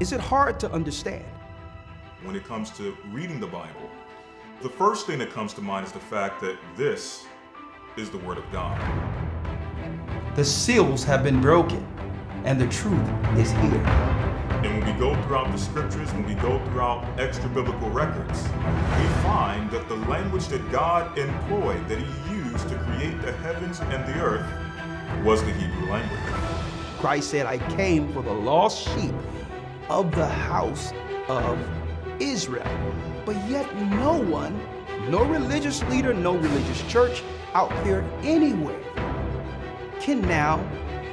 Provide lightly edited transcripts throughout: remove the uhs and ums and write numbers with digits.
Is it hard to understand? When it comes to reading the Bible, the first thing that comes to mind is the fact that this is the Word of God. The seals have been broken, and the truth is here. And when we go throughout the scriptures, when we go throughout extra biblical records, we find that the language that God employed, that He used to create the heavens and the earth, was the Hebrew language. Christ said, I came for the lost sheep of the house of Israel. But yet no one, no religious leader, no religious church out there anywhere can now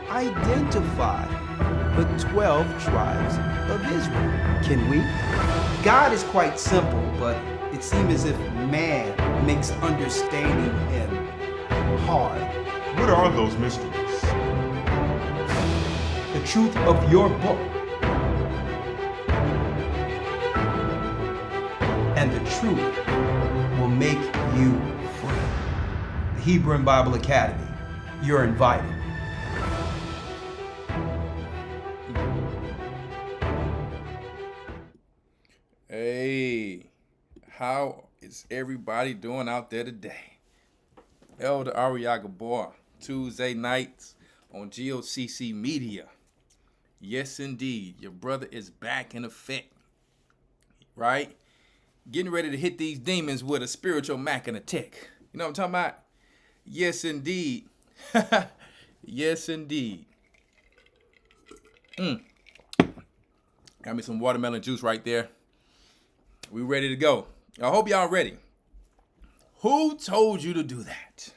identify the 12 tribes of Israel. Can we? God is quite simple, but it seems as if man makes understanding Him hard. What are those mysteries? The truth of your book and the truth will make you free. The Hebrew and Bible Academy, you're invited. Hey, how is everybody doing out there today? Elder Rawchaa, Tuesday nights on G.O.C.C. Media. Yes, indeed, your brother is back in effect, right? Getting ready to hit these demons with a spiritual Mac and a tech. You know what I'm talking about? Yes, indeed. Yes, indeed. Got me some watermelon juice right there. We ready to go. I hope y'all ready. Who told you to do that?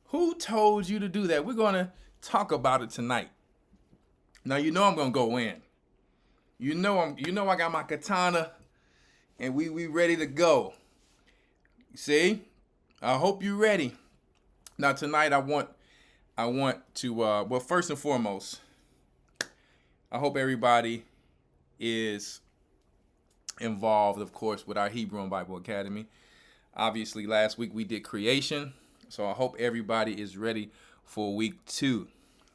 Who told you to do that? We're going to talk about it tonight. Now, you know I'm going to go in. You know I got my katana and we ready to go. See? I hope you're ready. Now, tonight I want to well, first and foremost, I hope everybody is involved, of course, with our Hebrew and Bible Academy. Obviously, last week we did creation, so I hope everybody is ready for week 2,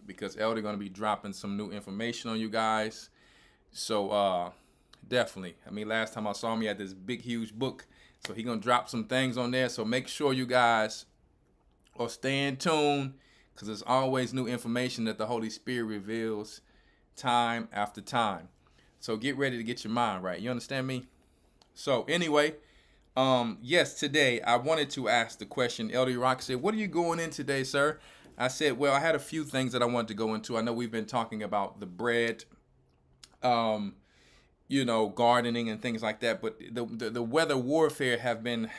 because Elder going to be dropping some new information on you guys. So definitely, I mean, last time I saw him, he had this big, huge book, so he's going to drop some things on there. So make sure you guys are staying tuned, because there's always new information that the Holy Spirit reveals time after time. So get ready to get your mind right. You understand me? So anyway, yes, today I wanted to ask the question. Elder Rawchaa said, what are you going in today, sir? I said, well, I had a few things that I wanted to go into. I know we've been talking about the bread, gardening and things like that. But the weather warfare have been,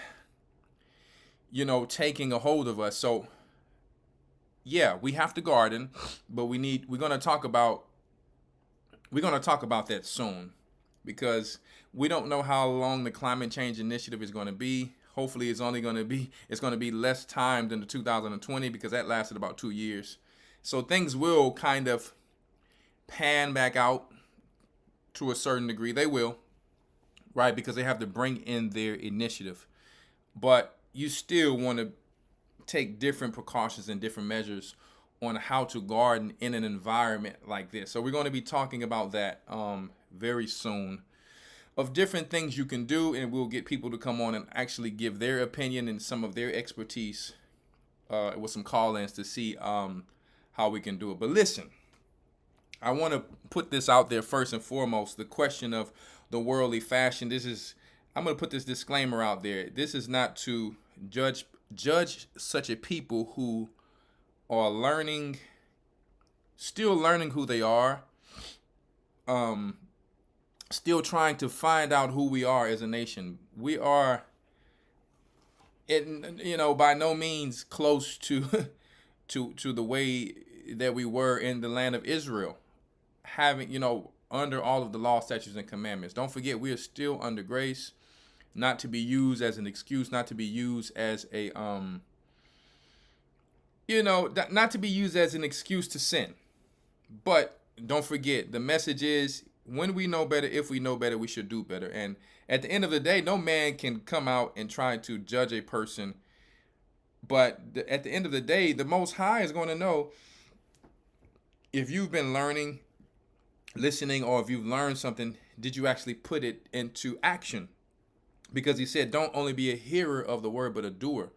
taking a hold of us. So yeah, we have to garden, but we're going to talk about that soon, because we don't know how long the climate change initiative is going to be. Hopefully it's going to be less time than the 2020, because that lasted about 2 years. So things will kind of pan back out to a certain degree. They will, right? Because they have to bring in their initiative. But you still want to take different precautions and different measures on how to garden in an environment like this. So we're going to be talking about that very soon, of different things you can do, and we'll get people to come on and actually give their opinion and some of their expertise with some call-ins to see how we can do it. But listen, I want to put this out there first and foremost, the question of the worldly fashion. I'm going to put this disclaimer out there. This is not to judge such a people who are still learning who they are, still trying to find out who we are as a nation. We are, by no means close to the way that we were in the land of Israel, having, under all of the law, statutes, and commandments. Don't forget, we are still under grace, not to be used as an excuse, not to be used as a not to be used as an excuse to sin. But don't forget, the message is, when we know better, if we know better, we should do better. And at the end of the day, no man can come out and try to judge a person. But at the end of the day, the Most High is going to know if you've been learning listening, or if you've learned something, did you actually put it into action? Because he said, don't only be a hearer of the word, but a doer.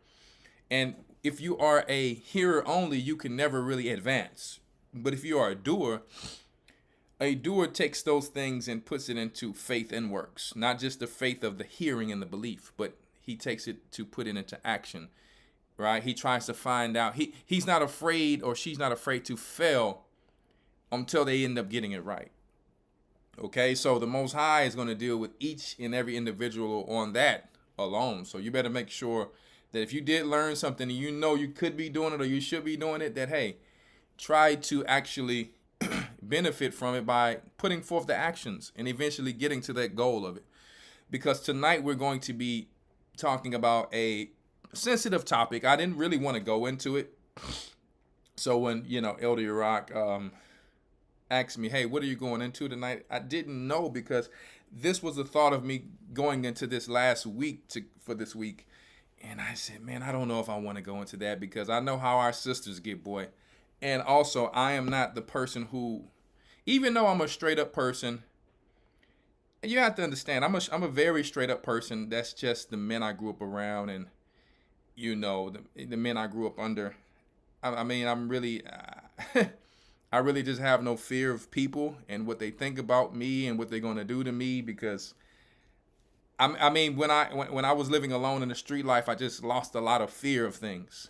And if you are a hearer only, you can never really advance. But if you are a doer takes those things and puts it into faith and works. Not just the faith of the hearing and the belief, but he takes it to put it into action, right? He tries to find out. He's not afraid, or she's not afraid to fail until they end up getting it right. Okay, so the Most High is going to deal with each and every individual on that alone. So you better make sure that if you did learn something and you know you could be doing it or you should be doing it, that, hey, try to actually benefit from it by putting forth the actions and eventually getting to that goal of it. Because tonight we're going to be talking about a sensitive topic. I didn't really want to go into it. So when, Elder Rawchaa asked me, hey, what are you going into tonight? I didn't know, because this was the thought of me going into this last week for this week. And I said, man, I don't know if I want to go into that, because I know how our sisters get, boy. And also, I am not the person who, even though I'm a straight up person, you have to understand, I'm a very straight up person. That's just the men I grew up around, and the men I grew up under. I mean, I'm really, I really just have no fear of people and what they think about me and what they're going to do to me, because I mean, when I was living alone in the street life, I just lost a lot of fear of things.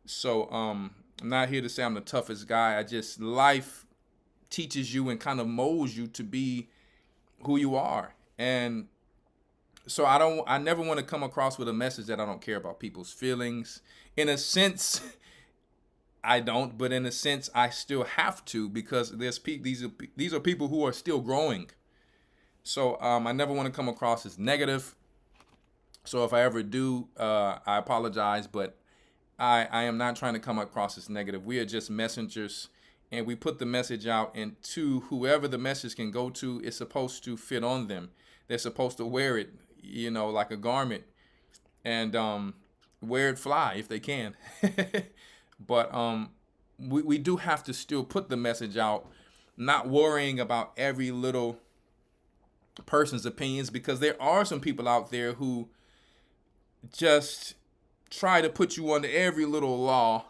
So I'm not here to say I'm the toughest guy. Life teaches you and kind of molds you to be who you are. And so I never want to come across with a message that I don't care about people's feelings. In a sense, I don't, but in a sense, I still have to, because these are people who are still growing. So I never want to come across as negative. So if I ever do, I apologize, but I am not trying to come across as negative. We are just messengers, and we put the message out, and to whoever the message can go to, it's supposed to fit on them. They're supposed to wear it, like a garment, and wear it fly if they can. But we do have to still put the message out, not worrying about every little person's opinions, because there are some people out there who just try to put you under every little law,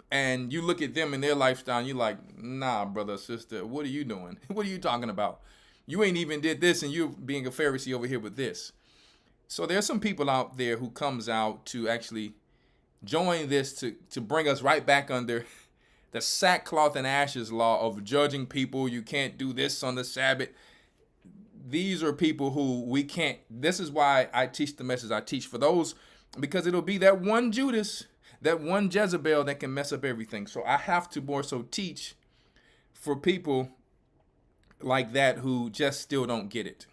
and you look at them and their lifestyle and you're like, nah, brother, sister, what are you doing? What are you talking about? You ain't even did this, and you're being a Pharisee over here with this. So there's some people out there who comes out to actually join this to bring us right back under the sackcloth and ashes law of judging people. You can't do this on the Sabbath. These are people who we can't. This is why I teach the message I teach, for those, because it'll be that one Judas, that one Jezebel that can mess up everything. So I have to more so teach for people like that who just still don't get it.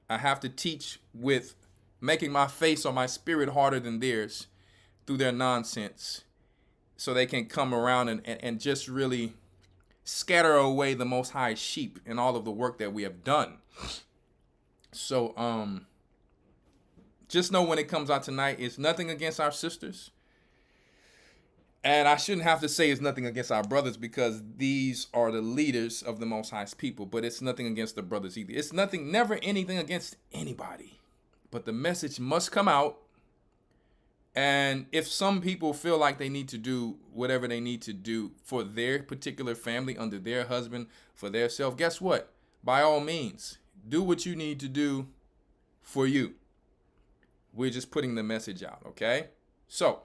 I have to teach with making my face or my spirit harder than theirs through their nonsense, so they can come around and just really scatter away the Most High sheep in all of the work that we have done. So just know, when it comes out tonight, it's nothing against our sisters. And I shouldn't have to say it's nothing against our brothers, because these are the leaders of the Most High's people. But it's nothing against the brothers either. It's never anything against anybody. But the message must come out. And if some people feel like they need to do whatever they need to do for their particular family, under their husband, for their self, guess what? By all means, do what you need to do for you. We're just putting the message out, okay? So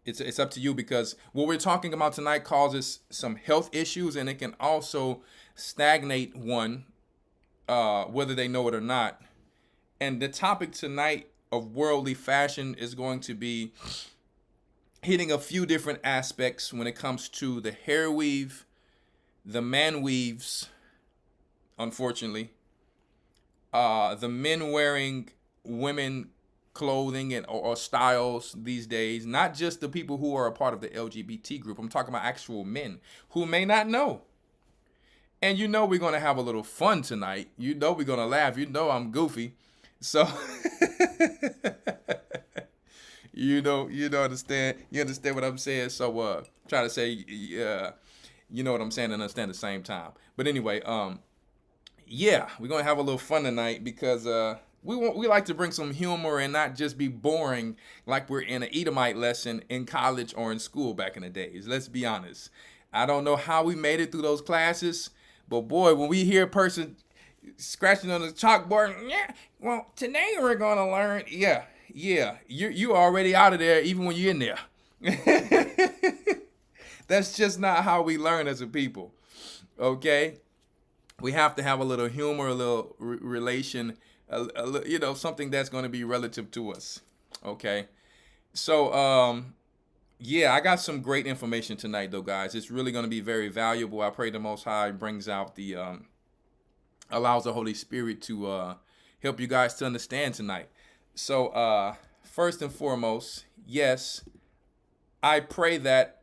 it's up to you, because what we're talking about tonight causes some health issues, and it can also stagnate one, whether they know it or not. And the topic tonight of worldly fashion is going to be hitting a few different aspects when it comes to the hair weave, the man weaves, unfortunately, the men wearing women clothing and or styles these days, not just the people who are a part of the LGBT group. I'm talking about actual men who may not know. And we're going to have a little fun tonight. We're going to laugh. I'm goofy. So you understand what I'm saying. So try to say You know what I'm saying? And understand at the same time. But anyway, yeah, we're gonna have a little fun tonight because we like to bring some humor and not just be boring like we're in an Edomite lesson in college or in school back in the days. Let's be honest. I don't know how we made it through those classes, but boy, when we hear a person scratching on the chalkboard, yeah, well, today we're gonna learn, yeah, you already out of there even when you're in there. That's just not how we learn as a people, okay? We have to have a little humor, a little relation, something that's going to be relative to us, okay? So, yeah, I got some great information tonight, though, guys. It's really going to be very valuable. I pray the Most High brings out allows the Holy Spirit to help you guys to understand tonight. So, first and foremost, yes, I pray that,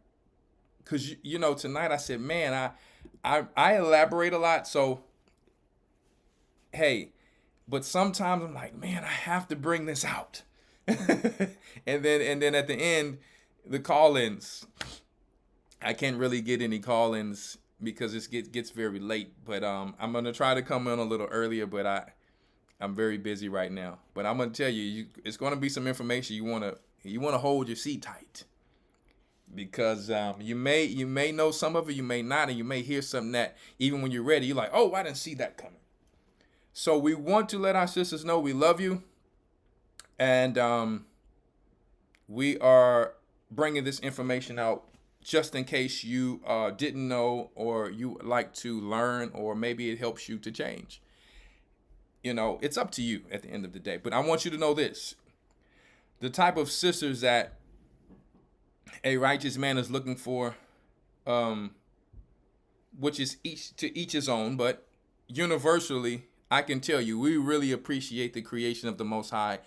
because, tonight I said, man, I elaborate a lot, so, hey, but sometimes I'm like, man, I have to bring this out. and then at the end, the call-ins, I can't really get any call-ins because it gets very late, but I'm going to try to come in a little earlier, but I'm very busy right now. But I'm going to tell you, it's going to be some information you want to hold your seat tight. Because you may know some of it, you may not, and you may hear something that even when you're ready, you're like, oh, I didn't see that coming. So we want to let our sisters know we love you, and we are bringing this information out just in case you didn't know or you would like to learn, or maybe it helps you to change. It's up to you at the end of the day. But I want you to know this. The type of sisters that a righteous man is looking for, which is each his own, but universally, I can tell you, we really appreciate the creation of the Most High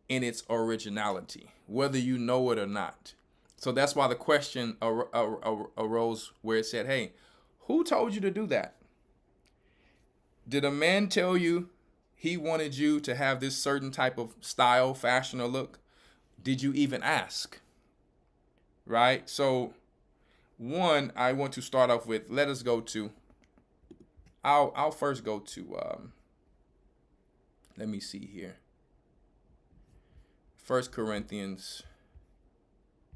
in its originality, whether you know it or not. So that's why the question arose where it said, hey, who told you to do that? Did a man tell you he wanted you to have this certain type of style, fashion, or look? Did you even ask? Right? So, one, I want to start off with, let us go to, I'll first go to, let me see here. 1 Corinthians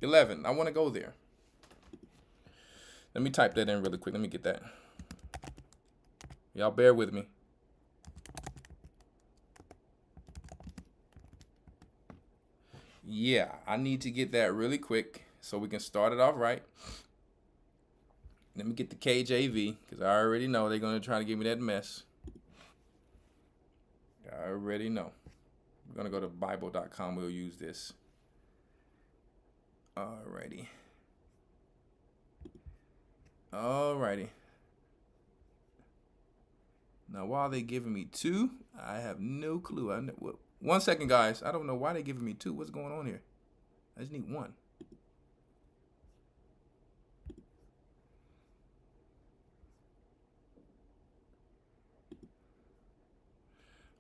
11. I want to go there. Let me type that in really quick. Let me get that. Y'all bear with me. Yeah, I need to get that really quick so we can start it off right. Let me get the KJV, because I already know they're going to try to give me that mess. I already know. We're going to go to Bible.com. We'll use this. Alrighty. Now, why are they giving me 2? I have no clue. 1 second, guys. I don't know why they're giving me 2. What's going on here? I just need 1.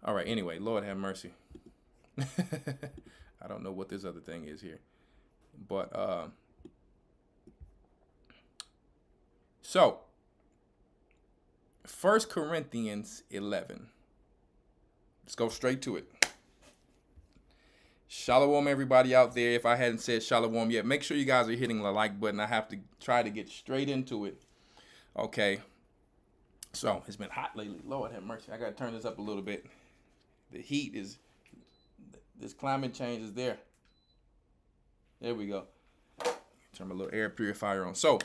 All right, anyway, Lord have mercy. I don't know what this other thing is here. But, so, 1 Corinthians 11. Let's go straight to it. Shalom, everybody out there. If I hadn't said shalom yet, make sure you guys are hitting the like button. I have to try to get straight into it. Okay. So, it's been hot lately. Lord have mercy. I got to turn this up a little bit. The heat is, this climate change is there. There we go. Turn my little air purifier on. So,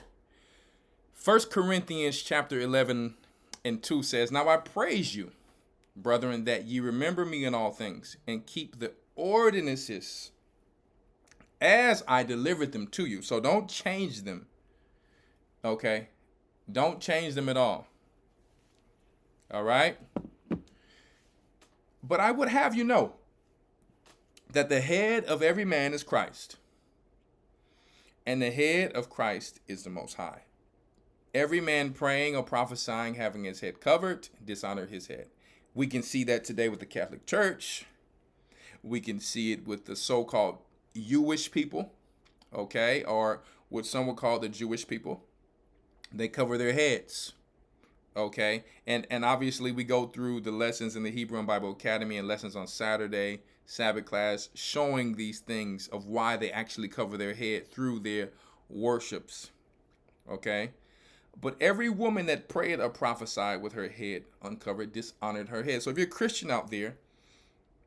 1 Corinthians chapter 11 and 2 says, now I praise you, brethren, that ye remember me in all things, and keep the ordinances as I delivered them to you. So don't change them. Okay? Don't change them at all. All right? But I would have you know that the head of every man is Christ, and the head of Christ is the Most High. Every man praying or prophesying, having his head covered, dishonored his head. We can see that today with the Catholic Church. We can see it with the so-called Jewish people, okay, or what some would call the Jewish people. They cover their heads. Okay, and obviously we go through the lessons in the Hebrew and Bible Academy and lessons on Saturday, Sabbath class, showing these things of why they actually cover their head through their worships. Okay, but every woman that prayed or prophesied with her head uncovered dishonored her head. So if you're a Christian out there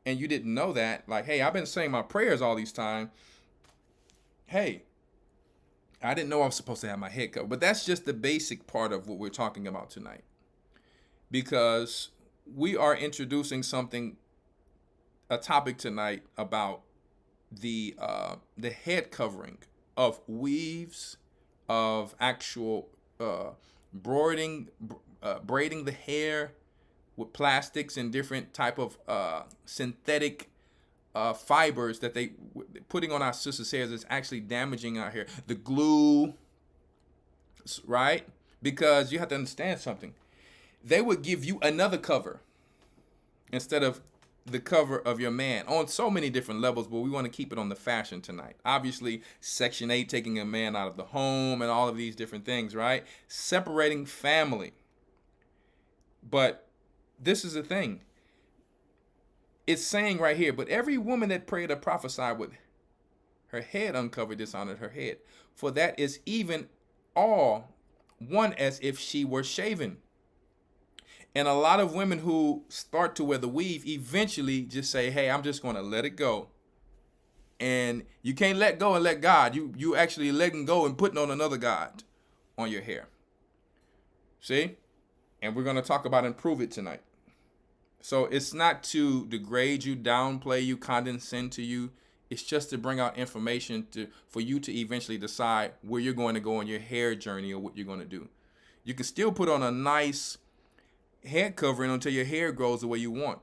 and you didn't know that, like, hey, I've been saying my prayers all these time. Hey, I didn't know I was supposed to have my head covered, but that's just the basic part of what we're talking about tonight, because we are introducing a topic tonight about the head covering of weaves, of actual braiding the hair with plastics and different type of synthetic fibers that they putting on our sisters' hairs is actually damaging our hair. The glue, right? Because you have to understand something. They would give you another cover instead of the cover of your man on so many different levels, but we want to keep it on the fashion tonight. Obviously, Section 8, taking a man out of the home and all of these different things, right? Separating family. But this is the thing. It's saying right here, but every woman that prayed or prophesied with her head uncovered dishonored her head. For that is even all one as if she were shaven. And a lot of women who start to wear the weave eventually just say, hey, I'm just going to let it go. And you can't let go and let God. You actually letting go and putting on another God on your hair. See? And we're going to talk about and prove it tonight. So it's not to degrade you, downplay you, condescend to you. It's just to bring out information for you to eventually decide where you're going to go on your hair journey or what you're going to do. You can still put on a nice head covering until your hair grows the way you want.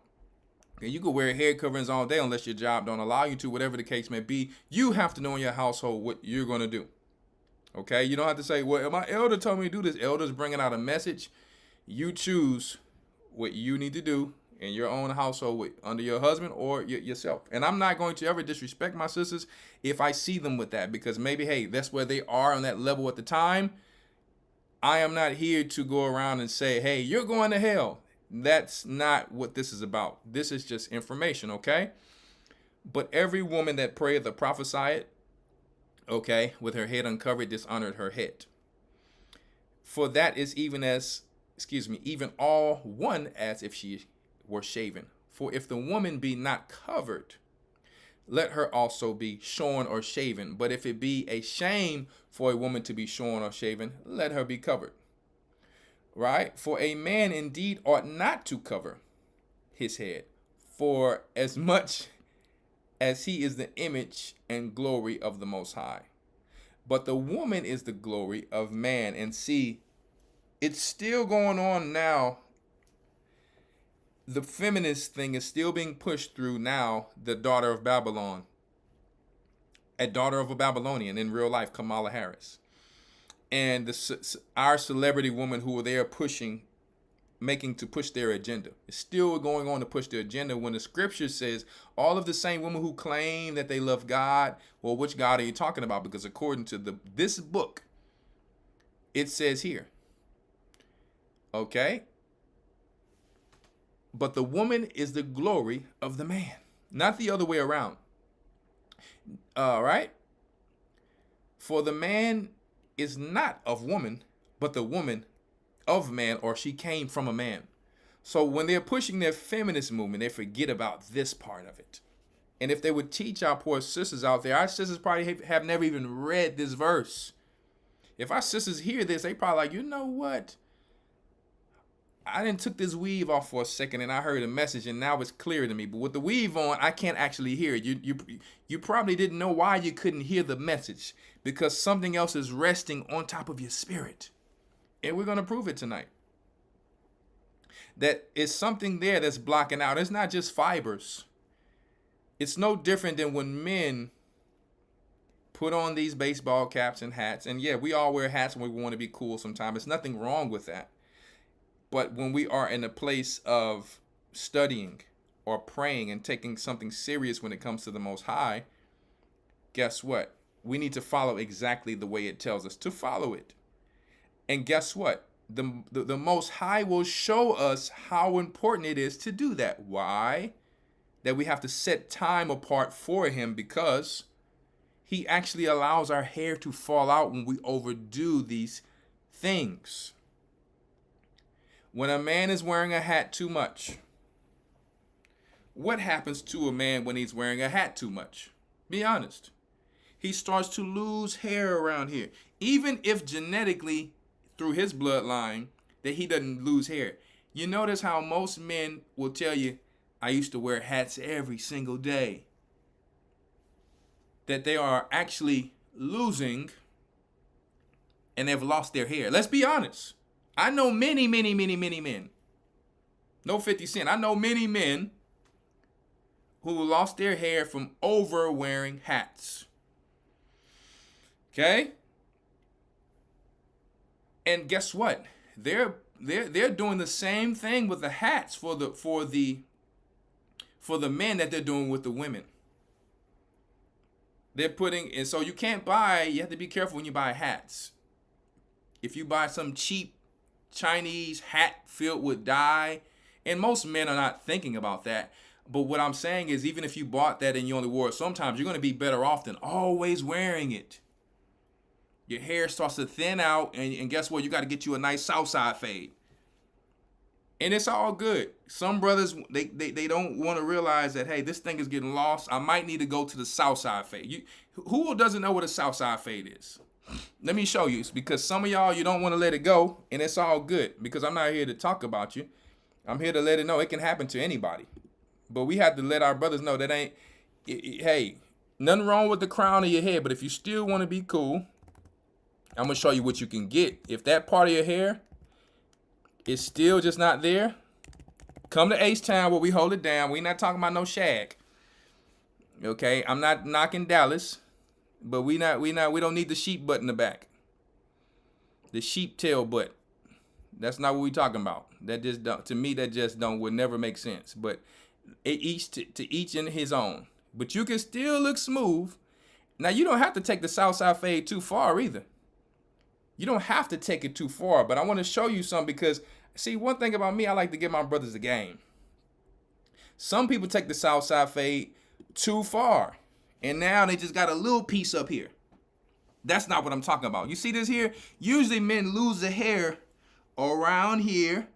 And you can wear hair coverings all day unless your job don't allow you to, whatever the case may be. You have to know in your household what you're going to do. Okay? You don't have to say, well, my elder told me to do this. Elder's bringing out a message. You choose what you need to do in your own household under your husband or yourself. And I'm not going to ever disrespect my sisters if I see them with that, because maybe, hey, that's where they are on that level at the time. I am not here to go around and say, hey, you're going to hell. That's not what this is about. This is just information, okay? But every woman that prayed or prophesied, okay, with her head uncovered, dishonored her head. For that is even all one as if she were shaven. For if the woman be not covered, let her also be shorn or shaven. But if it be a shame for a woman to be shorn or shaven, let her be covered. Right? For a man indeed ought not to cover his head, for as much as he is the image and glory of the Most High. But the woman is the glory of man. And see, it's still going on now. The feminist thing is still being pushed through now, the daughter of Babylon. A daughter of a Babylonian in real life, Kamala Harris. And our celebrity woman who are there making to push their agenda. It's still going on to push their agenda when the scripture says all of the same women who claim that they love God. Well, which God are you talking about? Because according to this book, it says here, okay, but the woman is the glory of the man, not the other way around. All right. For the man is not of woman, but the woman of man, or she came from a man. So when they're pushing their feminist movement, they forget about this part of it. And if they would teach our poor sisters out there, our sisters probably have never even read this verse. If our sisters hear this, they probably like, you know what? I didn't took this weave off for a second and I heard a message and now it's clear to me. But with the weave on, I can't actually hear it. You probably didn't know why you couldn't hear the message, because something else is resting on top of your spirit. And we're going to prove it tonight. That it's something there that's blocking out. It's not just fibers. It's no different than when men put on these baseball caps and hats. And yeah, we all wear hats when we want to be cool sometimes. There's nothing wrong with that. But when we are in a place of studying or praying and taking something serious when it comes to the Most High, guess what? We need to follow exactly the way it tells us to follow it. And guess what? The Most High will show us how important it is to do that. Why? That we have to set time apart for him, because he actually allows our hair to fall out when we overdo these things. When a man is wearing a hat too much, what happens to a man when he's wearing a hat too much? Be honest. He starts to lose hair around here. Even if genetically, through his bloodline, that he doesn't lose hair. You notice how most men will tell you, I used to wear hats every single day. That they are actually losing and they've lost their hair. Let's be honest. I know many men. No 50 Cent. I know many men who lost their hair from over wearing hats. Okay? And guess what? They're doing the same thing with the hats for the men that they're doing with the women. They're putting, and so you have to be careful when you buy hats. If you buy some cheap Chinese hat filled with dye, and most men are not thinking about that. But what I'm saying is, even if you bought that and you only wore it sometimes, you're going to be better off than always wearing it. Your hair starts to thin out, and guess what? You got to get you a nice Southside fade. And it's all good. Some brothers, they don't want to realize that, hey, this thing is getting lost. I might need to go to the Southside fade. Who doesn't know what a Southside fade is? Let me show you. It's because some of y'all, you don't want to let it go, and it's all good, because I'm not here to talk about you. I'm here to let it know it can happen to anybody. But we have to let our brothers know that hey, nothing wrong with the crown of your head, but if you still want to be cool, I'm going to show you what you can get. If that part of your hair is still just not there, come to H-Town where we hold it down. We're not talking about no shag. Okay? I'm not knocking Dallas, but we don't need the sheep butt in the back. The sheep tail butt. That's not what we talking about. That just don't, to me, that just would never make sense. But to each in his own. But you can still look smooth. Now, you don't have to take the Southside fade too far either. You don't have to take it too far, but I want to show you something because, see, one thing about me, I like to give my brothers a game. Some people take the Southside fade too far, and now they just got a little piece up here. That's not what I'm talking about. You see this here? Usually men lose the hair around here,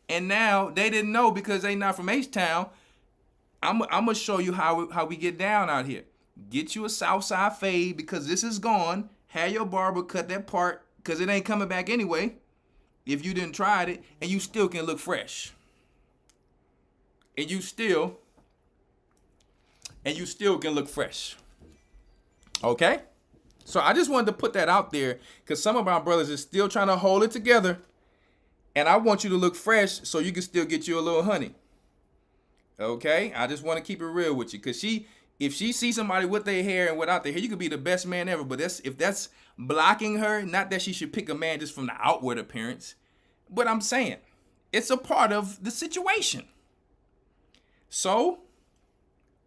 and now they didn't know because they not from H-Town. I'm gonna show you how we get down out here. Get you a Southside fade because this is gone. Have your barber cut that part because it ain't coming back anyway. If you didn't try it, and you still can look fresh. And you still can look fresh. Okay? So I just wanted to put that out there because some of our brothers is still trying to hold it together. And I want you to look fresh so you can still get you a little honey. Okay? I just want to keep it real with you. Because if she sees somebody with their hair and without their hair, you could be the best man ever. But if that's blocking her, not that she should pick a man just from the outward appearance. But I'm saying, it's a part of the situation. So,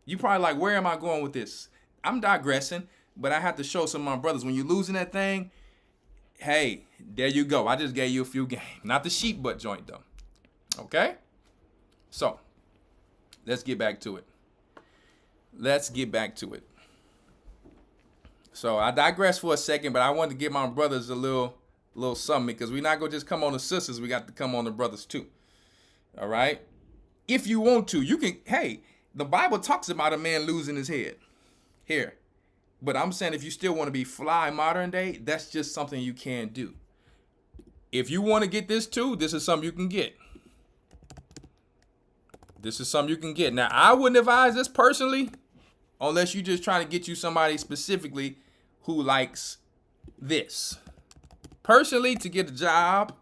you probably like, where am I going with this? I'm digressing, but I have to show some of my brothers. When you're losing that thing, hey, there you go. I just gave you a few games. Not the sheep butt joint, though. Okay? So, let's get back to it. So, I digress for a second, but I wanted to give my brothers a little something because we're not going to just come on the sisters. We got to come on the brothers, too. All right? If you want to, you can, hey, the Bible talks about a man losing his head here. But I'm saying if you still want to be fly modern day, that's just something you can do. If you want to get this too, this is something you can get. Now, I wouldn't advise this personally unless you're just trying to get you somebody specifically who likes this. Personally, to get a job,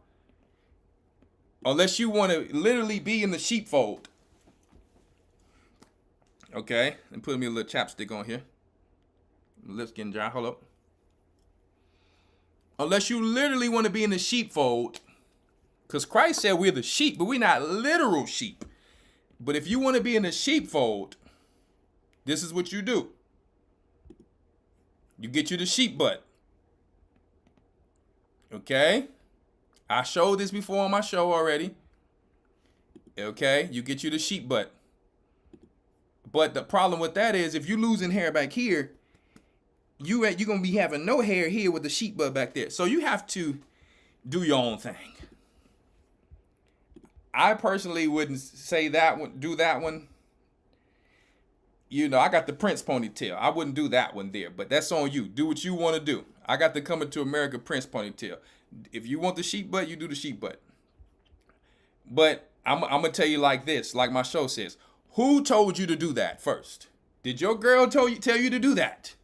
unless you want to literally be in the sheepfold. Okay, and put me a little chapstick on here. My lips getting dry. Hold up. Unless you literally want to be in the sheepfold, because Christ said we're the sheep, but we're not literal sheep. But if you want to be in the sheepfold, this is what you do. You get you the sheep butt. Okay? I showed this before on my show already. Okay, you get you the sheep butt. But the problem with that is if you losing hair back here, you're gonna be having no hair here with the sheep butt back there. So you have to do your own thing. I personally wouldn't say that one, do that one. You know, I got the Prince ponytail. I wouldn't do that one there, but that's on you. Do what you want to do. I got the Coming to America Prince ponytail. If you want the sheep butt, you do the sheep butt. But I'm going to tell you like this, like my show says. Who told you to do that first? Did your girl tell you to do that?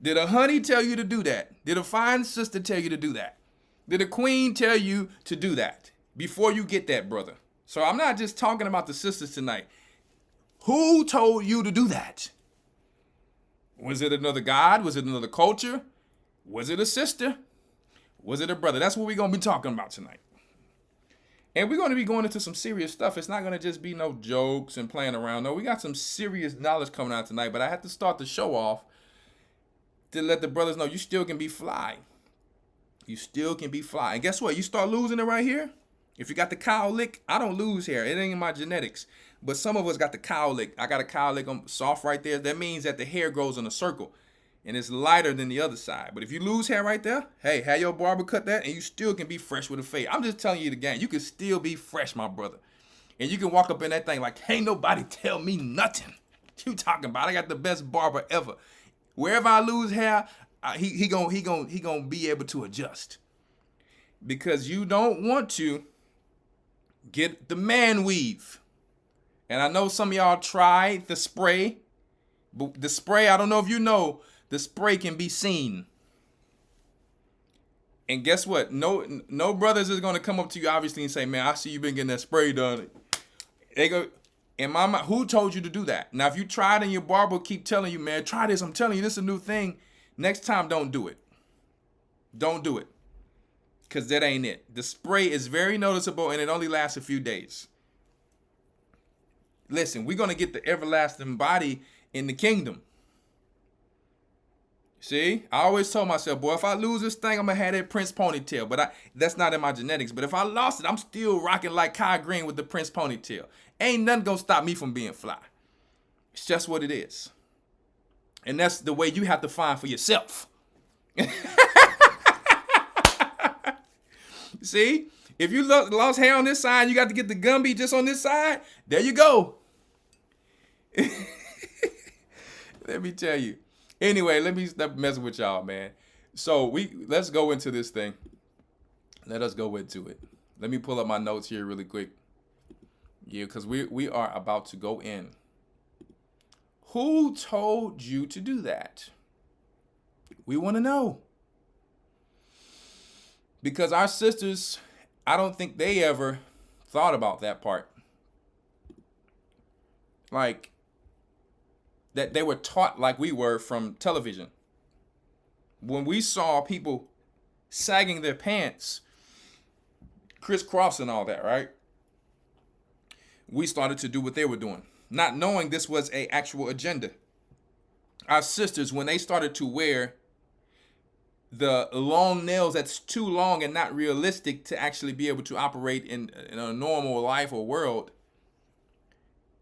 Did a honey tell you to do that? Did a fine sister tell you to do that? Did a queen tell you to do that? Before you get that, brother. So I'm not just talking about the sisters tonight. Who told you to do that? Was it another God? Was it another culture? Was it a sister? Was it a brother? That's what we're going to be talking about tonight. And we're going to be going into some serious stuff. It's not going to just be no jokes and playing around. No, we got some serious knowledge coming out tonight. But I have to start the show off to let the brothers know you still can be fly. You still can be fly. And guess what? You start losing it right here. If you got the cow lick, I don't lose hair. It ain't in my genetics. But some of us got the cow lick. I got a cow lick on soft right there. That means that the hair grows in a circle. And it's lighter than the other side. But if you lose hair right there, hey, have your barber cut that and you still can be fresh with a fade. I'm just telling you the game. You can still be fresh, my brother. And you can walk up in that thing like, ain't nobody tell me nothing. What you talking about? I got the best barber ever. Wherever I lose hair, he gonna be able to adjust. Because you don't want to get the man weave. And I know some of y'all tried the spray. But the spray, I don't know if you know, the spray can be seen. And guess what? No brothers is going to come up to you, obviously, and say, man, I see you been getting that spray done. They go, in my mind, who told you to do that? Now, if you tried and your barber keep telling you, man, try this. I'm telling you, this is a new thing. Next time, don't do it. Don't do it. Because that ain't it. The spray is very noticeable, and it only lasts a few days. Listen, we're going to get the everlasting body in the kingdom. See, I always told myself, boy, if I lose this thing, I'm going to have that Prince ponytail. But that's not in my genetics. But if I lost it, I'm still rocking like Kai Green with the Prince ponytail. Ain't nothing going to stop me from being fly. It's just what it is. And that's the way you have to find for yourself. See, if you lost hair on this side, you got to get the Gumby just on this side. There you go. Let me tell you. Anyway, let me stop messing with y'all, man. So let's go into this thing. Let us go into it. Let me pull up my notes here really quick. Yeah, because we are about to go in. Who told you to do that? We want to know. Because our sisters, I don't think they ever thought about that part. Like, that they were taught like we were from television. When we saw people sagging their pants, crisscrossing all that, right? We started to do what they were doing, not knowing this was an actual agenda. Our sisters, when they started to wear the long nails that's too long and not realistic to actually be able to operate in a normal life or world,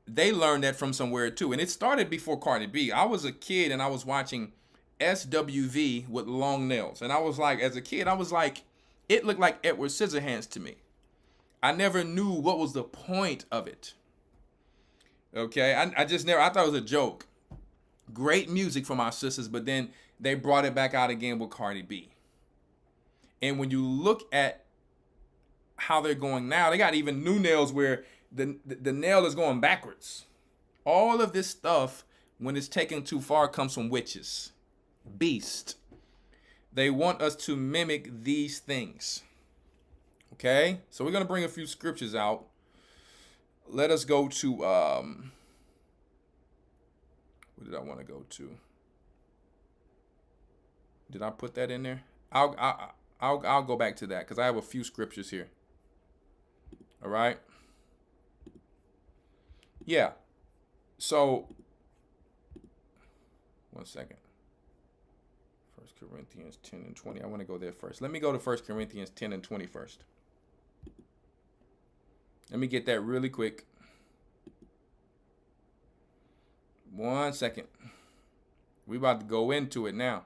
they learned that from somewhere too. And it started before Cardi B. I was a kid and I was watching SWV with long nails. And I was like, as a kid, I was like, it looked like Edward Scissorhands to me. I never knew what was the point of it. Okay, I thought it was a joke. Great music from our sisters, but then they brought it back out again with Cardi B. And when you look at how they're going now, they got even new nails where the nail is going backwards. All of this stuff, when it's taken too far, comes from witches. Beast. They want us to mimic these things. Okay? So we're going to bring a few scriptures out. Let us go to, where did I want to go to? Did I put that in there? I'll go back to that because I have a few scriptures here. All right? Yeah. So, one second. 1 Corinthians 10 and 20. I want to go there first. Let me go to 1 Corinthians 10 and 20 first. Let me get that really quick. 1 second. We about to go into it now.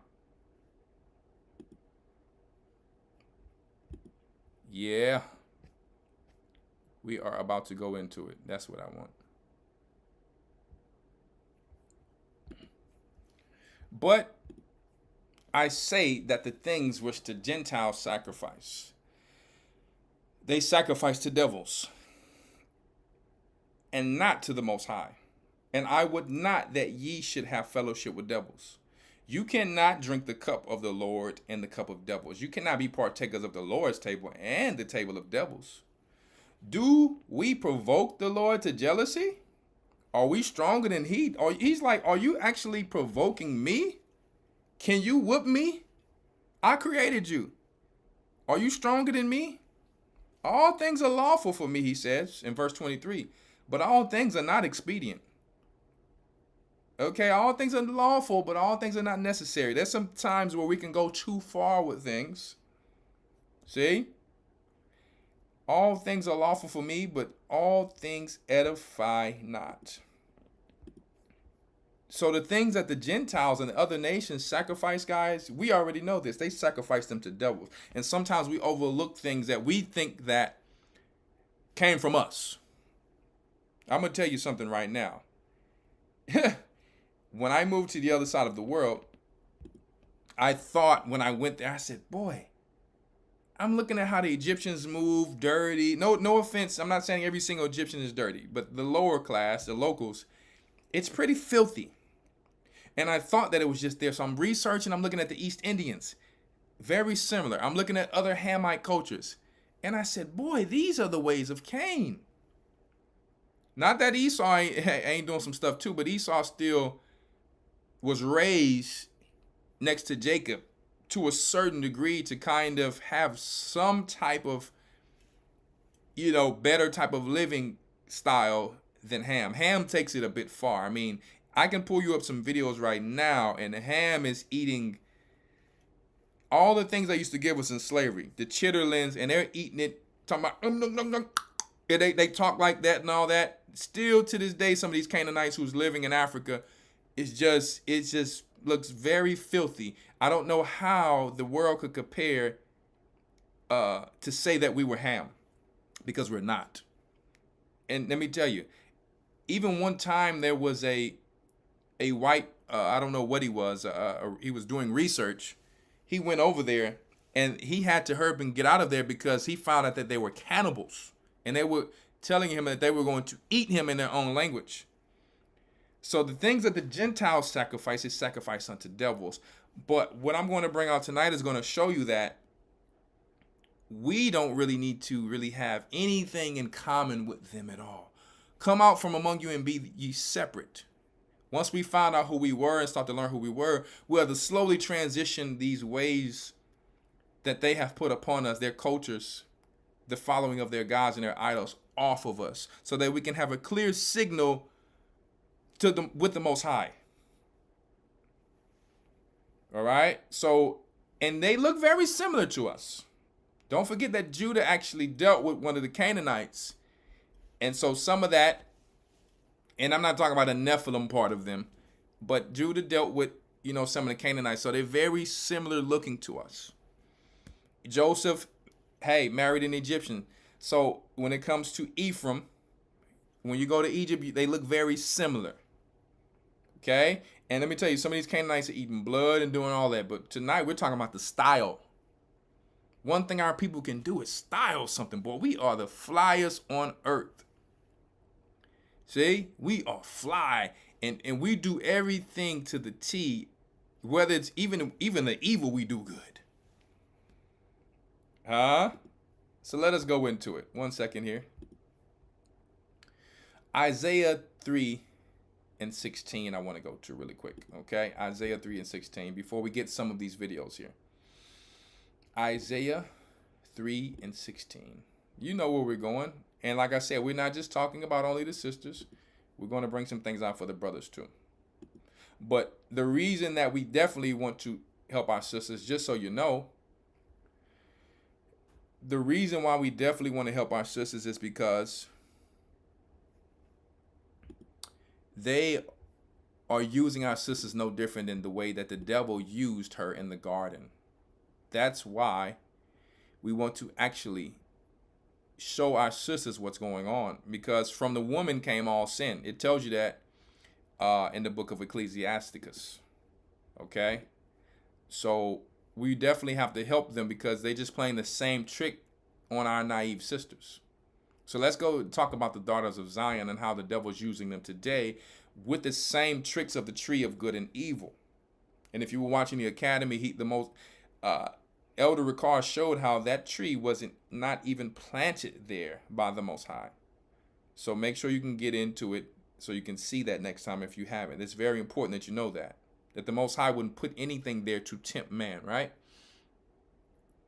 Yeah. We are about to go into it. That's what I want. But I say that the things which the Gentiles sacrifice, they sacrifice to devils, and not to the Most High. And I would not that ye should have fellowship with devils. You cannot drink the cup of the Lord and the cup of devils. You cannot be partakers of the Lord's table and the table of devils. Do we provoke the Lord to jealousy? Are we stronger than he? Or he's like, are you actually provoking me? Can you whoop me? I created you. Are you stronger than me? All things are lawful for me, he says in verse 23, but all things are not expedient. Okay, all things are lawful, but all things are not necessary. There's some times where we can go too far with things. See? All things are lawful for me, but all things edify not. So the things that the Gentiles and the other nations sacrifice, guys, we already know this. They sacrifice them to devils. And sometimes we overlook things that we think that came from us. I'm going to tell you something right now. When I moved to the other side of the world, I thought when I went there, I said, boy, I'm looking at how the Egyptians move dirty. No offense. I'm not saying every single Egyptian is dirty, but the lower class, the locals, it's pretty filthy. And I thought that it was just there. So I'm researching. I'm looking at the East Indians. Very similar. I'm looking at other Hamite cultures. And I said, boy, these are the ways of Cain. Not that Esau ain't doing some stuff too, but Esau still was raised next to Jacob to a certain degree to kind of have some type of, better type of living style than Ham. Ham takes it a bit far. I mean, I can pull you up some videos right now, and Ham is eating all the things they used to give us in slavery, the chitterlings, and they're eating it, talking about, they talk like that and all that. Still to this day, some of these Canaanites who's living in Africa, it just looks very filthy. I don't know how the world could compare to say that we were Ham, because we're not. And let me tell you, even one time there was a white, I don't know what he was doing research. He went over there and he had to hurry and get out of there because he found out that they were cannibals, and they were telling him that they were going to eat him in their own language. So the things that the Gentiles sacrifice is sacrifice unto devils. But what I'm going to bring out tonight is going to show you that we don't really need to really have anything in common with them at all. Come out from among you and be ye separate. Once we found out who we were and start to learn who we were, we have to slowly transition these ways that they have put upon us, their cultures, the following of their gods and their idols, off of us, so that we can have a clear signal with the Most High. All right. So, and they look very similar to us. Don't forget that Judah actually dealt with one of the Canaanites. And so some of that, and I'm not talking about the Nephilim part of them, but Judah dealt with, some of the Canaanites. So they're very similar looking to us. Joseph, married an Egyptian. So when it comes to Ephraim, when you go to Egypt, they look very similar. Okay? And let me tell you, some of these Canaanites are eating blood and doing all that. But tonight we're talking about the style. One thing our people can do is style something. Boy, we are the flyest on earth. See? We are fly. And we do everything to the T. Whether it's even the evil, we do good. Huh? So let us go into it. 1 second here. Isaiah 3 and 16 I want to go to really quick. Okay? Isaiah 3 and 16 before we get some of these videos here. Isaiah 3 and 16. You know where we're going. And like I said, we're not just talking about only the sisters. We're going to bring some things out for the brothers too. But the reason that we definitely want to help our sisters, just so you know, the reason why we definitely want to help our sisters is because they are using our sisters no different than the way that the devil used her in the garden. That's why we want to actually show our sisters what's going on, because from the woman came all sin. It tells you that in the book of Ecclesiasticus. Okay? So we definitely have to help them because they just playing the same trick on our naive sisters. So let's go talk about the daughters of Zion and how the devil's using them today with the same tricks of the tree of good and evil. And if you were watching the Academy, Elder Rawchaa showed how that tree wasn't not even planted there by the Most High. So make sure you can get into it so you can see that next time if you haven't. It's very important that you know that the Most High wouldn't put anything there to tempt man, right?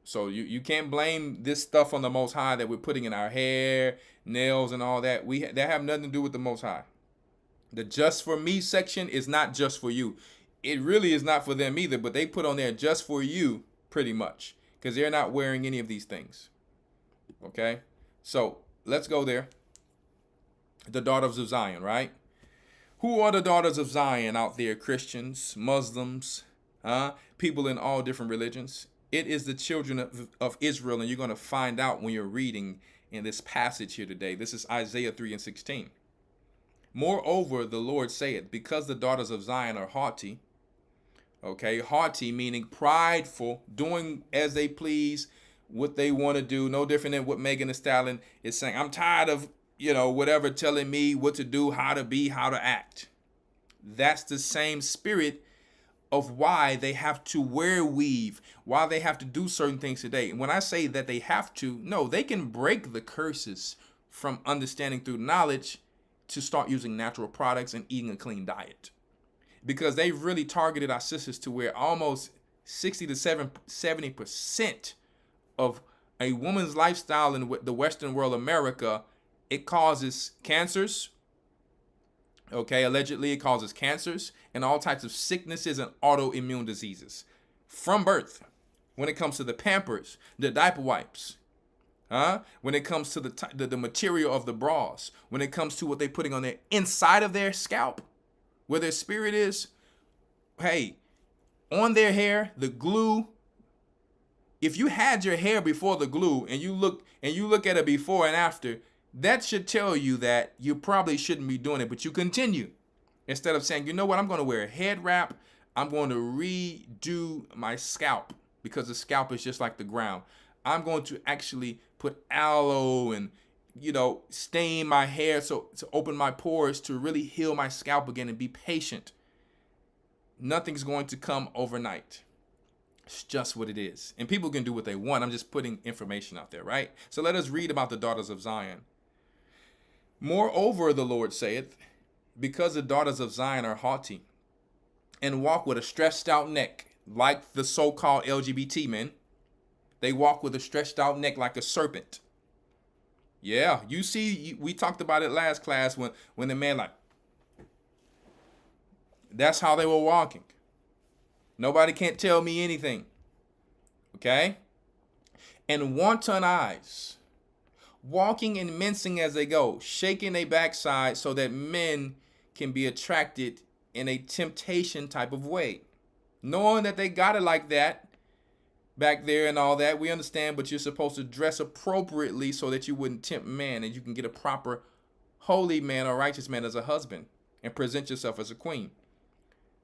So you can't blame this stuff on the Most High that we're putting in our hair, nails, and all that. That have nothing to do with the Most High. The just for me section is not just for you. It really is not for them either, but they put on there just for you pretty much because they're not wearing any of these things. Okay? So let's go there. The daughters of Zion, right? Who are the daughters of Zion out there? Christians, Muslims, people in all different religions. It is the children of Israel, and you're going to find out when you're reading in this passage here today. This is Isaiah 3:16. Moreover, the Lord saith, because the daughters of Zion are haughty, okay, haughty meaning prideful, doing as they please, what they want to do, no different than what Megan Thee Stallion is saying. I'm tired of, whatever telling me what to do, how to be, how to act. That's the same spirit of why they have to wear weave, why they have to do certain things today. And when I say that they have to, no, they can break the curses from understanding through knowledge to start using natural products and eating a clean diet. Because they've really targeted our sisters to where almost 60 to 70% of a woman's lifestyle in the Western world, America, it causes cancers. Okay, allegedly it causes cancers and all types of sicknesses and autoimmune diseases from birth. When it comes to the Pampers, the diaper wipes, when it comes to the material of the bras, when it comes to what they're putting on their inside of their scalp, where their spirit is, hey, on their hair, the glue. If you had your hair before the glue and you look at it before and after, that should tell you that you probably shouldn't be doing it, but you continue. Instead of saying, you know what, I'm going to wear a head wrap. I'm going to redo my scalp because the scalp is just like the ground. I'm going to actually put aloe and, stain my hair to open my pores to really heal my scalp again and be patient. Nothing's going to come overnight. It's just what it is. And people can do what they want. I'm just putting information out there, right? So let us read about the daughters of Zion. Moreover, the Lord saith, because the daughters of Zion are haughty and walk with a stretched out neck, like the so-called LGBT men. They walk with a stretched out neck like a serpent. Yeah, you see, we talked about it last class when the man that's how they were walking. Nobody can't tell me anything. Okay? And wanton eyes, walking and mincing as they go, shaking their backside so that men can be attracted in a temptation type of way. Knowing that they got it like that back there and all that, we understand, but you're supposed to dress appropriately so that you wouldn't tempt man and you can get a proper holy man or righteous man as a husband and present yourself as a queen.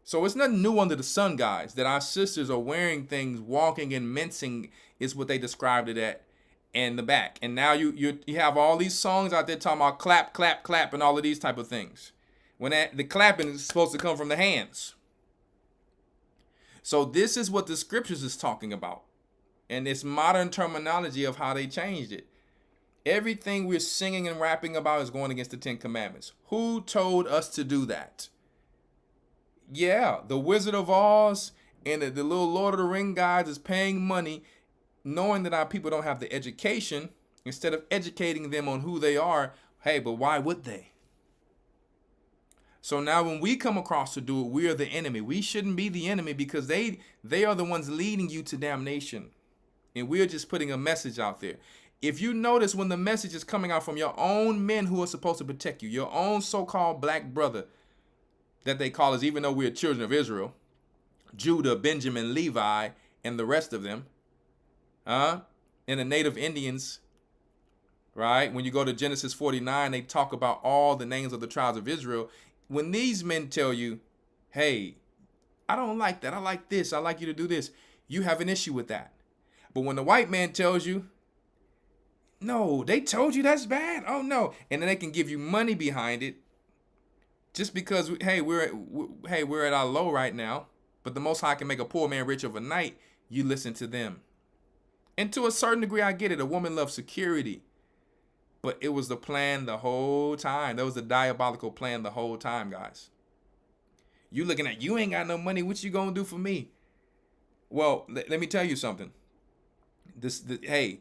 So it's nothing new under the sun, guys, that our sisters are wearing things, walking and mincing is what they described it at in the back. And now you have all these songs out there talking about clap, clap, clap, and all of these type of things. When the clapping is supposed to come from the hands. So this is what the scriptures is talking about. And it's modern terminology of how they changed it. Everything we're singing and rapping about is going against the 10 Commandments. Who told us to do that? Yeah, the Wizard of Oz and the little Lord of the Ring guys is paying money, knowing that our people don't have the education, instead of educating them on who they are. Hey, but why would they? So now when we come across to do it, we are the enemy. We shouldn't be the enemy because they are the ones leading you to damnation. And we're just putting a message out there. If you notice when the message is coming out from your own men who are supposed to protect you, your own so-called black brother that they call us, even though we're children of Israel, Judah, Benjamin, Levi, and the rest of them, and the native Indians, right? When you go to Genesis 49, they talk about all the names of the tribes of Israel. When these men tell you, hey, I don't like that. I like this. I like you to do this. You have an issue with that. But when the white man tells you, no, they told you that's bad. Oh, no. And then they can give you money behind it just because, hey, we're at our low right now. But the Most High can make a poor man rich overnight. You listen to them. And to a certain degree, I get it. A woman loves security. But it was the plan the whole time. That was the diabolical plan the whole time, guys. You looking at, you ain't got no money. What you gonna do for me? Well, let me tell you something. Hey,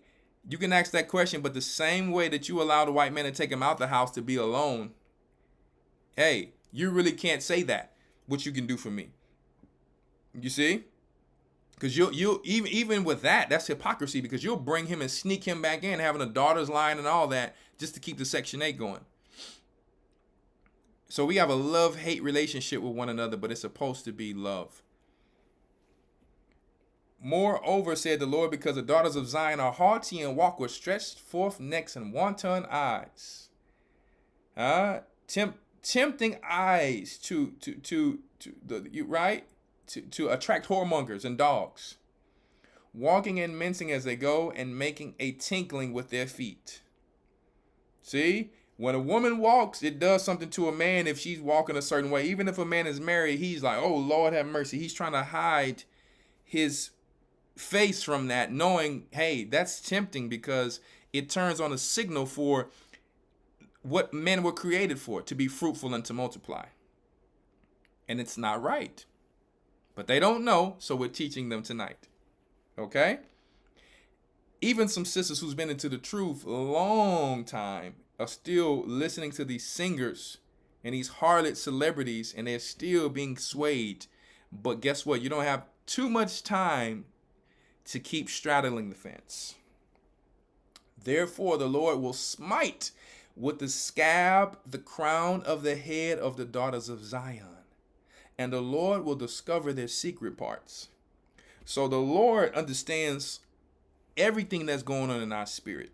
you can ask that question, but the same way that you allow the white man to take him out the house to be alone, hey, you really can't say that. What you can do for me? You see? Because you'll even with that, that's hypocrisy, because you'll bring him and sneak him back in, having a daughter's line and all that, just to keep the Section 8 going. So we have a love-hate relationship with one another, but it's supposed to be love. Moreover, said the Lord, because the daughters of Zion are haughty and walk with stretched forth necks and wanton eyes. Tempting eyes to attract whoremongers and dogs, walking and mincing as they go, and making a tinkling with their feet. See, when a woman walks, it does something to a man if she's walking a certain way. Even if a man is married, he's like, oh, Lord have mercy. He's trying to hide his face from that, knowing, hey, that's tempting, because it turns on a signal for what men were created for, to be fruitful and to multiply. And it's not right. But they don't know, so we're teaching them tonight. Okay? Even some sisters who's been into the truth a long time are still listening to these singers and these harlot celebrities, and they're still being swayed. But guess what? You don't have too much time to keep straddling the fence. Therefore, the Lord will smite with the scab the crown of the head of the daughters of Zion, and the Lord will discover their secret parts. So the Lord understands everything that's going on in our spirit.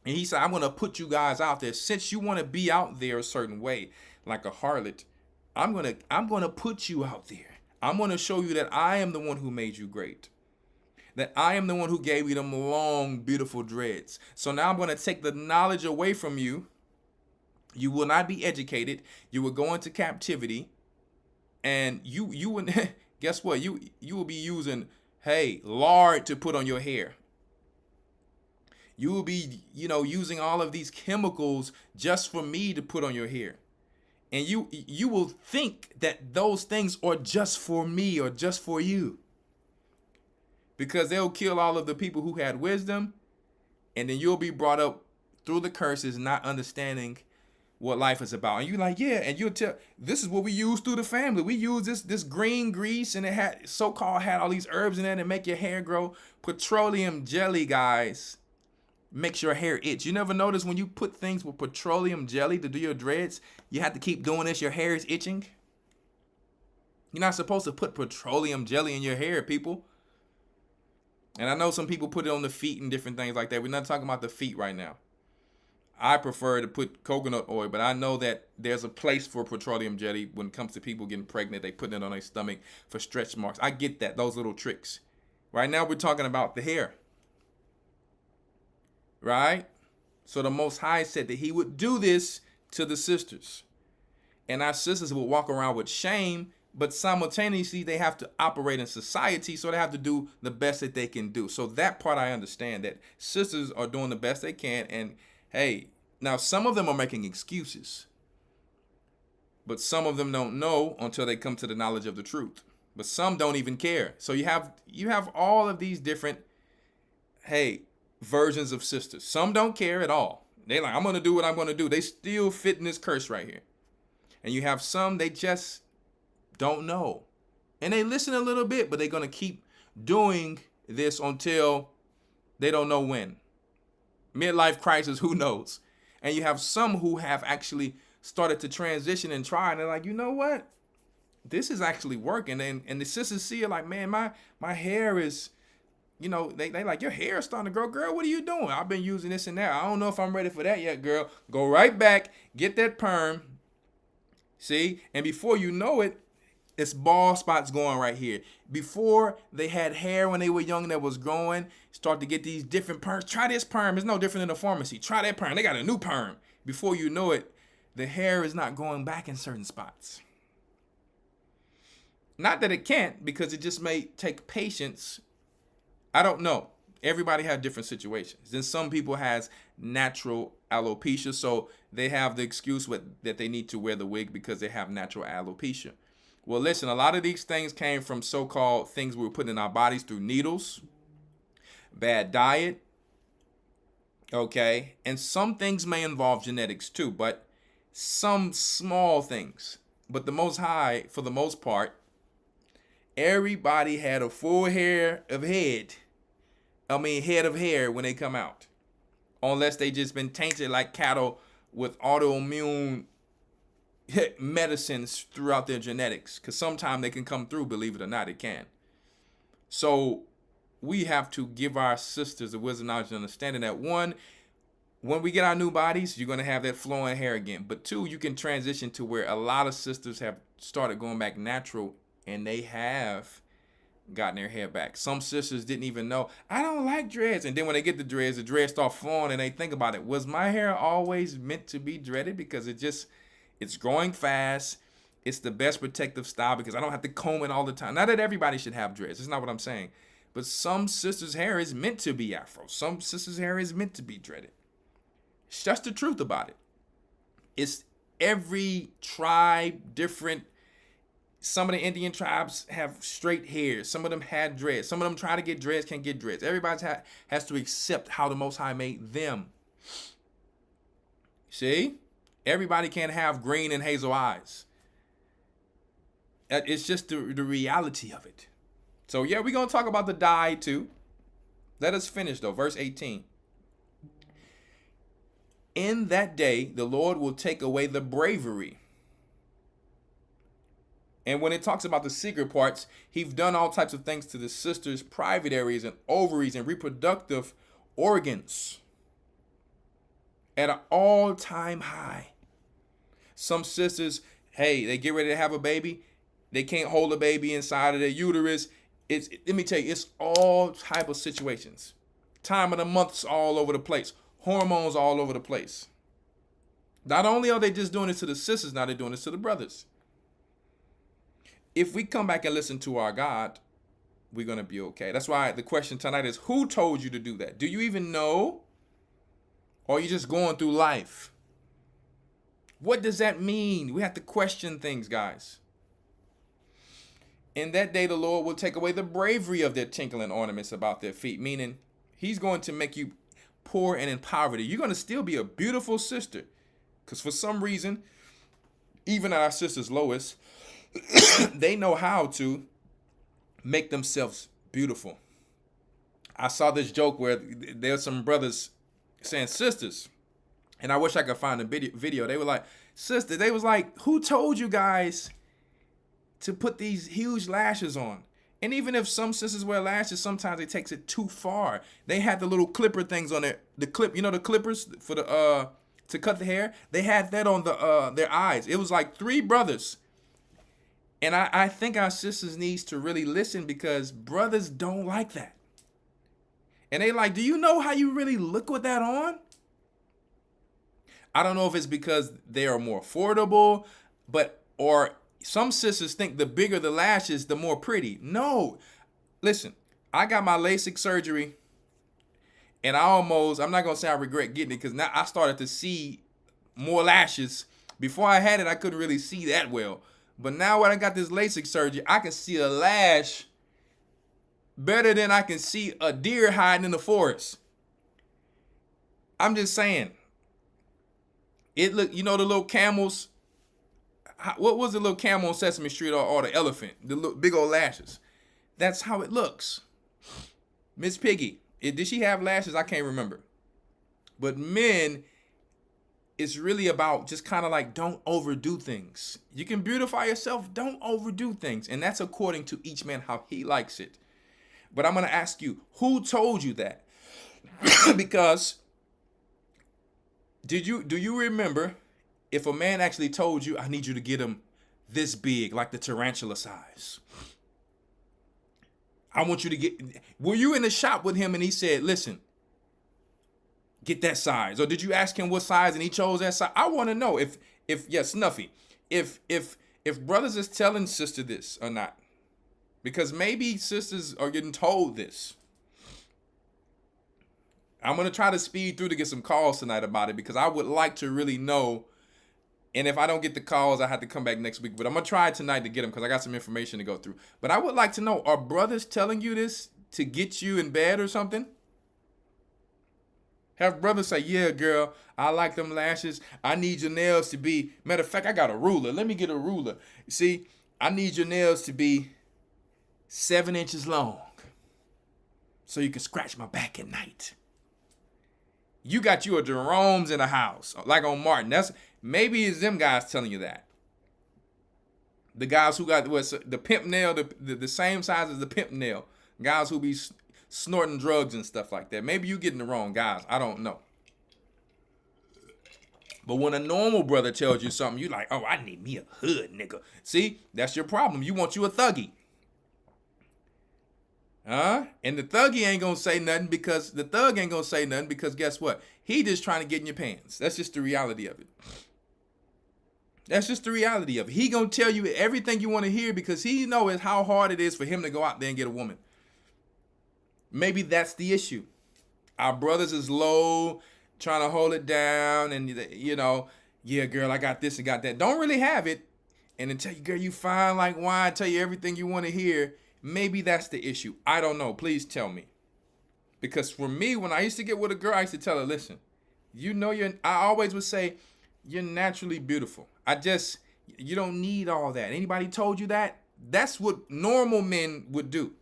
And he said, I'm going to put you guys out there. Since you want to be out there a certain way, like a harlot, I'm going to put you out there. I'm going to show you that I am the one who made you great. That I am the one who gave you them long, beautiful dreads. So now I'm going to take the knowledge away from you. You will not be educated. You will go into captivity. And you would, guess what? You will be using, lard to put on your hair. You will be, using all of these chemicals just for me to put on your hair. And you will think that those things are just for me or just for you. Because they'll kill all of the people who had wisdom, and then you'll be brought up through the curses, not understanding what life is about. And you're like, yeah, and you'll tell, this is what we use through the family. We use this green grease, and it had all these herbs in it that make your hair grow. Petroleum jelly, guys, makes your hair itch. You never notice when you put things with petroleum jelly to do your dreads, you have to keep doing this, your hair is itching? You're not supposed to put petroleum jelly in your hair, people. And I know some people put it on the feet and different things like that. We're not talking about the feet right now. I prefer to put coconut oil, but I know that there's a place for petroleum jelly when it comes to people getting pregnant. They put it on their stomach for stretch marks. I get that, those little tricks. Right now we're talking about the hair. Right? So the Most High said that he would do this to the sisters. And our sisters would walk around with shame, but simultaneously they have to operate in society, so they have to do the best that they can do. So that part I understand, that sisters are doing the best they can. And hey, now some of them are making excuses, but some of them don't know until they come to the knowledge of the truth. But some don't even care. So you have all of these different, versions of sisters. Some don't care at all. They're like, I'm going to do what I'm going to do. They still fit in this curse right here. And you have some, they just don't know. And they listen a little bit, but they're going to keep doing this until they don't know when. Midlife crisis, who knows? And you have some who have actually started to transition and try, and they're like, you know what? This is actually working. And the sisters see it like, man, my hair is, you know, they like, your hair is starting to grow. Girl, what are you doing? I've been using this and that. I don't know if I'm ready for that yet, girl. Go right back, get that perm. See? And before you know it, it's bald spots going right here. Before they had hair when they were young that was growing, start to get these different perms. Try this perm. It's no different than a pharmacy. Try that perm. They got a new perm. Before you know it, the hair is not going back in certain spots. Not that it can't, because it just may take patience. I don't know. Everybody has different situations. Then some people has natural alopecia, so they have the excuse that they need to wear the wig because they have natural alopecia. Well, listen, a lot of these things came from so-called things we were putting in our bodies through needles, bad diet, okay? And some things may involve genetics too, but some small things. But the Most High, for the most part, everybody had a full head of hair when they come out. Unless they just been tainted like cattle with autoimmune medicines throughout their genetics, because sometimes they can come through, believe it or not, it can. So we have to give our sisters the wisdom, knowledge, and understanding that, one, when we get our new bodies, you're going to have that flowing hair again. But two, you can transition to where a lot of sisters have started going back natural, and they have gotten their hair back. Some sisters didn't even know, I don't like dreads. And then when they get the dreads start flowing, and they think about it. Was my hair always meant to be dreaded? Because it's growing fast. It's the best protective style because I don't have to comb it all the time. Not that everybody should have dreads. That's not what I'm saying. But some sisters' hair is meant to be afro. Some sisters' hair is meant to be dreaded. It's just the truth about it. It's every tribe different. Some of the Indian tribes have straight hair. Some of them had dreads. Some of them try to get dreads, can't get dreads. Everybody has to accept how the Most High made them. See? Everybody can't have green and hazel eyes. It's just the reality of it. So yeah, we're going to talk about the dye too. Let us finish though. Verse 18. In that day, the Lord will take away the bravery. And when it talks about the secret parts, he's done all types of things to the sisters' private areas and ovaries and reproductive organs at an all-time high. Some sisters, hey, they get ready to have a baby. They can't hold a baby inside of their uterus. Let me tell you, it's all type of situations. Time of the months all over the place. Hormones all over the place. Not only are they just doing this to the sisters, now they're doing this to the brothers. If we come back and listen to our God, we're going to be okay. That's why the question tonight is, who told you to do that? Do you even know? Or are you just going through life? What does that mean? We have to question things, guys. In that day, the Lord will take away the bravery of their tinkling ornaments about their feet, meaning he's going to make you poor and in poverty. You're going to still be a beautiful sister. Because for some reason, even our sisters Lois, they know how to make themselves beautiful. I saw this joke where there's some brothers saying sisters, and I wish I could find a video. They were like, sister, they was like, who told you guys to put these huge lashes on? And even if some sisters wear lashes, sometimes it takes it too far. They had the little clipper things on there. The clip, you know, the clippers for the to cut the hair. They had that on their eyes. It was like 3 brothers. And I think our sisters needs to really listen, because brothers don't like that. And they like, do you know how you really look with that on? I don't know if it's because they are more affordable, or some sisters think the bigger the lashes, the more pretty. No. Listen, I got my LASIK surgery, and I'm not going to say I regret getting it, because now I started to see more lashes. Before I had it, I couldn't really see that well. But now when I got this LASIK surgery, I can see a lash better than I can see a deer hiding in the forest. I'm just saying. It look, you know, the little camels, what was the little camel on Sesame Street or the elephant? The little, big old lashes. That's how it looks. Miss Piggy, did she have lashes? I can't remember. But men, it's really about just kind of like, don't overdo things. You can beautify yourself, don't overdo things. And that's according to each man how he likes it. But I'm going to ask you, who told you that? Because do you remember if a man actually told you, I need you to get him this big, like the tarantula size? I want you to get, were you in the shop with him and he said, listen, get that size? Or did you ask him what size and he chose that size? I want to know if Snuffy, if brothers is telling sister this or not. Because maybe sisters are getting told this. I'm going to try to speed through to get some calls tonight about it because I would like to really know. And if I don't get the calls, I have to come back next week. But I'm going to try tonight to get them because I got some information to go through. But I would like to know, are brothers telling you this to get you in bed or something? Have brothers say, yeah, girl, I like them lashes. I need your nails to be, matter of fact, I got a ruler. Let me get a ruler. See, I need your nails to be 7 inches long so you can scratch my back at night. You got you a Jerome's in the house, like on Martin. Maybe it's them guys telling you that. The guys who got the pimp nail, the same size as the pimp nail. Guys who be snorting drugs and stuff like that. Maybe you getting the wrong guys. I don't know. But when a normal brother tells you something, you like, oh, I need me a hood nigga. See, that's your problem. You want you a thuggy. And the thuggy ain't gonna say nothing because guess what? He just trying to get in your pants. That's just the reality of it. That's just the reality of it. He gonna tell you everything you want to hear because he knows how hard it is for him to go out there and get a woman. Maybe that's the issue. Our brothers is low, trying to hold it down, and yeah, girl, I got this and got that. Don't really have it, and then tell you, girl, you fine like wine. Tell you everything you want to hear. Maybe that's the issue. I don't know. Please tell me. Because for me, when I used to get with a girl, I used to tell her, listen, I always would say, you're naturally beautiful. You don't need all that. Anybody told you that? That's what normal men would do.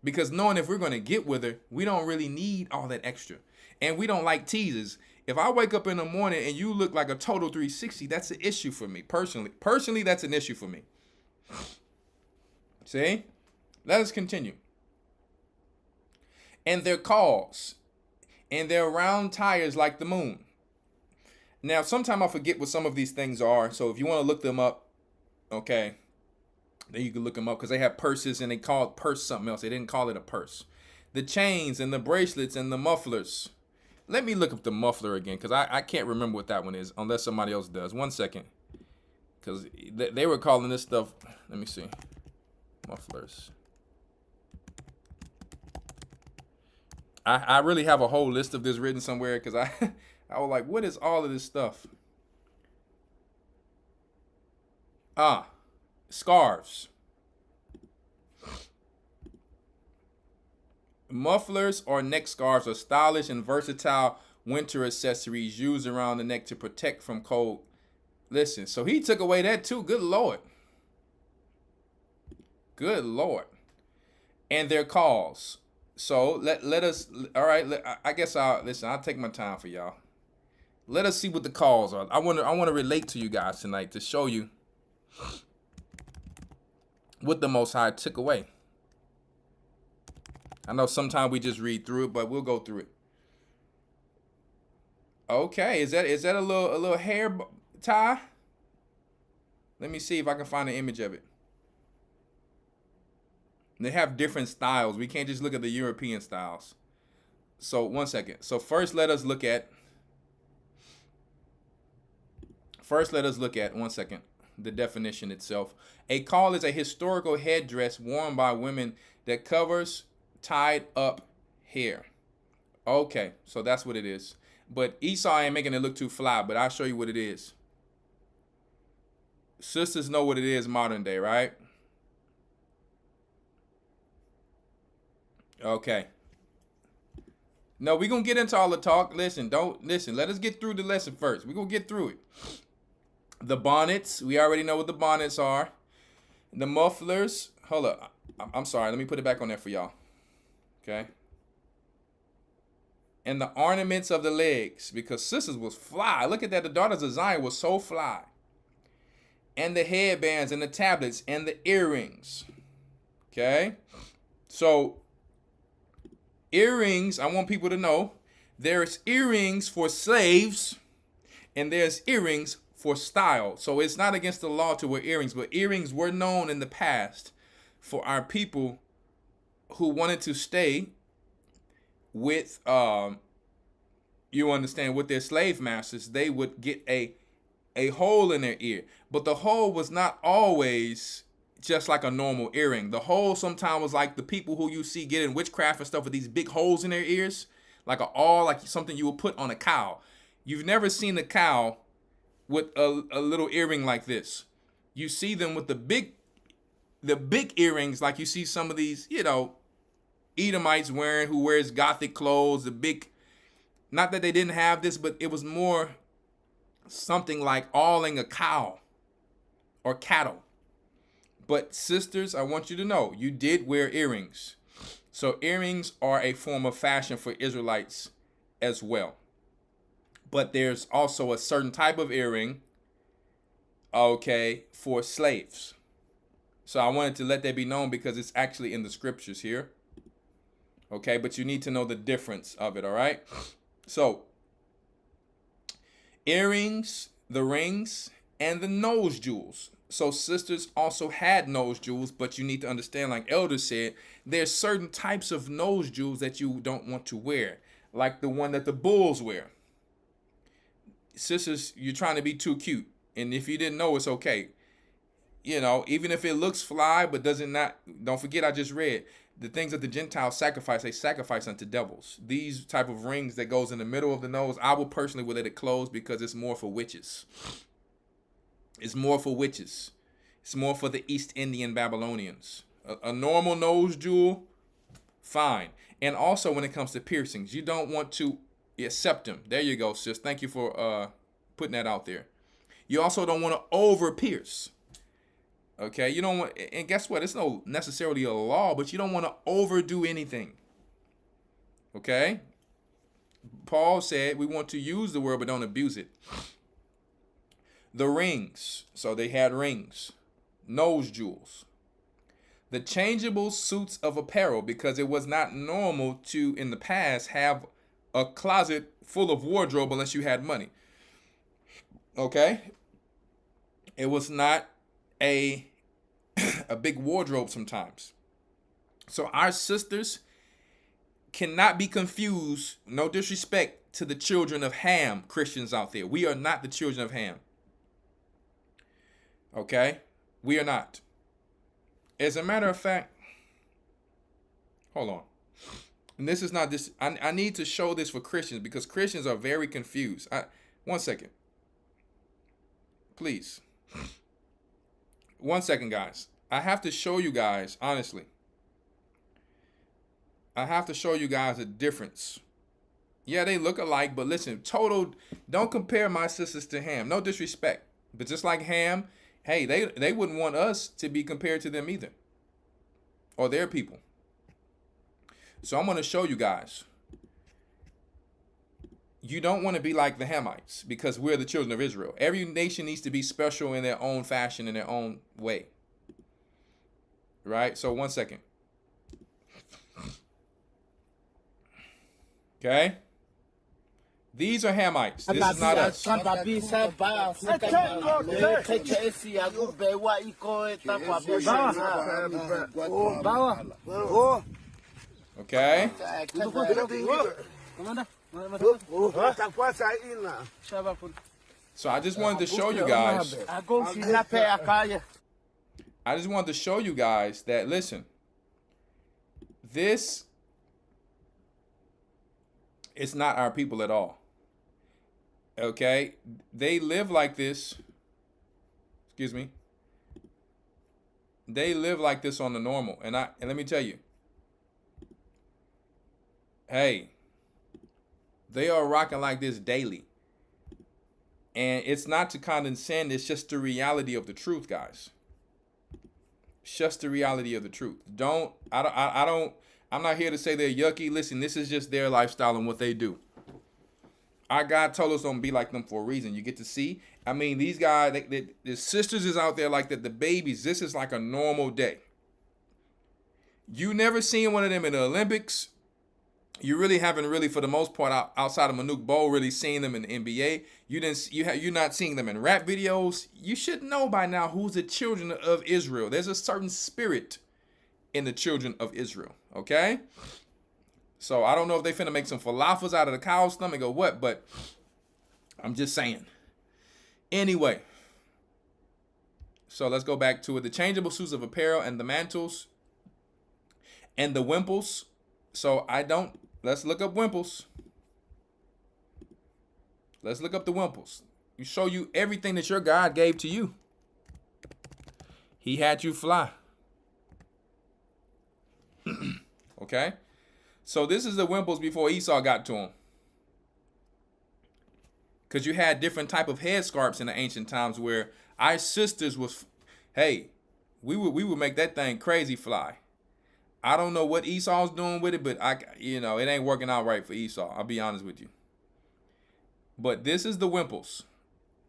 Because knowing if we're going to get with her, we don't really need all that extra. And we don't like teasers. If I wake up in the morning and you look like a total 360, that's an issue for me, personally. Personally, that's an issue for me. See? Let us continue. And their calls, and their round tires like the moon. Now, sometimes I forget what some of these things are. So if you want to look them up, okay, then you can look them up because they have purses and they call it purse something else. They didn't call it a purse. The chains and the bracelets and the mufflers. Let me look up the muffler again because I can't remember what that one is unless somebody else does. 1 second. Because they were calling this stuff. Let me see. Mufflers. I really have a whole list of this written somewhere because I was like, what is all of this stuff? Scarves. Mufflers or neck scarves are stylish and versatile winter accessories used around the neck to protect from cold. Listen, so he took away that too. Good Lord. Good Lord. And their calls. So let us, all right, I guess I'll take my time for y'all. Let us see what the calls are. I want to relate to you guys tonight to show you what the Most High took away. I know sometimes we just read through it, but we'll go through it. Okay, is that a little hair tie? Let me see if I can find an image of it. They have different styles. We can't just look at the European styles. So 1 second. So first let us look at 1 second, the definition itself. A caul is a historical headdress worn by women that covers tied up hair. Okay, so that's what it is. But Esau ain't making it look too fly, but I'll show you what it is. Sisters know what it is modern day, right? Okay. No, we're going to get into all the talk. Listen, let us get through the lesson first. We're going to get through it. The bonnets, we already know what the bonnets are. The mufflers, hold up. I'm sorry, let me put it back on there for y'all. Okay. And the ornaments of the legs, because sisters was fly. Look at that, the daughters of Zion was so fly. And the headbands and the tablets and the earrings. Okay. So earrings, I want people to know, there's earrings for slaves and there's earrings for style. So it's not against the law to wear earrings, but earrings were known in the past for our people who wanted to stay with, you understand, with their slave masters. They would get a hole in their ear, but the hole was not always just like a normal earring. The hole sometimes was like the people who you see getting witchcraft and stuff with these big holes in their ears, like like something you would put on a cow. You've never seen a cow with a little earring like this. You see them with the big earrings, like you see some of these, Edomites wearing, who wears Gothic clothes, the big, not that they didn't have this, but it was more something like awling a cow or cattle. But sisters, I want you to know, you did wear earrings. So earrings are a form of fashion for Israelites as well. But there's also a certain type of earring, okay, for slaves. So I wanted to let that be known because it's actually in the scriptures here. Okay, but you need to know the difference of it, all right? So, earrings, the rings, and the nose jewels. So sisters also had nose jewels, but you need to understand, like Elder said, there's certain types of nose jewels that you don't want to wear, like the one that the bulls wear. Sisters, you're trying to be too cute, and if you didn't know, it's okay. Even if it looks fly, but don't forget, I just read the things that the Gentiles sacrifice, they sacrifice unto devils. These type of rings that goes in the middle of the nose, I will personally would let it close because it's more for witches. It's more for witches. It's more for the East Indian Babylonians. A normal nose jewel, fine. And also when it comes to piercings, you don't want to accept them. There you go, sis. Thank you for putting that out there. You also don't want to over pierce. Okay, you don't want, and guess what? It's no necessarily a law, but you don't want to overdo anything. Okay? Paul said we want to use the word, but don't abuse it. The rings. So they had rings. Nose jewels. The changeable suits of apparel, because it was not normal to, in the past, have a closet full of wardrobe unless you had money. Okay? It was not a big wardrobe sometimes. So our sisters cannot be confused, no disrespect to the children of Ham, Christians out there. We are not the children of Ham. Okay? We are not. As a matter of fact, hold on. And this is not this. I need to show this for Christians because Christians are very confused. One second. Please. 1 second, guys. I have to show you guys, honestly. I have to show you guys a difference. Yeah, they look alike, but listen, don't compare my sisters to Ham. No disrespect. But just like Ham, hey, they wouldn't want us to be compared to them either. Or their people. So I'm going to show you guys. You don't want to be like the Hamites because we're the children of Israel. Every nation needs to be special in their own fashion, in their own way. Right? So 1 second. Okay? These are Hamites. This is not us. Okay? So I just wanted to show you guys. I just wanted to show you guys that, listen, this is not our people at all. Okay? They live like this. Excuse me. They live like this on the normal. And let me tell you. Hey, they are rocking like this daily. And it's not to condescend. It's just the reality of the truth, guys. It's just the reality of the truth. I'm not here to say they're yucky. Listen, this is just their lifestyle and what they do. Our God told us don't be like them for a reason. You get to see. I mean, these guys, the sisters is out there like that. The babies, this is like a normal day. You never seen one of them in the Olympics. You really haven't really, for the most part, outside of Manute Bol, really seen them in the NBA. You're not seeing them in rap videos. You should know by now who's the children of Israel. There's a certain spirit in the children of Israel. Okay. So I don't know if they finna make some falafels out of the cow's stomach or what, but I'm just saying. Anyway, so let's go back to it. The changeable suits of apparel and the mantles and the wimples. So let's look up wimples. Let's look up the wimples. You show you everything that your God gave to you. He had you fly. Okay? So this is the wimples before Esau got to him. Because you had different type of headscarves in the ancient times where our sisters was, hey, we would make that thing crazy fly. I don't know what Esau's doing with it, but it ain't working out right for Esau. I'll be honest with you. But this is the wimples.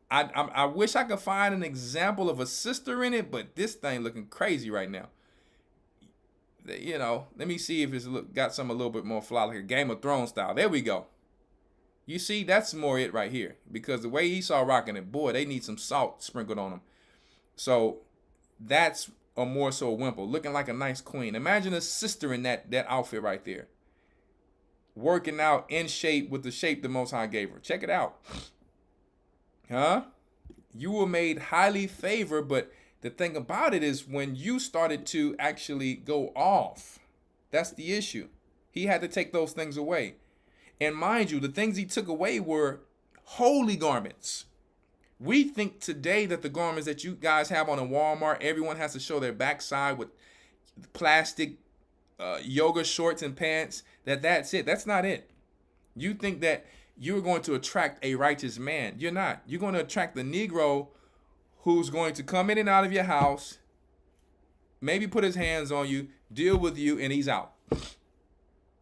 I wish I could find an example of a sister in it, but this thing looking crazy right now. Let me see if it's got some a little bit more fly, like a Game of Thrones style. There we go. You see, that's more it right here. Because the way Esau rocking it, boy, they need some salt sprinkled on them. So that's a more so a wimple, looking like a nice queen. Imagine a sister in that outfit right there. Working out in shape with the shape the Most High gave her. Check it out. Huh? You were made highly favored, but the thing about it is when you started to actually go off, that's the issue. He had to take those things away. And mind you, the things he took away were holy garments. We think today that the garments that you guys have on in Walmart, everyone has to show their backside with plastic yoga shorts and pants, that's it. That's not it. You think that you're going to attract a righteous man. You're not. You're going to attract the Negro who's going to come in and out of your house, maybe put his hands on you, deal with you, and he's out.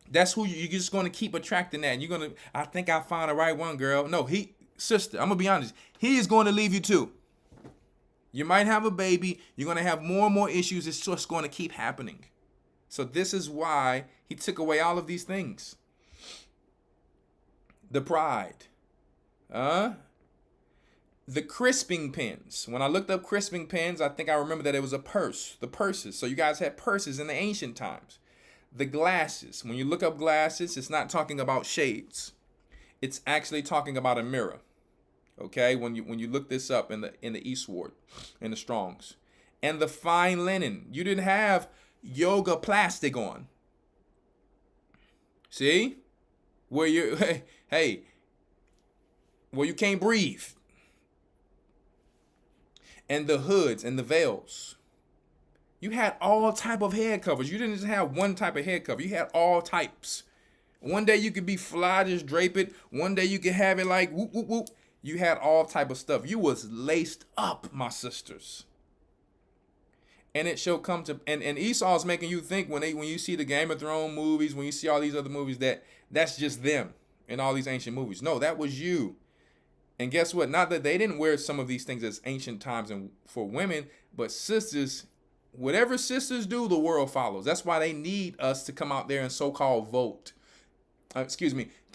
That's who you're just going to keep attracting that. And you're going to, I think I found the right one, girl. No, sister, I'm going to be honest. He is going to leave you too. You might have a baby. You're going to have more and more issues. It's just going to keep happening. So this is why he took away all of these things. The pride. The crisping pins. When I looked up crisping pins, I think I remember that it was a purse. The purses. So you guys had purses in the ancient times. The glasses. When you look up glasses, it's not talking about shades. It's actually talking about a mirror. Okay? When you look this up in the Eastward, in the Strongs. And the fine linen. You didn't have yoga plastic on. See? Where you where you can't breathe. And the hoods and the veils. You had all type of head covers. You didn't just have one type of head cover. You had all types. One day you could be fly, just drape it. One day you could have it like whoop, whoop, whoop. You had all type of stuff. You was laced up, my sisters. And it shall come to, and Esau's making you think when you see the Game of Thrones movies, when you see all these other movies, that's just them in all these ancient movies. No, that was you. And guess what? Not that they didn't wear some of these things as ancient times and for women, but sisters, whatever sisters do, the world follows. That's why they need us to come out there and so-called vote.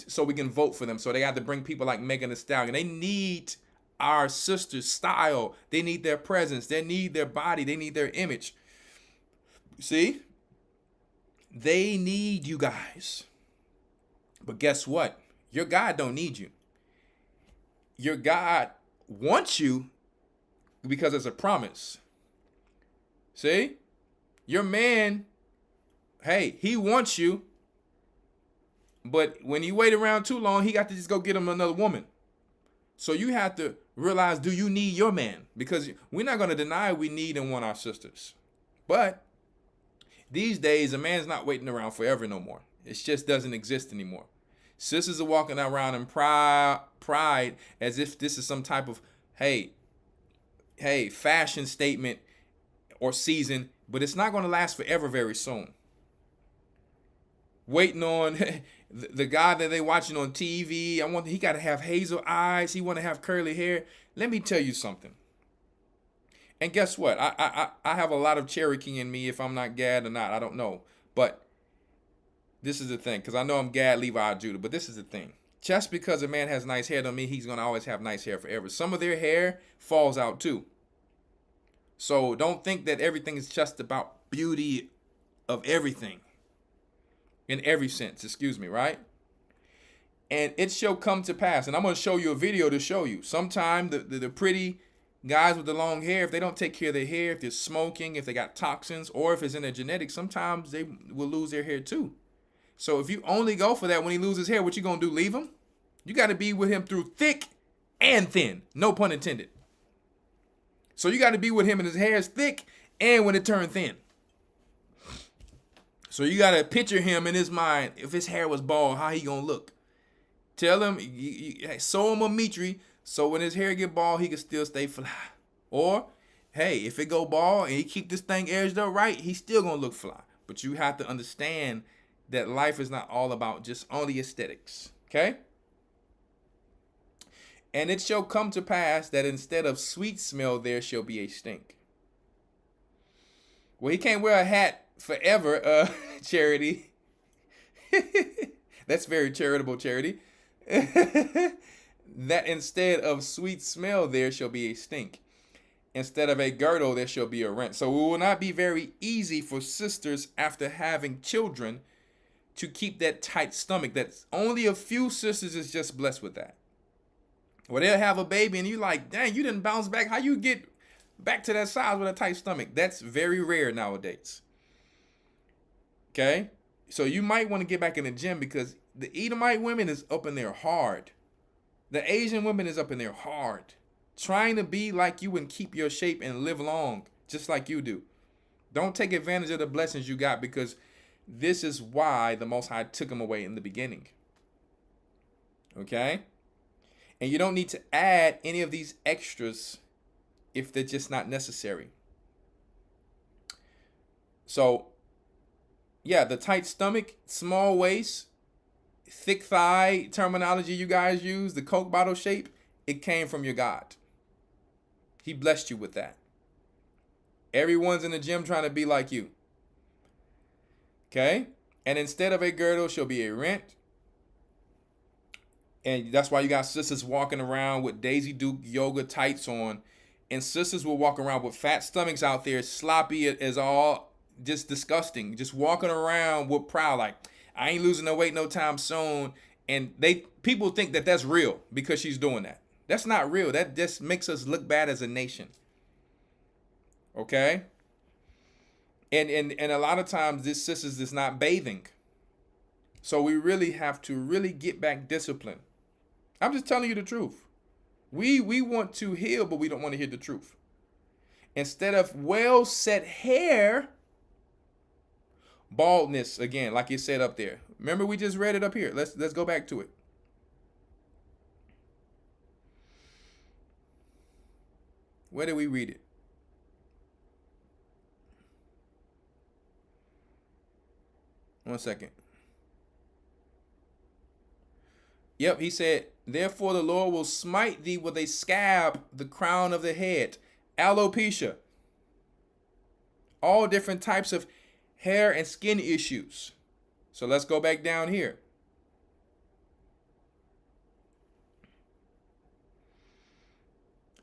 So we can vote for them. So they got to bring people like Megan Thee Stallion. They need our sisters' style. They need their presence. They need their body. They need their image. See? They need you guys. But guess what? Your God don't need you. Your God wants you because it's a promise. See? Your man, hey, he wants you. But when you wait around too long, he got to just go get him another woman. So you have to realize, do you need your man? Because we're not going to deny we need and want our sisters. But these days, a man's not waiting around forever no more. It just doesn't exist anymore. Sisters are walking around in pride as if this is some type of, hey, fashion statement or season, but it's not going to last forever very soon. Waiting on the guy that they watching on TV. He got to have hazel eyes. He want to have curly hair. Let me tell you something. And guess what? I have a lot of Cherokee in me. If I'm not Gad or not, I don't know. But this is the thing, because I know I'm Gad, Levi, Judah. But this is the thing. Just because a man has nice hair don't mean he's going to always have nice hair forever. Some of their hair falls out too. So don't think that everything is just about beauty of everything. In every sense, excuse me, right? And it shall come to pass. And I'm going to show you a video to show you. Sometime the pretty guys with the long hair, if they don't take care of their hair, if they're smoking, if they got toxins, or if it's in their genetics, sometimes they will lose their hair too. So if you only go for that when he loses hair, what you going to do, leave him? You got to be with him through thick and thin. No pun intended. So you got to be with him and his hair is thick and when it turned thin. So you got to picture him in his mind. If his hair was bald, how he going to look? Tell him, sow him a mitri, so when his hair get bald, he can still stay fly. Or, hey, if it go bald and he keep this thing edged up right, he's still going to look fly. But you have to understand that life is not all about just only aesthetics. Okay? And it shall come to pass that instead of sweet smell, there shall be a stink. Well, he can't wear a hat forever, Charity. That's very charitable, Charity. That instead of sweet smell, there shall be a stink. Instead of a girdle, there shall be a rent. So it will not be very easy for sisters after having children to keep that tight stomach. That's only a few sisters is just blessed with that. Well, they'll have a baby and you like, dang, you didn't bounce back. How you get back to that size with a tight stomach? That's very rare nowadays. Okay? So you might want to get back in the gym because the Edomite women is up in there hard. The Asian women is up in there hard. Trying to be like you and keep your shape and live long just like you do. Don't take advantage of the blessings you got because this is why the Most High took them away in the beginning. Okay? And you don't need to add any of these extras if they're just not necessary. So, yeah, the tight stomach, small waist, thick thigh terminology you guys use, the Coke bottle shape, it came from your God. He blessed you with that. Everyone's in the gym trying to be like you. Okay? And instead of a girdle shall be a rent. And that's why you got sisters walking around with Daisy Duke yoga tights on. And sisters will walk around with fat stomachs out there, sloppy as all, just disgusting. Just walking around with proud, like, I ain't losing no weight no time soon. And people think that that's real because she's doing that. That's not real. That just makes us look bad as a nation. Okay? And a lot of times this sisters is not bathing. So we really have to really get back discipline. I'm just telling you the truth. We want to heal, but we don't want to hear the truth. Instead of well set hair, baldness again, like it said up there. Remember we just read it up here. Let's go back to it. Where did we read it? One second. Yep, he said, therefore the Lord will smite thee with a scab, the crown of the head. Alopecia. All different types of hair and skin issues. So let's go back down here.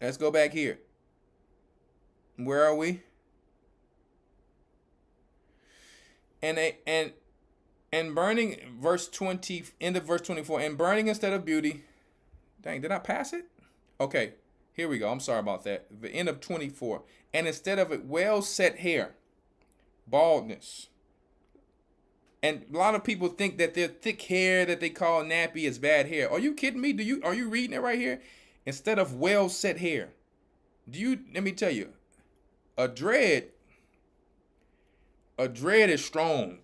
Let's go back here. Where are we? And burning, verse 20, end of verse 24, and burning instead of beauty. Dang, did I pass it? Okay, here we go. I'm sorry about that. The end of 24. And instead of it, well set hair, baldness. And a lot of people think that their thick hair that they call nappy is bad hair. Are you kidding me? Are you reading it right here? Instead of well set hair. Let me tell you, a dread is strong.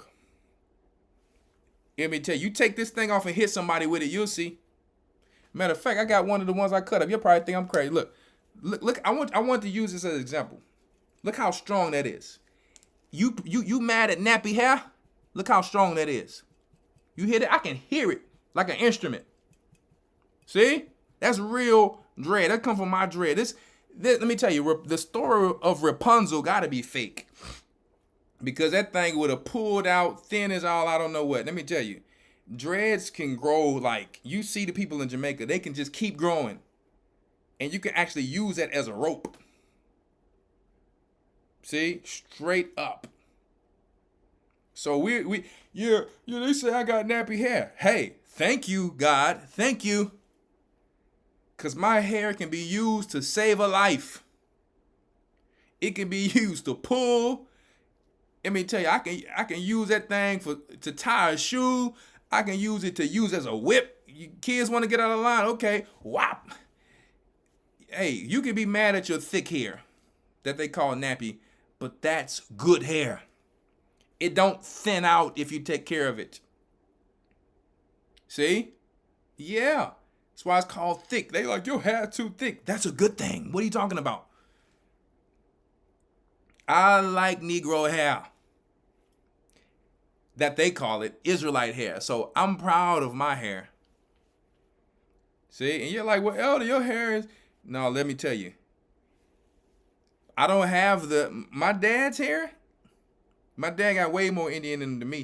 Let me tell you, you take this thing off and hit somebody with it, you'll see. Matter of fact, I got one of the ones I cut up. You'll probably think I'm crazy. Look. I want to use this as an example. Look how strong that is. You mad at nappy hair? Look how strong that is. You hear that? I can hear it like an instrument. See? That's real dread. That come from my dread. This let me tell you, the story of Rapunzel got to be fake. Because that thing would have pulled out thin as all I don't know what. Let me tell you, dreads can grow like, you see the people in Jamaica, they can just keep growing. And you can actually use that as a rope. See? Straight up. So they say I got nappy hair. Hey, thank you, God. Thank you. Because my hair can be used to save a life. It can be used to pull. Let me tell you, I can use that thing to tie a shoe. I can use it to use as a whip. You kids want to get out of line? Okay, whop. Hey, you can be mad at your thick hair that they call nappy, but that's good hair. It don't thin out if you take care of it. See? Yeah. That's why it's called thick. They like, your hair too thick. That's a good thing. What are you talking about? I like Negro hair. That they call it Israelite hair. So I'm proud of my hair. See? And you're like, well, Elder, your hair is... No, let me tell you. I don't have my dad's hair. My dad got way more Indian than me.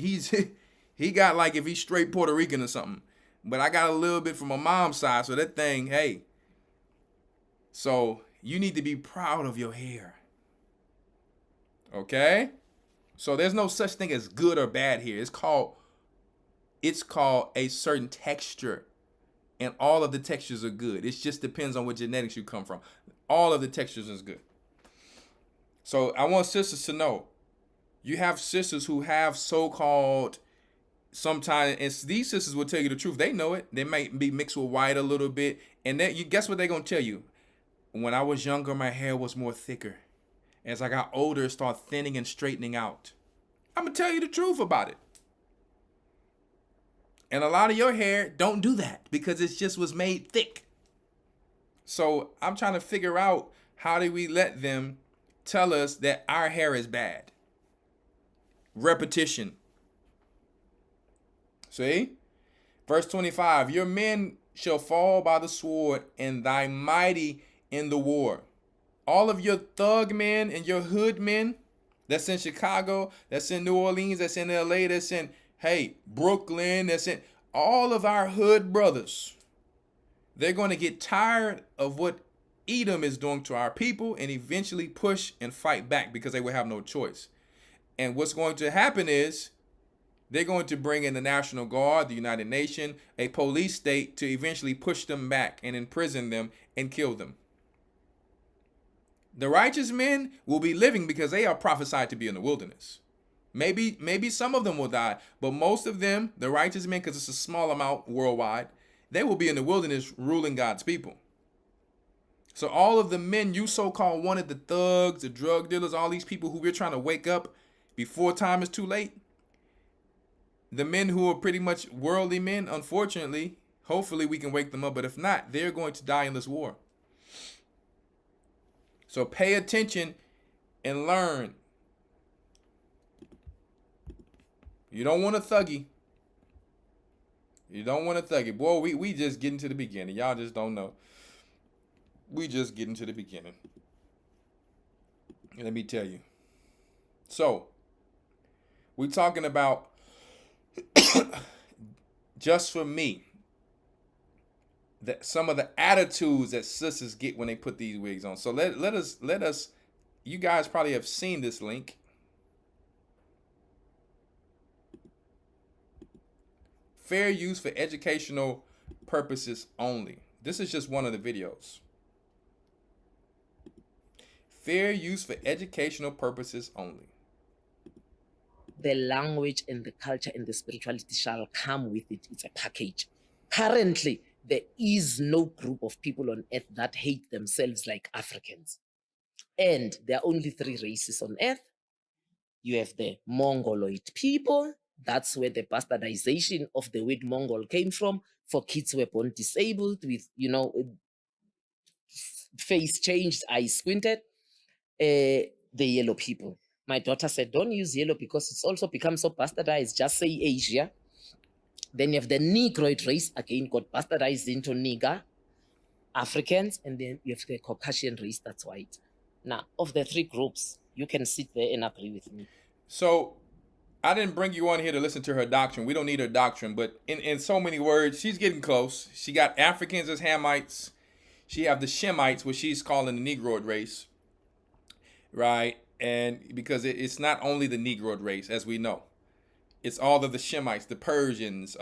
He got like if he's straight Puerto Rican or something. But I got a little bit from my mom's side. So that thing, hey. So you need to be proud of your hair. Okay? So there's no such thing as good or bad here. It's called a certain texture. And all of the textures are good. It just depends on what genetics you come from. All of the textures is good. So I want sisters to know. You have sisters who have so-called sometimes, and these sisters will tell you the truth. They know it. They might be mixed with white a little bit. And then you guess what they're going to tell you? When I was younger, my hair was more thicker. As I got older, it started thinning and straightening out. I'm going to tell you the truth about it. And a lot of your hair don't do that because it just was made thick. So I'm trying to figure out how do we let them tell us that our hair is bad. Repetition. See? Verse 25, your men shall fall by the sword and thy mighty in the war. All of your thug men and your hood men that's in Chicago, that's in New Orleans, that's in LA, that's in, Brooklyn, that's in all of our hood brothers. They're going to get tired of what Edom is doing to our people and eventually push and fight back because they will have no choice. And what's going to happen is they're going to bring in the National Guard, the United Nations, a police state to eventually push them back and imprison them and kill them. The righteous men will be living because they are prophesied to be in the wilderness. Maybe some of them will die, but most of them, the righteous men, because it's a small amount worldwide, they will be in the wilderness ruling God's people. So all of the men you so-called wanted, the thugs, the drug dealers, all these people who we're trying to wake up before time is too late, the men who are pretty much worldly men, unfortunately, hopefully we can wake them up, but if not, they're going to die in this war. So pay attention and learn. You don't want a thuggy. You don't want a thuggy. Boy, we just getting to the beginning. Y'all just don't know. We just getting to the beginning. Let me tell you. So, we're talking about just for me, that some of the attitudes that sisters get when they put these wigs on. So let us, you guys probably have seen this link. Fair use for educational purposes only. This is just one of the videos. Fair use for educational purposes only. The language and the culture and the spirituality shall come with it. It's a package. Currently, there is no group of people on earth that hate themselves like Africans. And there are only 3 races on earth. You have the Mongoloid people, That's where the bastardization of the word Mongol came from. For kids who were born disabled with, face changed, eyes squinted, the yellow people. My daughter said, don't use yellow because it's also become so bastardized. Just say Asia. Then you have the Negroid race, again, got bastardized into nigger, Africans, and then you have the Caucasian race, that's white. Now, of the three groups, you can sit there and agree with me. So I didn't bring you on here to listen to her doctrine. We don't need her doctrine, but in so many words, she's getting close. She got Africans as Hamites. She have the Shemites, which she's calling the Negroid race, right? And because it's not only the Negroid race, as we know. It's all of the Shemites, the Persians,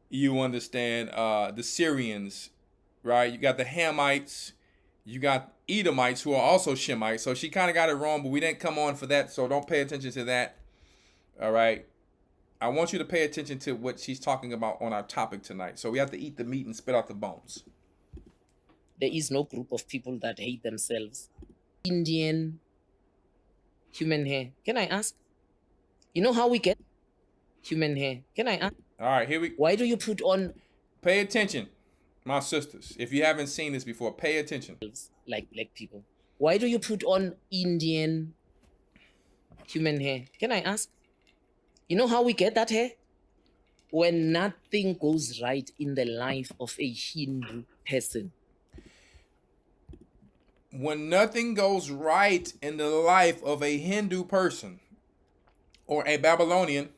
you understand, the Syrians, right? You got the Hamites, you got Edomites who are also Shemites. So she kind of got it wrong, but we didn't come on for that, so don't pay attention to that. All right. I want you to pay attention to what she's talking about on our topic tonight. So we have to eat the meat and spit out the bones. There is no group of people that hate themselves. Indian human hair. Can I ask? You know how we get human hair? Can I ask? All right, here we. Why do you put on? Pay attention, my sisters. If you haven't seen this before, pay attention. Like black people. Why do you put on Indian human hair? Can I ask? You know how we get that hair? When nothing goes right in the life of a Hindu person. When nothing goes right in the life of a Hindu person or a Babylonian,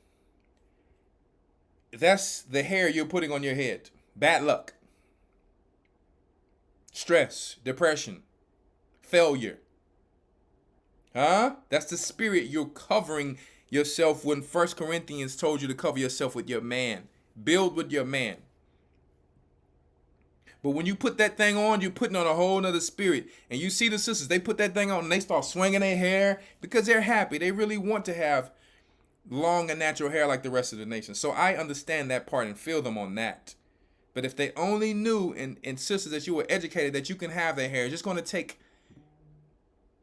that's the hair you're putting on your head. Bad luck. Stress, depression, failure. That's the spirit you're covering yourself when 1 Corinthians told you to cover yourself with your man. Build with your man. But when you put that thing on, you're putting on a whole nother spirit. And you see the sisters, they put that thing on and they start swinging their hair because they're happy. They really want to have long and natural hair like the rest of the nation. So I understand that part and feel them on that. But if they only knew, and sisters, that you were educated, that you can have that hair, it's just going to take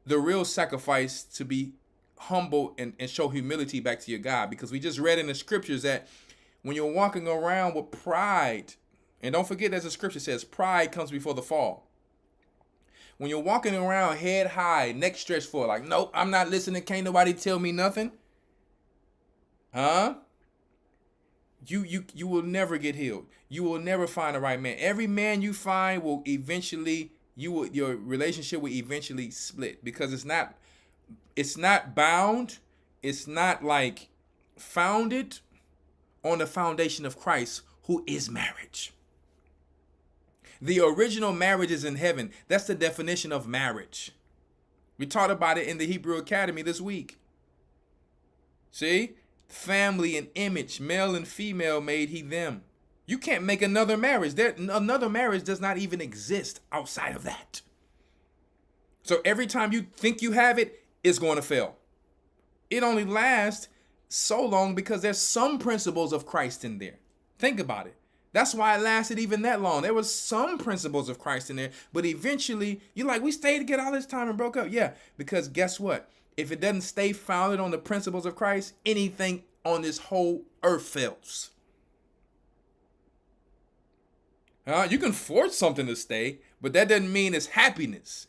the real sacrifice to be humble and show humility back to your God. Because we just read in the scriptures that when you're walking around with pride, and don't forget, as the scripture says, pride comes before the fall. When you're walking around head high, neck stretched forward, like, nope, I'm not listening, can't nobody tell me nothing. You will never get healed. You will never find the right man. Every man you find will eventually, your relationship will eventually split, because it's not bound, it's not like founded on the foundation of Christ, who is marriage. The original marriage is in heaven. That's the definition of marriage. We taught about it in the Hebrew Academy this week. See? Family and image, male and female made he them. You can't make another marriage. Another marriage does not even exist outside of that. So every time you think you have it, it's going to fail. It only lasts so long because there's some principles of Christ in there. Think about it. That's why it lasted even that long. There was some principles of Christ in there, but eventually you're like, we stayed together all this time and broke up. Yeah, because guess what? If it doesn't stay founded on the principles of Christ, anything on this whole earth fails. You can force something to stay, but that doesn't mean it's happiness.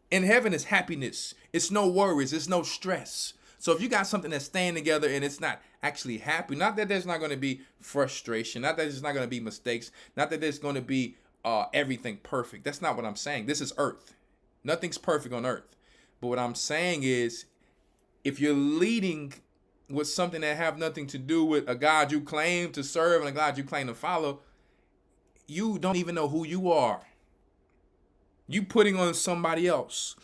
In heaven, it's happiness. It's no worries. It's no stress. So if you got something that's staying together and it's not actually happy, not that there's not going to be frustration, not that there's not going to be mistakes, not that there's going to be everything perfect. That's not what I'm saying. This is earth. Nothing's perfect on earth. But what I'm saying is, if you're leading with something that have nothing to do with a God you claim to serve and a God you claim to follow, you don't even know who you are. You putting on somebody else.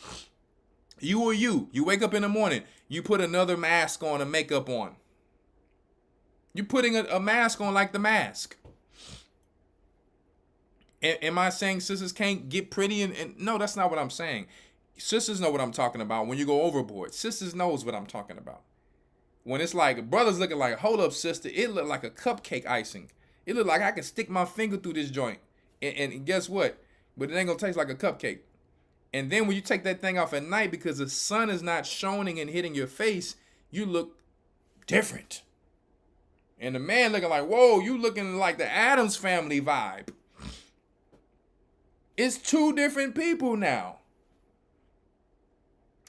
You or you. You wake up in the morning, you put another mask on and makeup on. You're putting a mask on like the mask. Am I saying sisters can't get pretty? And no, that's not what I'm saying. Sisters know what I'm talking about when you go overboard. Sisters knows what I'm talking about. When it's like, brothers looking like, hold up, sister, it look like a cupcake icing. It look like I can stick my finger through this joint. And guess what? But it ain't gonna taste like a cupcake. And then when you take that thing off at night, because the sun is not shining and hitting your face, you look different. And the man looking like, whoa, you looking like the Addams Family vibe. It's two different people now.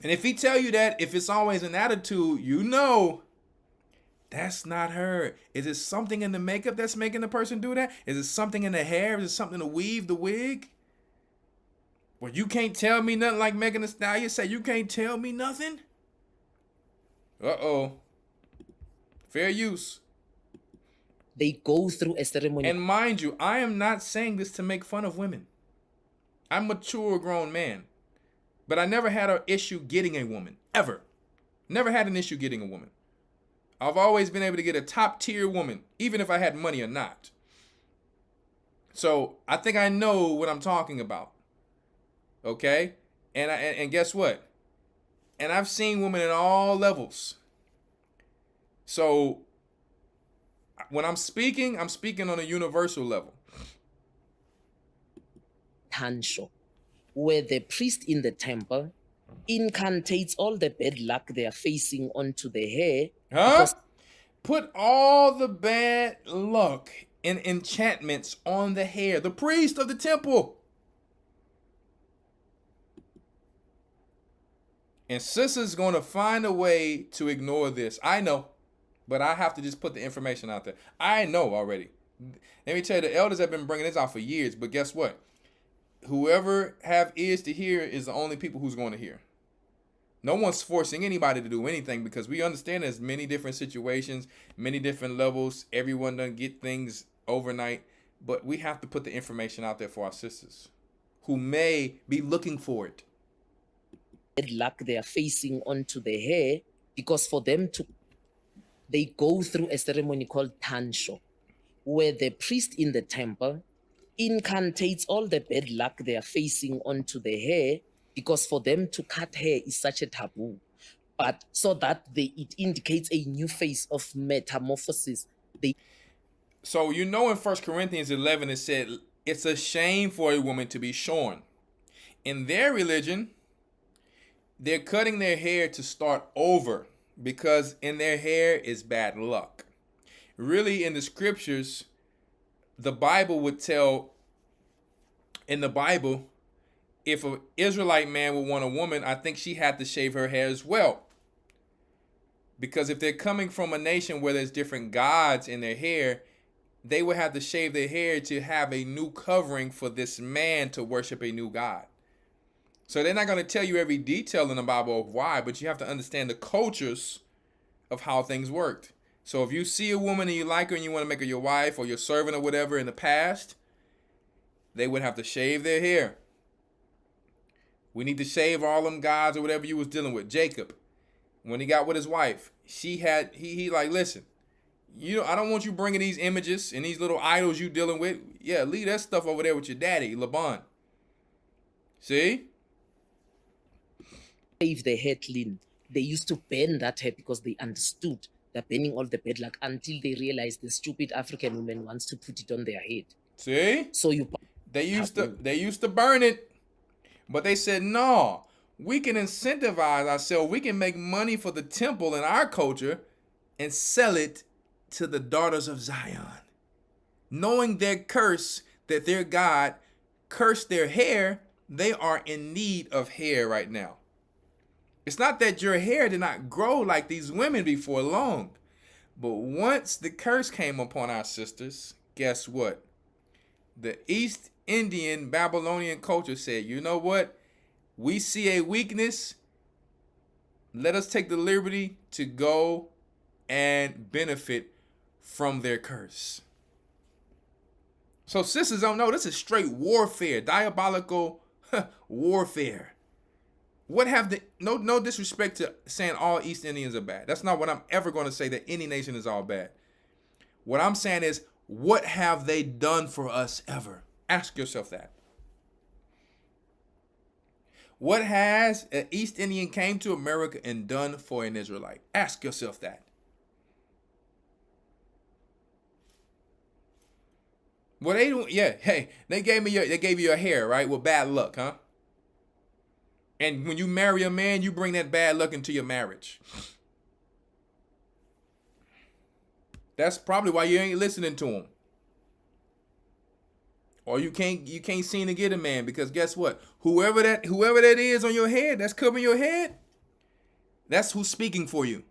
And if he tell you that, if it's always an attitude, you know that's not her. Is it something in the makeup that's making the person do that? Is it something in the hair? Is it something to weave the wig? Well, you can't tell me nothing, like Megan Thee Stallion say, you can't tell me nothing? Uh-oh. Fair use. They go through a ceremony. And mind you, I am not saying this to make fun of women. I'm a mature grown man. But I never had an issue getting a woman. Ever. Never had an issue getting a woman. I've always been able to get a top tier woman, even if I had money or not. So I think I know what I'm talking about. Okay? And guess what? And I've seen women at all levels. So when I'm speaking on a universal level. Tansho, where the priest in the temple incantates all the bad luck they are facing onto the hair. Huh? Put all the bad luck and enchantments on the hair. The priest of the temple. And sister's going to find a way to ignore this. I know. But I have to just put the information out there. I know already. Let me tell you, the elders have been bringing this out for years. But guess what? Whoever have ears to hear is the only people who's going to hear. No one's forcing anybody to do anything because we understand there's many different situations, many different levels. Everyone doesn't get things overnight. But we have to put the information out there for our sisters who may be looking for it. Bad luck they are facing onto the hair, because for them to, they go through a ceremony called Tansho, where the priest in the temple incantates all the bad luck they are facing onto the hair, because for them to cut hair is such a taboo. But so that it indicates a new phase of metamorphosis. So you know in 1 Corinthians 11 it said, it's a shame for a woman to be shorn. In their religion, they're cutting their hair to start over because in their hair is bad luck. Really, in the scriptures, the Bible would tell, in the Bible, if an Israelite man would want a woman, I think she had to shave her hair as well. Because if they're coming from a nation where there's different gods in their hair, they would have to shave their hair to have a new covering for this man to worship a new god. So they're not going to tell you every detail in the Bible of why, but you have to understand the cultures of how things worked. So if you see a woman and you like her and you want to make her your wife or your servant or whatever in the past, they would have to shave their hair. We need to shave all them gods or whatever you was dealing with. Jacob, when he got with his wife, he like, listen, I don't want you bringing these images and these little idols you dealing with. Yeah, leave that stuff over there with your daddy, Laban. See? If they hair clean, they used to burn that hair because they understood they're burning all the bad luck, until they realized the stupid African woman wants to put it on their head. See? So they used to burn it. But they said, no, we can incentivize ourselves. We can make money for the temple in our culture and sell it to the daughters of Zion. Knowing their curse, that their God cursed their hair, they are in need of hair right now. It's not that your hair did not grow like these women before long. But once the curse came upon our sisters, guess what? The East Indian Babylonian culture said, you know what? We see a weakness. Let us take the liberty to go and benefit from their curse. So sisters don't know, this is straight warfare, diabolical warfare. What have no disrespect to saying all East Indians are bad. That's not what I'm ever going to say, that any nation is all bad. What I'm saying is, what have they done for us ever? Ask yourself that. What has an East Indian came to America and done for an Israelite? Ask yourself that. Well, they don't. Yeah, hey, they gave you your hair, right? With bad luck, huh? And when you marry a man, you bring that bad luck into your marriage. That's probably why you ain't listening to him. Or you can't seem to get a man, because guess what? Whoever that is on your head, that's covering your head, that's who's speaking for you.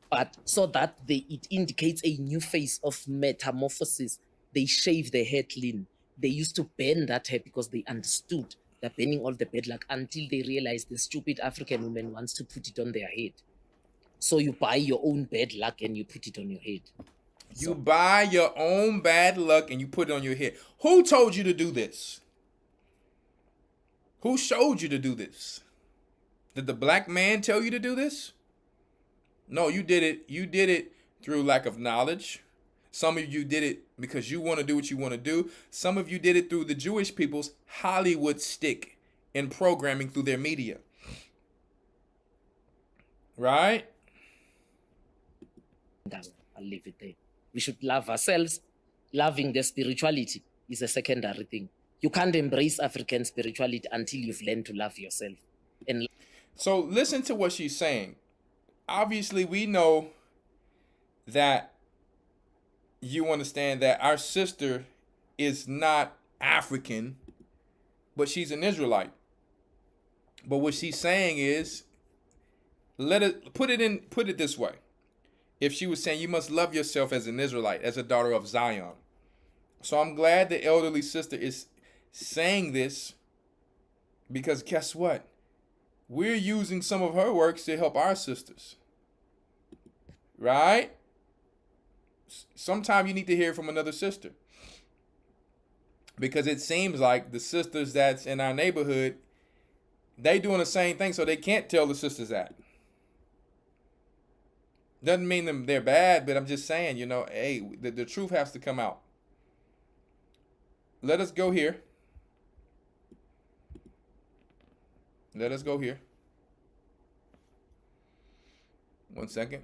But so that it indicates a new phase of metamorphosis. They shave their hair clean. They used to burn that hair because they understood they're burning all the bad luck, until they realized the stupid African woman wants to put it on their head. So you buy your own bad luck and you put it on your head. You buy your own bad luck and you put it on your head. Who told you to do this? Who showed you to do this? Did the black man tell you to do this? No, you did it. You did it through lack of knowledge. Some of you did it because you want to do what you want to do. Some of you did it through the Jewish people's Hollywood stick and programming through their media. Right? I'll leave it there. We should love ourselves. Loving the spirituality is a secondary thing. You can't embrace African spirituality until you've learned to love yourself. And so listen to what she's saying. Obviously, we know that you understand that our sister is not African, but she's an Israelite. But what she's saying is, put it this way. If she was saying you must love yourself as an Israelite, as a daughter of Zion. So I'm glad the elderly sister is saying this, because guess what? We're using some of her works to help our sisters. Right? Sometimes you need to hear from another sister. Because it seems like the sisters that's in our neighborhood, they doing the same thing, so they can't tell the sisters that. Doesn't mean they're bad, but I'm just saying, hey, the truth has to come out. Let us go here. Let us go here. 1 second.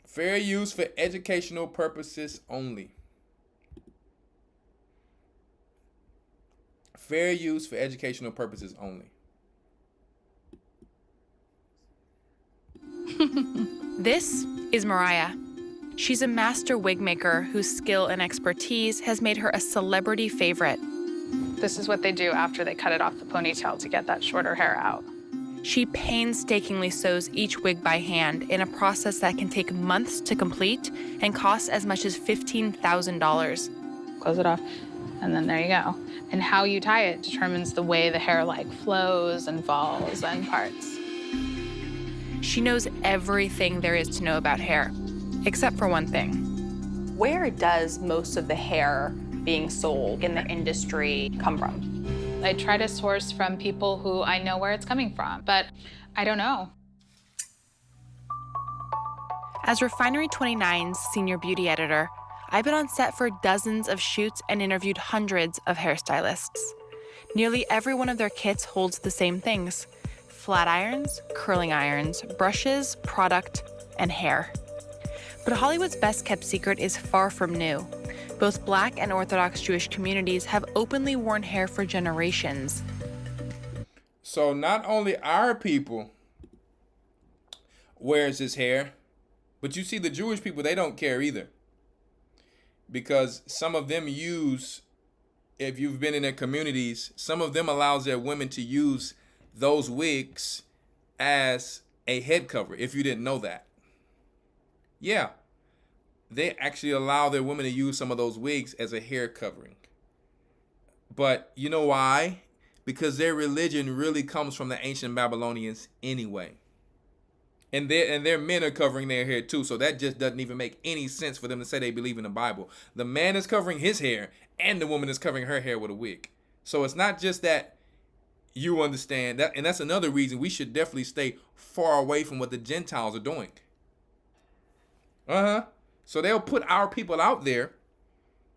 Fair use for educational purposes only. Fair use for educational purposes only. This is Mariah. She's a master wig maker whose skill and expertise has made her a celebrity favorite. This is what they do after they cut it off the ponytail to get that shorter hair out. She painstakingly sews each wig by hand in a process that can take months to complete and cost as much as $15,000. Close it off, and then there you go. And how you tie it determines the way the hair flows and falls and parts. She knows everything there is to know about hair, except for one thing. Where does most of the hair being sold in the industry come from? I try to source from people who I know where it's coming from, but I don't know. As Refinery 29's senior beauty editor, I've been on set for dozens of shoots and interviewed hundreds of hairstylists. Nearly every one of their kits holds the same things: flat irons, curling irons, brushes, product, and hair. But Hollywood's best-kept secret is far from new. Both Black and Orthodox Jewish communities have openly worn hair for generations. So not only our people wears his hair, but you see the Jewish people, they don't care either. Because some of them use, if you've been in their communities, some of them allows their women to use those wigs as a head cover, if you didn't know that. Yeah. They actually allow their women to use some of those wigs as a hair covering. But you know why? Because their religion really comes from the ancient Babylonians anyway. And their men are covering their hair too. So that just doesn't even make any sense for them to say they believe in the Bible. The man is covering his hair and the woman is covering her hair with a wig. So it's not just that you understand that. And that's another reason we should definitely stay far away from what the Gentiles are doing. So they'll put our people out there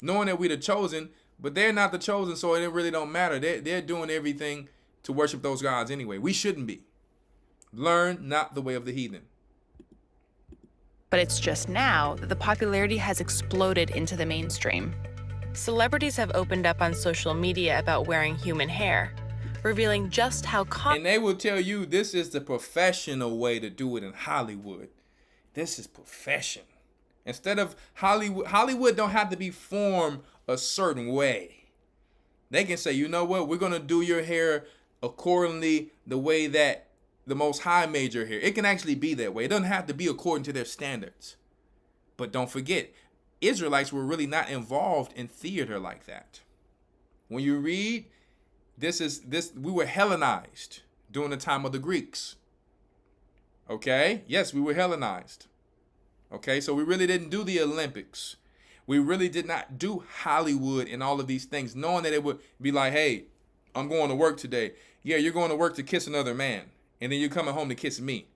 knowing that we're the chosen, but they're not the chosen, so it really don't matter. They're doing everything to worship those gods anyway. We shouldn't be. Learn not the way of the heathen. But it's just now that the popularity has exploded into the mainstream. Celebrities have opened up on social media about wearing human hair. revealing just how And they will tell you this is the professional way to do it in Hollywood. This is profession. Instead of Hollywood don't have to be formed a certain way. They can say, you know what, we're going to do your hair accordingly the way that the Most High made your hair. It can actually be that way. It doesn't have to be according to their standards. But don't forget, Israelites were really not involved in theater like that. When you read, we were Hellenized during the time of the Greeks. Okay? Yes, we were Hellenized. Okay, so we really didn't do the Olympics. We really did not do Hollywood and all of these things, knowing that it would be like, hey, I'm going to work today. Yeah, you're going to work to kiss another man. And then you're coming home to kiss me.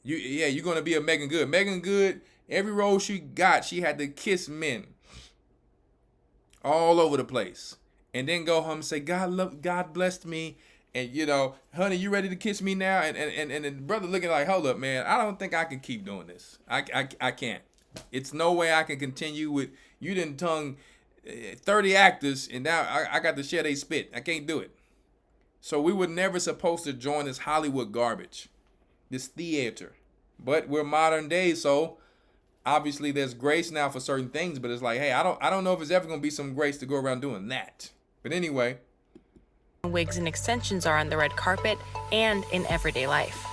You're going to be a Megan Good. Megan Good, every role she got, she had to kiss men all over the place. And then go home and say, God blessed me. And, you know, honey, you ready to kiss me now? And the brother looking like, hold up, man. I don't think I can keep doing this. I can't. It's no way I can continue with, you done tongue 30 actors, and now I got to share they spit. I can't do it. So we were never supposed to join this Hollywood garbage, this theater. But we're modern day, so obviously there's grace now for certain things. But it's like, hey, I don't know if it's ever going to be some grace to go around doing that. But anyway. wigs and extensions are on the red carpet and in everyday life.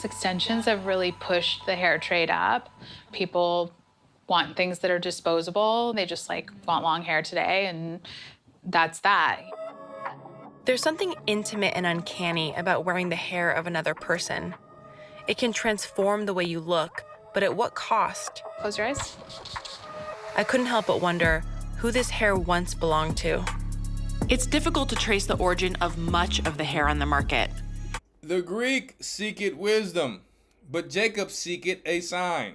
Extensions have really pushed the hair trade up. People want things that are disposable. They just want long hair today, and that's that. There's something intimate and uncanny about wearing the hair of another person. It can transform the way you look, but at what cost? Close your eyes. I couldn't help but wonder who this hair once belonged to. It's difficult to trace the origin of much of the hair on the market. The Greek seeketh wisdom, but Jacob seeketh a sign.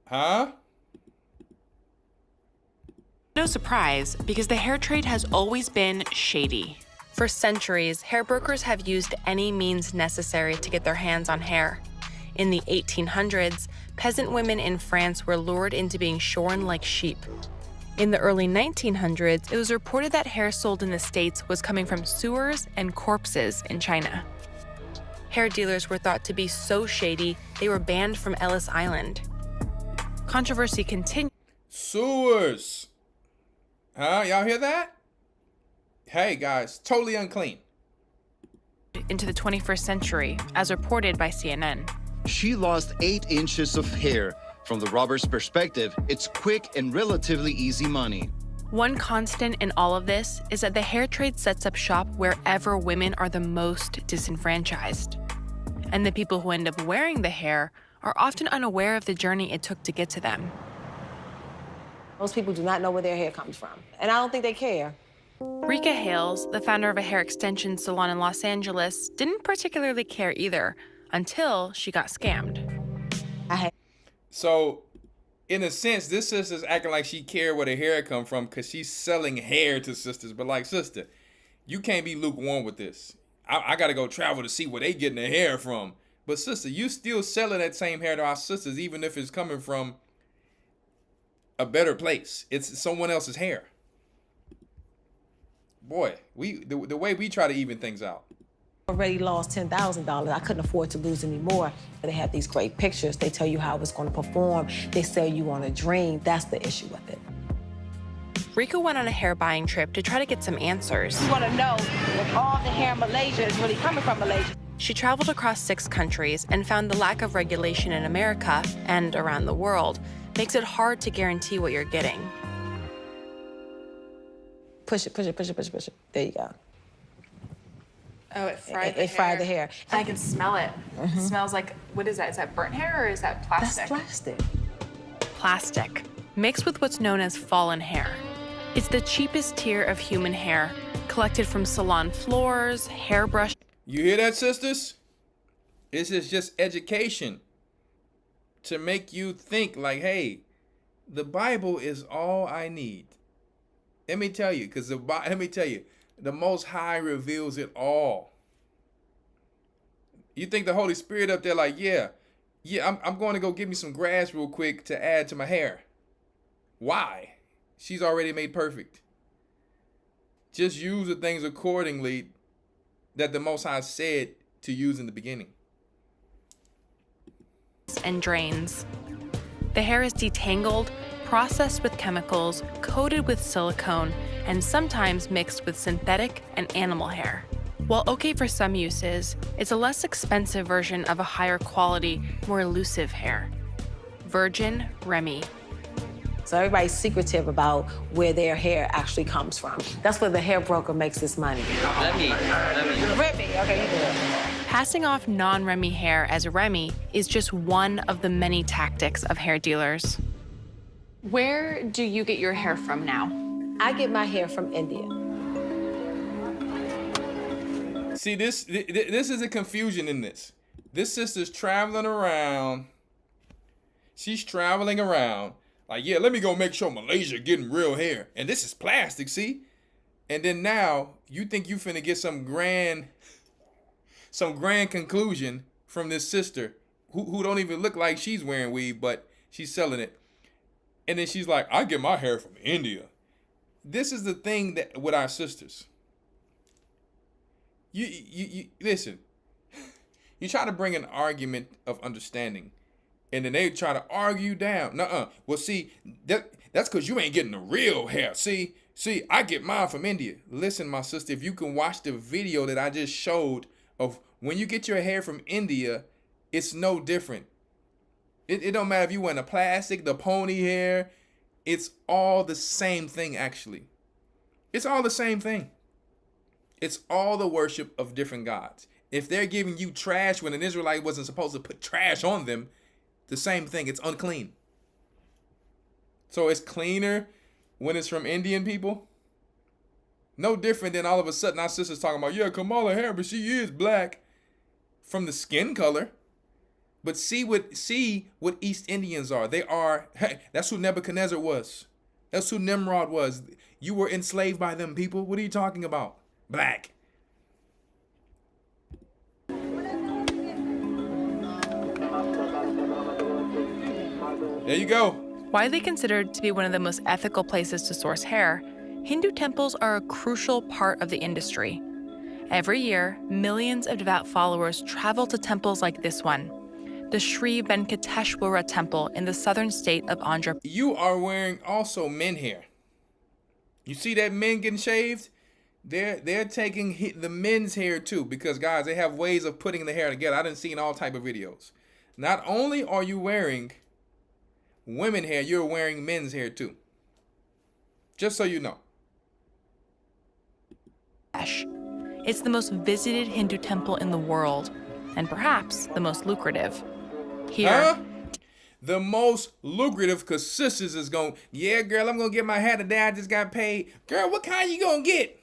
Huh? No surprise, because the hair trade has always been shady. For centuries, hair brokers have used any means necessary to get their hands on hair. In the 1800s, peasant women in France were lured into being shorn like sheep. In the early 1900s, it was reported that hair sold in the States was coming from sewers and corpses in China. Hair dealers were thought to be so shady, they were banned from Ellis Island. Controversy continued. Sewers. Huh? Y'all hear that? Hey, guys, totally unclean. Into the 21st century, as reported by CNN. She lost 8 inches of hair. From the robber's perspective, it's quick and relatively easy money. One constant in all of this is that the hair trade sets up shop wherever women are the most disenfranchised. And the people who end up wearing the hair are often unaware of the journey it took to get to them. Most people do not know where their hair comes from, and I don't think they care. Rika Hales, the founder of a hair extension salon in Los Angeles, didn't particularly care either until she got scammed. So, in a sense, this sister's acting like she cared where the hair come from because she's selling hair to sisters. But like, sister, you can't be lukewarm with this. I got to go travel to see where they getting their hair from. But sister, you still selling that same hair to our sisters, even if it's coming from a better place. It's someone else's hair. Boy, the way we try to even things out. Already lost $10,000. I couldn't afford to lose any more. They have these great pictures. They tell you how it's going to perform. They sell you on a dream. That's the issue with it. Rika went on a hair buying trip to try to get some answers. You want to know if all the hair in Malaysia is really coming from Malaysia. She traveled across 6 countries and found the lack of regulation in America and around the world makes it hard to guarantee what you're getting. Push it, push it, push it, push it, push it. There you go. Oh, it fried the hair. It fried the hair. I can smell it. It smells like, what is that? Is that burnt hair or is that plastic? That's plastic. Plastic, mixed with what's known as fallen hair. It's the cheapest tier of human hair, collected from salon floors, hairbrush. You hear that, sisters? This is just education to make you think like, hey, the Bible is all I need. Let me tell you, the Most High reveals it all. You think the Holy Spirit up there like, yeah, I'm going to go get me some grass real quick to add to my hair. Why? She's already made perfect. Just use the things accordingly that the Most High said to use in the beginning. And drains. The hair is detangled, processed with chemicals, coated with silicone, and sometimes mixed with synthetic and animal hair. While okay for some uses, it's a less expensive version of a higher quality, more elusive hair. Virgin Remy. So everybody's secretive about where their hair actually comes from. That's where the hair broker makes his money. Remy, okay, you do it. Passing off non-Remy hair as Remy is just one of the many tactics of hair dealers. Where do you get your hair from now? I get my hair from India. See, this is a confusion in this. This sister's traveling around. She's traveling around. Like, yeah, let me go make sure Malaysia getting real hair. And this is plastic, see? And then now, you think you finna get some grand conclusion from this sister who don't even look like she's wearing weave, but she's selling it. And then she's like, I get my hair from India. This is the thing that with our sisters. You listen. You try to bring an argument of understanding, and then they try to argue down. Nuh-uh. Well, see, that's because you ain't getting the real hair. See, I get mine from India. Listen, my sister, if you can watch the video that I just showed of when you get your hair from India, it's no different. It don't matter if you wear the plastic, the pony hair. It's all the same thing, actually. It's all the same thing. It's all the worship of different gods. If they're giving you trash when an Israelite wasn't supposed to put trash on them, the same thing. It's unclean. So it's cleaner when it's from Indian people. No different than all of a sudden our sister's talking about, yeah, Kamala hair, but she is black from the skin color. But see what East Indians are. They are, hey, that's who Nebuchadnezzar was. That's who Nimrod was. You were enslaved by them people. What are you talking about? Black. There you go. Widely considered to be one of the most ethical places to source hair, Hindu temples are a crucial part of the industry. Every year, millions of devout followers travel to temples like this one, the Sri Venkateshwara Temple in the southern state of Andhra. You are wearing also men hair. You see that men getting shaved? They're taking the men's hair too, because guys, they have ways of putting the hair together. I done seen all type of videos. Not only are you wearing women hair, you're wearing men's hair too. Just so you know. It's the most visited Hindu temple in the world, and perhaps the most lucrative. Here, the most lucrative, because sisters is going, yeah, girl, I'm going to get my hair today. I just got paid. Girl, what kind you going to get?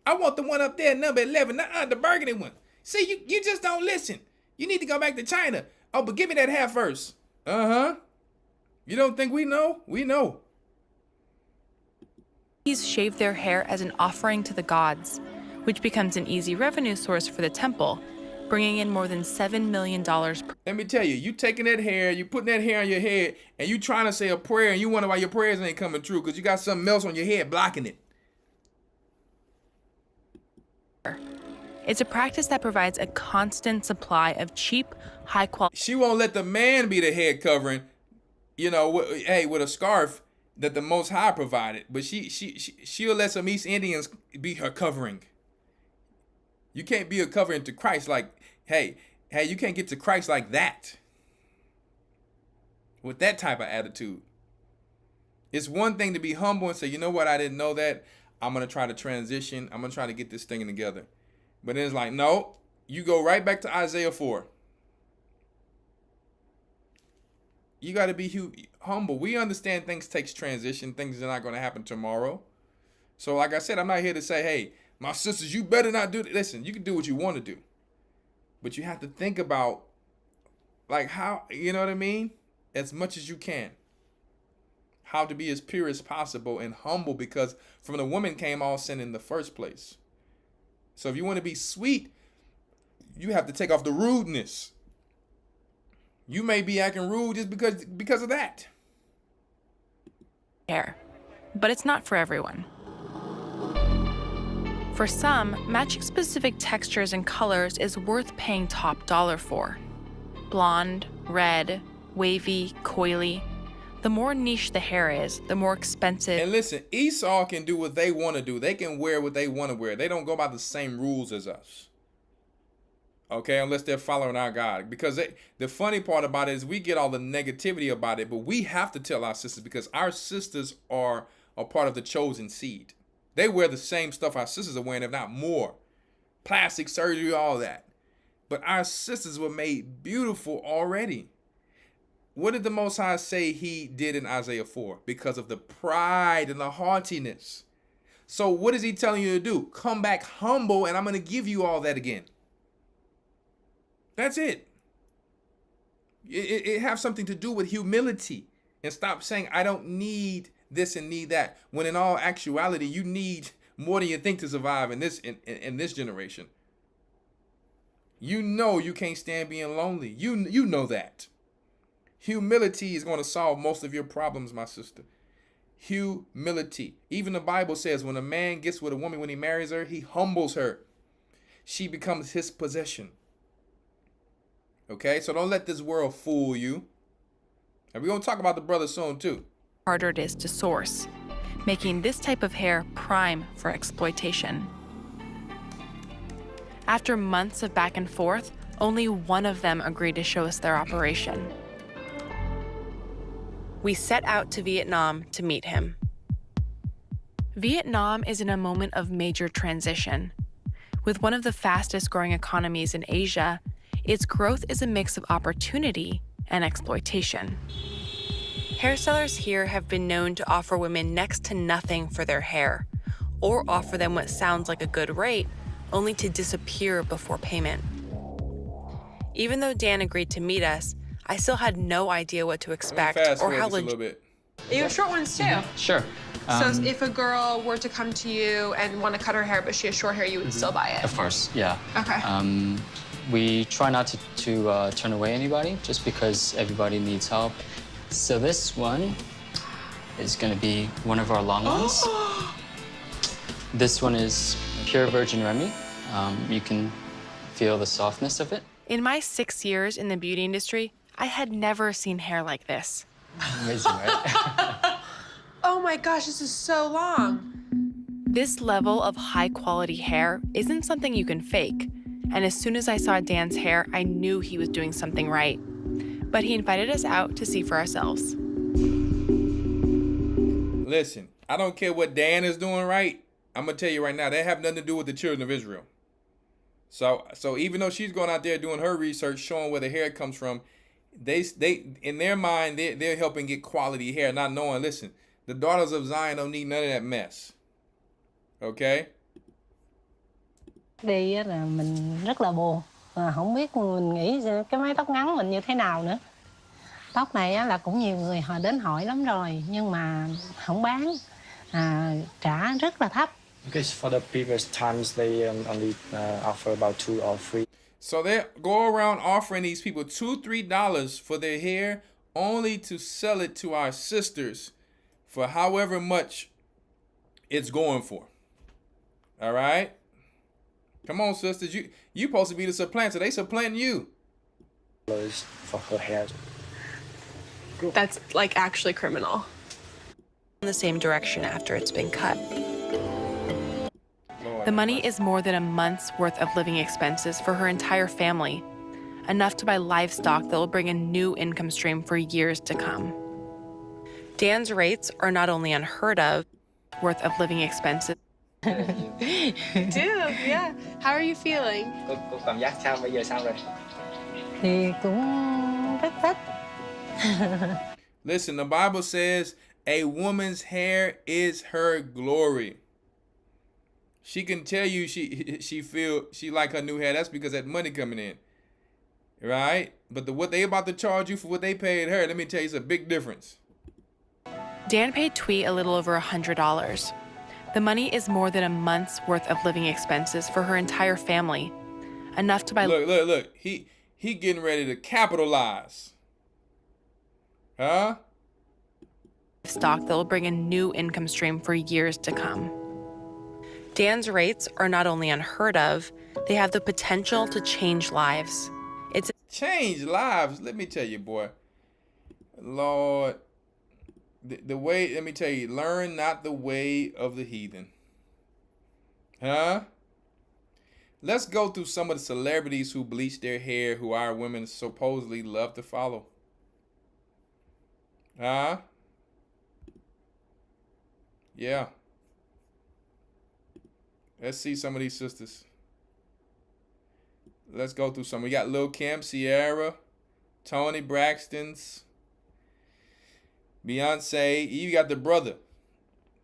I want the one up there, number 11, the burgundy one. See, you just don't listen. You need to go back to China. Oh, but give me that hair first. Uh-huh. You don't think we know? We know. these shave their hair as an offering to the gods, which becomes an easy revenue source for the temple, bringing in more than $7 million. Let me tell you, you taking that hair, you putting that hair on your head, and you trying to say a prayer, and you wonder why your prayers ain't coming true, because you got something else on your head blocking it. It's a practice that provides a constant supply of cheap, high-quality... She won't let the man be the head covering, you know, with a scarf that the Most High provided, but she'll let some East Indians be her covering. You can't be a covering to Christ like, hey, you can't get to Christ like that. With that type of attitude. It's one thing to be humble and say, you know what, I didn't know that. I'm going to try to transition. I'm going to try to get this thing together. But then it's like, no, you go right back to Isaiah 4. You got to be humble. We understand things takes transition. Things are not going to happen tomorrow. So like I said, I'm not here to say, hey, my sisters, you better not do that. Listen, you can do what you want to do. But you have to think about, like, how, you know what I mean? As much as you can. How to be as pure as possible and humble, because from the woman came all sin in the first place. So if you want to be sweet, you have to take off the rudeness. You may be acting rude just because of that. Hair. But it's not for everyone. For some, matching specific textures and colors is worth paying top dollar for. Blonde, red, wavy, coily. The more niche the hair is, the more expensive. And listen, Esau can do what they want to do. They can wear what they want to wear. They don't go by the same rules as us. Okay, unless they're following our God. Because the funny part about it is we get all the negativity about it, but we have to tell our sisters because our sisters are a part of the chosen seed. They wear the same stuff our sisters are wearing, if not more. Plastic surgery, all that. But our sisters were made beautiful already. What did the Most High say he did in Isaiah 4? Because of the pride and the haughtiness. So what is he telling you to do? Come back humble and I'm going to give you all that again. That's it. It has something to do with humility. And stop saying, I don't need this and need that. When in all actuality, you need more than you think to survive in this generation. You know you can't stand being lonely. You know that. Humility is going to solve most of your problems, my sister. Humility. Even the Bible says when a man gets with a woman, when he marries her, he humbles her. She becomes his possession. Okay, so don't let this world fool you. And we're going to talk about the brother soon too. Harder it is to source, making this type of hair prime for exploitation. After months of back and forth, only one of them agreed to show us their operation. We set out to Vietnam to meet him. Vietnam is in a moment of major transition. With one of the fastest growing economies in Asia, its growth is a mix of opportunity and exploitation. Hairstylists here have been known to offer women next to nothing for their hair, or offer them what sounds like a good rate, only to disappear before payment. Even though Dan agreed to meet us, I still had no idea what to expect or how legit. You have short ones too. Sure. So if a girl were to come to you and want to cut her hair, but she has short hair, you would still buy it? Of course, yeah. Okay. We try not to turn away anybody just because everybody needs help. So this one is going to be one of our long ones. This one is pure virgin Remy. You can feel the softness of it. In my 6 years in the beauty industry, I had never seen hair like this. Amazing, right? Oh my gosh, this is so long. This level of high-quality hair isn't something you can fake. And as soon as I saw Dan's hair, I knew he was doing something right. But he invited us out to see for ourselves. Listen, I don't care what Dan is doing right. I'm going to tell you right now, that have nothing to do with the children of Israel. So even though she's going out there doing her research, showing where the hair comes from, they in their mind, they're helping get quality hair, not knowing, listen, the daughters of Zion don't need none of that mess. Okay? Đi là mình rất là buồn, không biết mình nghĩ cái mái tóc ngắn mình như thế nào nữa. Tóc này là cũng nhiều người họ đến hỏi lắm rồi, nhưng mà không bán, trả rất là thấp. Because for the previous times they only offer about $2 or $3. So they go around offering these people $2-3 for their hair, only to sell it to our sisters for however much it's going for. All right? Come on, sisters. You supposed to be the supplanter. They supplanting you. For her hair. That's like actually criminal. In the same direction after it's been cut. The money is more than a month's worth of living expenses for her entire family, enough to buy livestock that will bring a new income stream for years to come. Dan's rates are not only unheard of, worth of living expenses. Dude, yeah. How are you feeling? Cô cảm giác sao bây giờ sao rồi? Thì cũng rất thích. Listen, the Bible says a woman's hair is her glory. She can tell you she like her new hair. That's because that money coming in, right? But what they about to charge you for what they paid her, let me tell you, it's a big difference. Dan paid Twee a little over $100. The money is more than a month's worth of living expenses for her entire family, enough to buy. Look. He getting ready to capitalize. Huh? Stock that will bring a new income stream for years to come. Dan's rates are not only unheard of, they have the potential to change lives. It's change lives. Let me tell you, boy. Lord, the way, let me tell you, learn not the way of the heathen. Huh? Let's go through some of the celebrities who bleach their hair, who our women supposedly love to follow. Huh? Yeah. Let's see some of these sisters. Let's go through some. We got Lil' Kim, Sierra, Toni Braxton's, Beyonce. You got the brother.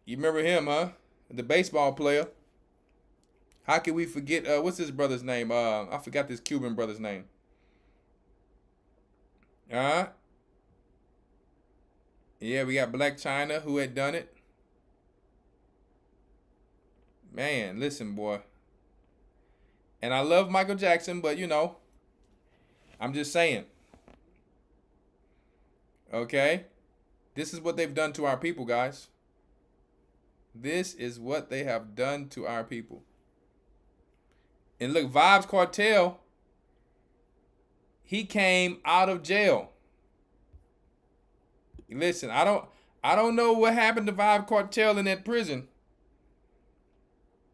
You remember him, huh? The baseball player. How can we forget, what's his brother's name? I forgot this Cuban brother's name. Yeah, we got Black China who had done it. Man, listen, boy. And I love Michael Jackson, but you know, I'm just saying. Okay? This is what they've done to our people, guys. This is what they have done to our people. And look, Vybz Kartel, he came out of jail. Listen, I don't know what happened to Vybz Kartel in that prison.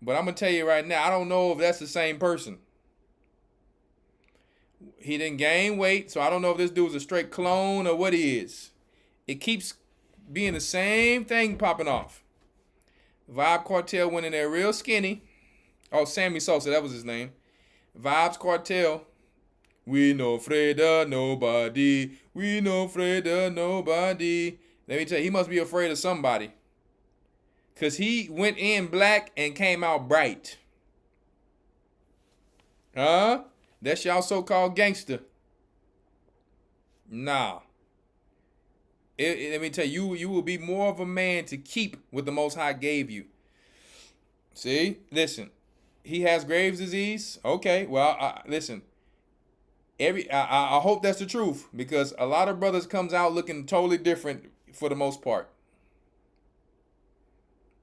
But I'm going to tell you right now, I don't know if that's the same person. He didn't gain weight, so I don't know if this dude's a straight clone or what he is. It keeps being the same thing popping off. Vybz Kartel went in there real skinny. Oh, Sammy Sosa, that was his name. Vybz Kartel. We no afraid of nobody. We no afraid of nobody. Let me tell you, he must be afraid of somebody. Because he went in black and came out bright. Huh? That's y'all so-called gangster. Nah. Let me tell you, you will be more of a man to keep what the Most High gave you. See? Listen. He has Graves' disease. Okay. Well, listen. I hope that's the truth. Because a lot of brothers comes out looking totally different for the most part.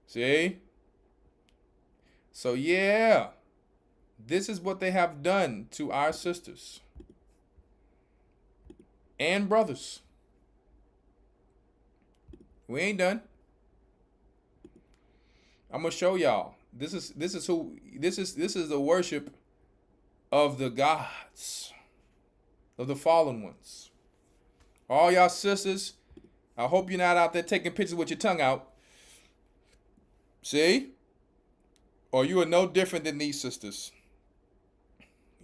See? So, yeah. This is what they have done to our sisters. And brothers. We ain't done. I'm gonna show y'all. This is the worship of the gods, of the fallen ones. All y'all sisters, I hope you're not out there taking pictures with your tongue out. See? Or you are no different than these sisters.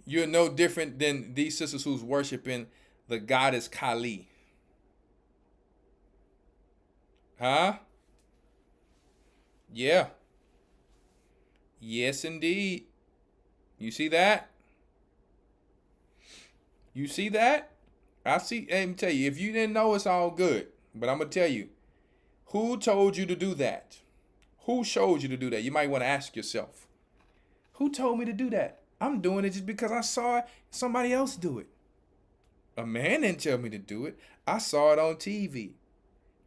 You're no different than these sisters who's worshiping the goddess Kali. Huh? Yeah. Yes, indeed. You see that? You see that? I see. Let me tell you, if you didn't know, it's all good. But I'm going to tell you, who told you to do that? Who showed you to do that? You might want to ask yourself. Who told me to do that? I'm doing it just because I saw somebody else do it. A man didn't tell me to do it. I saw it on TV.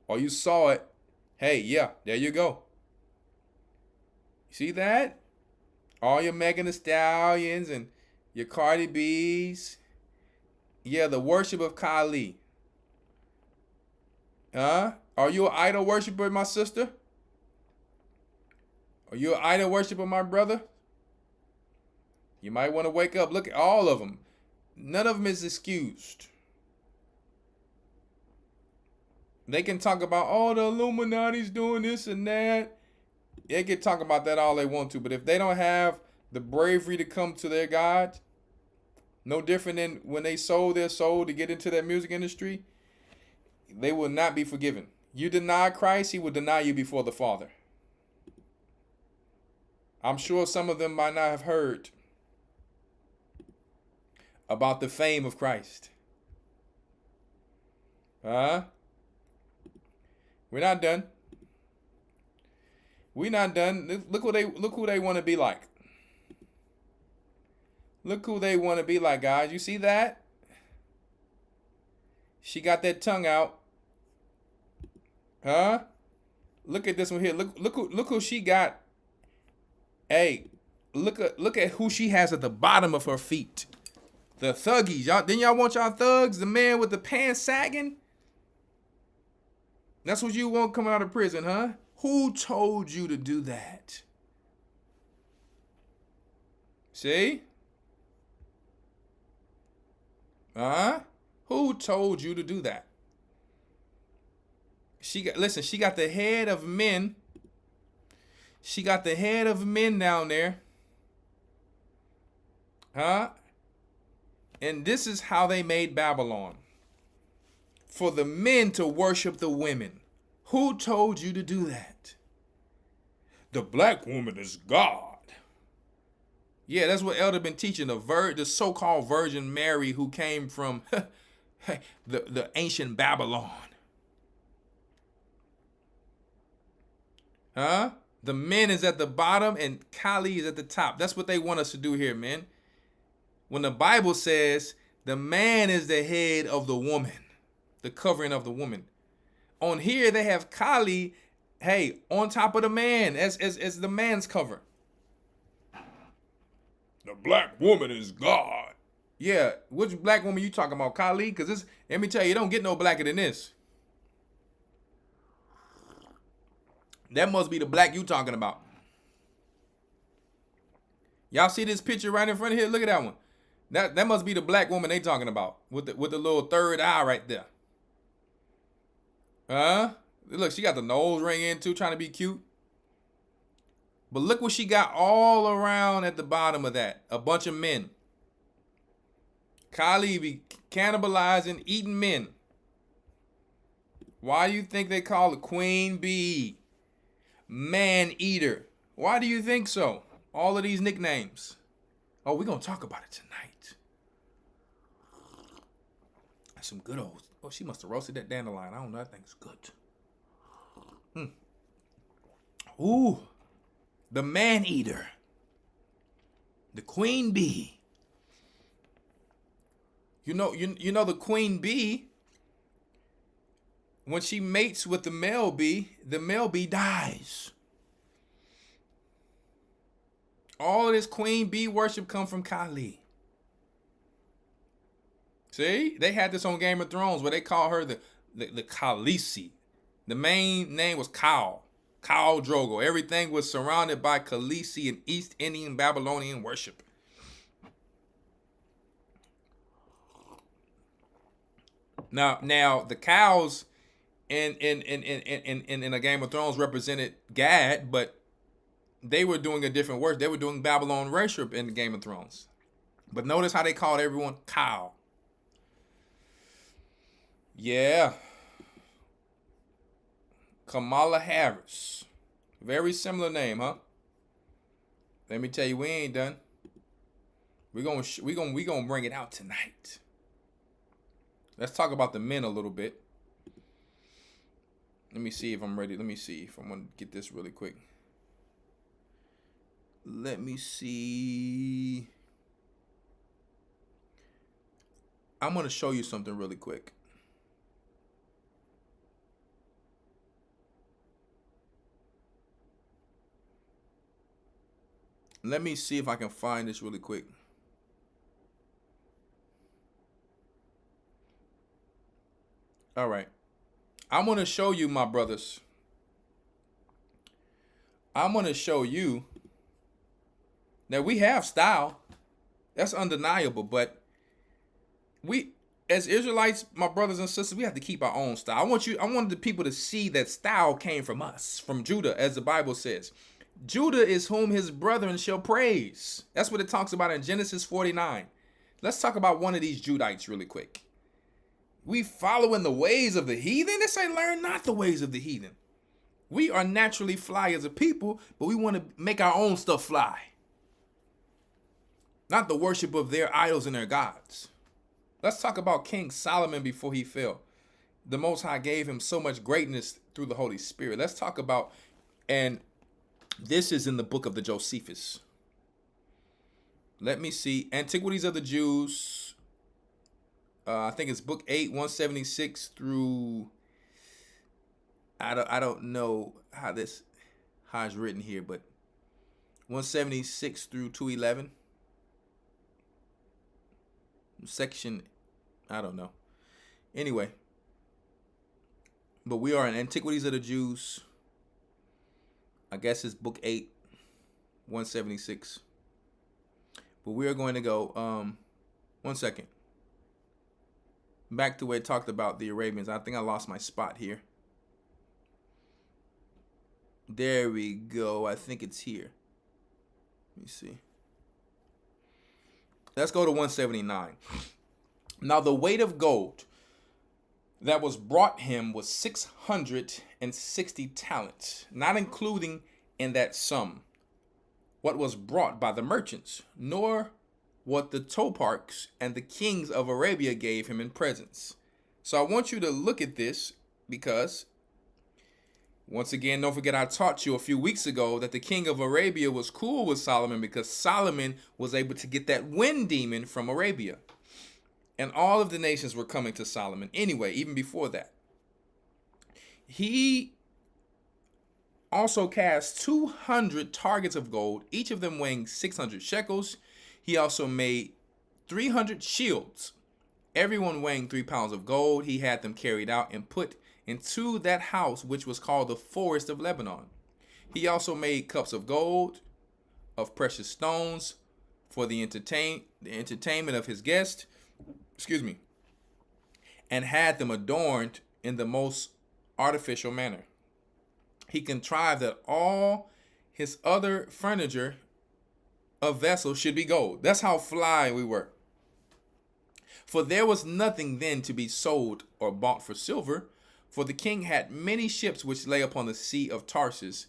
Or you saw it. Hey, yeah, there you go. See that? All your Megan Thee Stallions and your Cardi B's. Yeah, the worship of Kali. Huh? Are you an idol worshiper, my sister? Are you an idol worshiper, my brother? You might want to wake up. Look at all of them. None of them is excused. They can talk about, oh, the Illuminati's doing this and that. They can talk about that all they want to. But if they don't have the bravery to come to their God, no different than when they sold their soul to get into that music industry, they will not be forgiven. You deny Christ, he will deny you before the Father. I'm sure some of them might not have heard about the fame of Christ. Huh? We're not done. We're not done. Look who they want to be like. Look who they want to be like, guys. You see that? She got that tongue out. Huh? Look at this one here. Look who she got Hey, look at who she has at the bottom of her feet. The thuggies. Didn't y'all want y'all thugs? The man with the pants sagging? That's what you want coming out of prison, huh? Who told you to do that? See? Huh? Who told you to do that? She got the head of men. She got the head of men down there. Huh? And this is how they made Babylon. For the men to worship the women. Who told you to do that? The black woman is God. Yeah, that's what Elder been teaching. The so-called Virgin Mary who came from the ancient Babylon. Huh? The men is at the bottom and Kali is at the top. That's what they want us to do here, man. When the Bible says the man is the head of the woman, the covering of the woman. On here they have Kali, hey, on top of the man as the man's cover. The black woman is God. Yeah, which black woman you talking about, Kali? Because this, let me tell you, it don't get no blacker than this. That must be the black you talking about. Y'all see this picture right in front of here? Look at that one. That must be the black woman they talking about with the little third eye right there. Huh? Look, she got the nose ring in too, trying to be cute. But look what she got all around at the bottom of that. A bunch of men. Kali be cannibalizing, eating men. Why do you think they call the queen bee? Man eater. Why do you think so? All of these nicknames. Oh, we're going to talk about it tonight. That's some good old. Oh, she must have roasted that dandelion. I don't know. That thing's good. Ooh. The man eater. The queen bee. You know the queen bee, when she mates with the male bee dies. All of this queen bee worship come from Kali. See? They had this on Game of Thrones where they call her the Khaleesi. The main name was Khal Drogo. Everything was surrounded by Khaleesi and East Indian Babylonian worship. Now the cows in a Game of Thrones represented Gad, but they were doing a different worship. They were doing Babylon worship in the Game of Thrones. But notice how they called everyone cow. Yeah. Kamala Harris. Very similar name, huh? Let me tell you, we ain't done. We gonna bring it out tonight. Let's talk about the men a little bit. Let me see if I'm ready. Let me see if I'm gonna get this really quick. Let me see. I'm gonna show you something really quick. Let me see if I can find this really quick. All right. I'm going to show you, my brothers. I'm going to show you that we have style. That's undeniable. But we, as Israelites, my brothers and sisters, we have to keep our own style. I wanted the people to see that style came from us, from Judah, as the Bible says. Judah is whom his brethren shall praise. That's what it talks about in Genesis 49. Let's talk about one of these Judites really quick. We following the ways of the heathen? They say, learn not the ways of the heathen. We are naturally fly as a people, but we want to make our own stuff fly. Not the worship of their idols and their gods. Let's talk about King Solomon before he fell. The Most High gave him so much greatness through the Holy Spirit. Let's talk about, and this is in the book of the Josephus. Let me see. Antiquities of the Jews. I think it's book 8, 176 through. I don't know how it's written here, but 176 through 211. Section, I don't know. Anyway, but we are in Antiquities of the Jews. I guess it's book 8, 176. But we are going to go, one second. Back to where it talked about the Arabians. I think I lost my spot here. There we go. I think it's here. Let me see. Let's go to 179. Now the weight of gold that was brought him was 660 talents, not including in that sum what was brought by the merchants, nor what the toparchs and the kings of Arabia gave him in presents. So I want you to look at this because, once again, don't forget I taught you a few weeks ago that the king of Arabia was cool with Solomon because Solomon was able to get that wind demon from Arabia. And all of the nations were coming to Solomon anyway, even before that. He also cast 200 targets of gold, each of them weighing 600 shekels. He also made 300 shields, everyone weighing 3 pounds of gold. He had them carried out and put into that house, which was called the Forest of Lebanon. He also made cups of gold, of precious stones, for the entertainment of his guests, and had them adorned in the most artificial manner. He contrived that all his other furniture of vessels should be gold. That's how fly we were. For there was nothing then to be sold or bought for silver, for the king had many ships which lay upon the sea of Tarsus.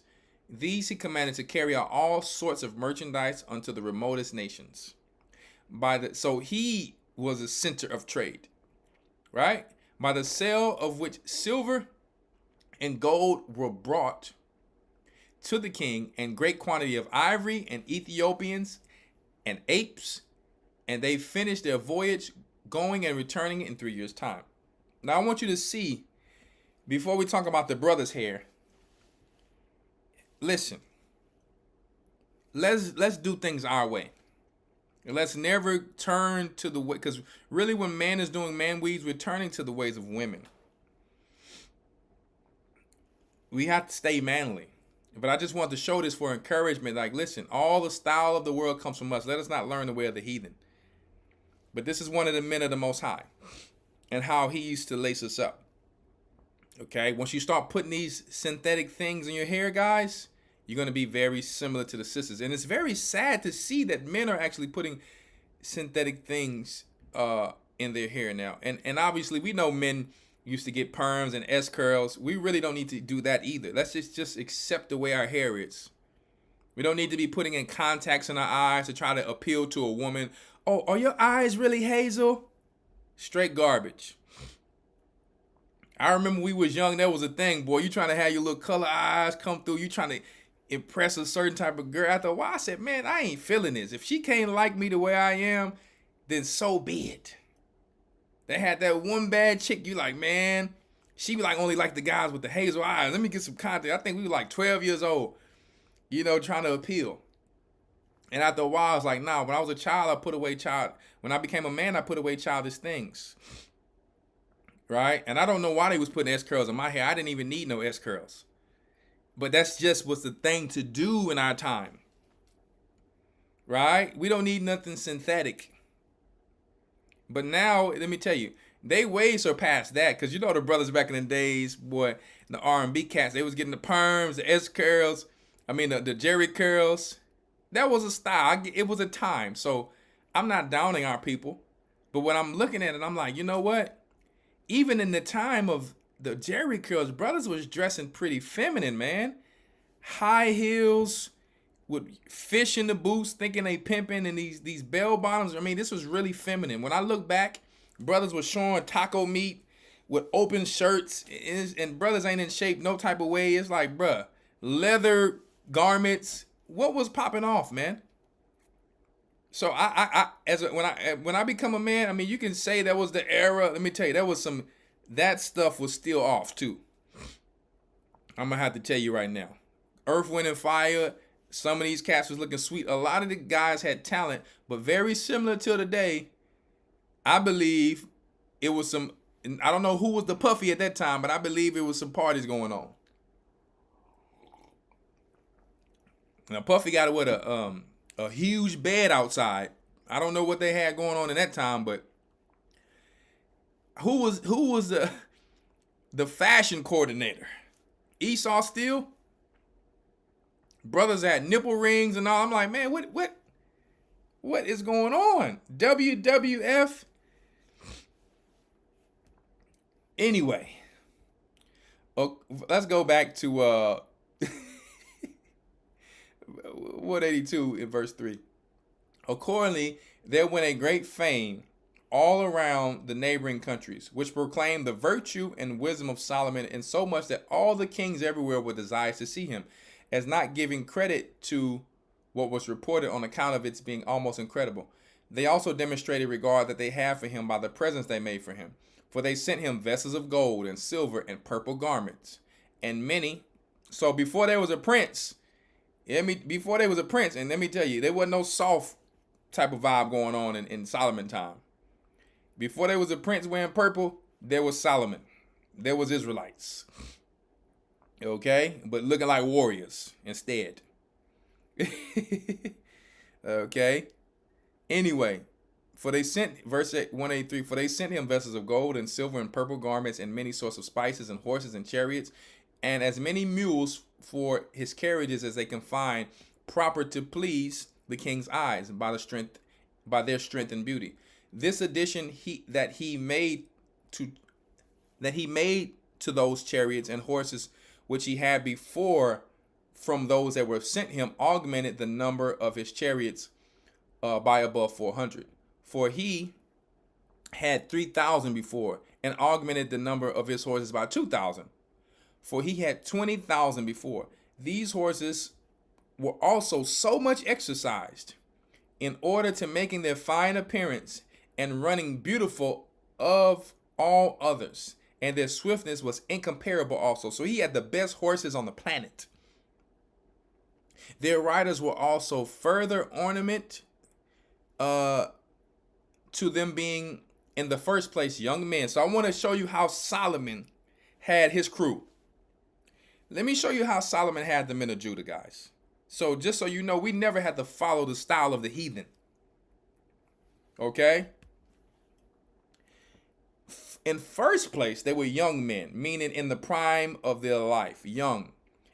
These he commanded to carry out all sorts of merchandise unto the remotest nations. So he was a center of trade, right? By the sale of which silver and gold were brought to the king, and great quantity of ivory and Ethiopians and apes, and they finished their voyage, going and returning in 3 years' time. Now I want you to see, before we talk about the brothers here, listen, let's do things our way. Let's never turn to the way, because really when man is doing man weeds, we're turning to the ways of women. We have to stay manly. But I just want to show this for encouragement. Like, listen, all the style of the world comes from us. Let us not learn the way of the heathen. But this is one of the men of the Most High and how he used to lace us up. Okay, once you start putting these synthetic things in your hair, guys, you're going to be very similar to the sisters. And it's very sad to see that men are actually putting synthetic things in their hair now. And obviously, we know men used to get perms and S curls. We really don't need to do that either. Let's just accept the way our hair is. We don't need to be putting in contacts in our eyes to try to appeal to a woman. Oh, are your eyes really hazel? Straight garbage. I remember we was young, that was a thing, boy. You trying to have your little color eyes come through. You trying to impress a certain type of girl. After a while, I said, man, I ain't feeling this. If she can't like me the way I am, then so be it. They had that one bad chick, you like, man, she like only like the guys with the hazel eyes. Let me get some content. I think we were like 12 years old, you know, trying to appeal. And after a while, I was like, nah, when I was a child, I put away when I became a man, I put away childish things. Right? And I don't know why they was putting S curls in my hair. I didn't even need no S curls. But that's just what's the thing to do in our time. Right? We don't need nothing synthetic. But now, let me tell you, they way surpassed that. Because you know the brothers back in the days, boy, the R&B cats, they was getting the perms, the S curls, the Jerry curls. That was a style. It was a time. So I'm not downing our people. But when I'm looking at it, I'm like, you know what? Even in the time of the Jerry curls, brothers was dressing pretty feminine, man. High heels with fish in the boots, thinking they pimping, and these bell bottoms. This was really feminine. When I look back, brothers was showing taco meat with open shirts, and brothers ain't in shape no type of way. It's like, bruh, leather garments. What was popping off, man? So when I become a man, you can say that was the era. Let me tell you, that stuff was still off too. I'm gonna have to tell you right now. Earth, Wind, and Fire, Some of these cats was looking sweet. A lot of the guys had talent, but very similar to today. I believe it was some, I don't know who was the puffy at that time, but I believe it was some parties going on. Now Puffy got with a huge bed outside. I don't know what they had going on in that time, but who was the fashion coordinator? Esau Steele? Brothers had nipple rings and all. I'm like, man, what is going on? WWF. Anyway, let's go back to 182 in verse 3. Accordingly, there went a great fame all around the neighboring countries, which proclaimed the virtue and wisdom of Solomon, in so much that all the kings everywhere were desirous to see him, as not giving credit to what was reported on account of its being almost incredible. They also demonstrated regard that they had for him by the presents they made for him. For they sent him vessels of gold and silver and purple garments, and many. So before there was a prince, and let me tell you, there wasn't no soft type of vibe going on in Solomon time. Before there was a prince wearing purple, there was Solomon. There was Israelites. Okay? But looking like warriors instead. Okay? Anyway, for they sent, verse 183, for they sent him vessels of gold and silver and purple garments and many sorts of spices and horses and chariots and as many mules for his carriages as they can find, proper to please the king's eyes by their strength and beauty. This addition that he made to those chariots and horses which he had before from those that were sent him augmented the number of his chariots by above 400. For he had 3,000 before and augmented the number of his horses by 2,000. For he had 20,000 before. These horses were also so much exercised in order to making their fine appearance and running beautiful of all others, and their swiftness was incomparable also. So he had the best horses on the planet. Their riders were also further ornament to them being in the first place young men. So I want to show you how Solomon had his crew. Let me show you how Solomon had the men of Judah, guys. So just so you know, we never had to follow the style of the heathen. Okay? In first place, they were young men, meaning in the prime of their life, young,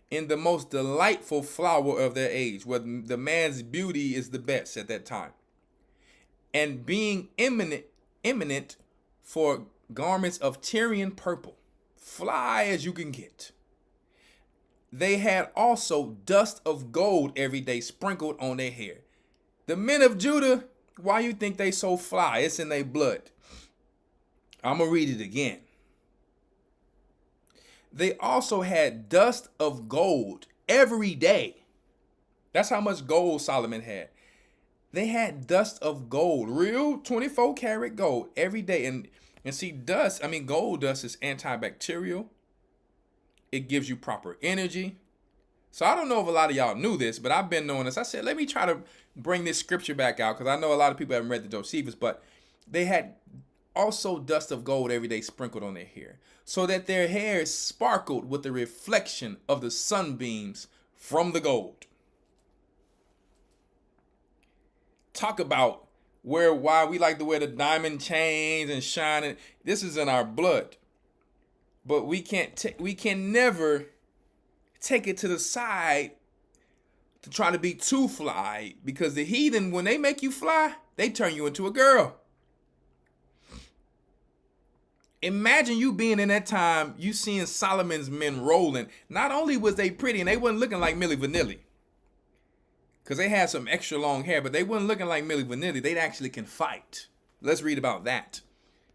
in the most delightful flower of their age, where the man's beauty is the best at that time. And being eminent for garments of Tyrian purple, fly as you can get. They had also dust of gold every day sprinkled on their hair. The men of Judah, why you think they so fly? It's in their blood. I'm going to read it again. They also had dust of gold every day. That's how much gold Solomon had. They had dust of gold, real 24 karat gold every day. And see, gold dust is antibacterial. It gives you proper energy. So I don't know if a lot of y'all knew this, but I've been knowing this. I said, let me try to bring this scripture back out because I know a lot of people haven't read the Josephus, but they had also dust of gold every day sprinkled on their hair, so that their hair sparkled with the reflection of the sunbeams from the gold. Talk about why we like to wear the diamond chains and shining. This is in our blood. But we can never take it to the side to try to be too fly, because the heathen, when they make you fly, they turn you into a girl. Imagine you being in that time, you seeing Solomon's men rolling. Not only was they pretty, and they wasn't looking like Milli Vanilli, because they had some extra long hair, but they wasn't looking like Milli Vanilli. They actually can fight. Let's read about that.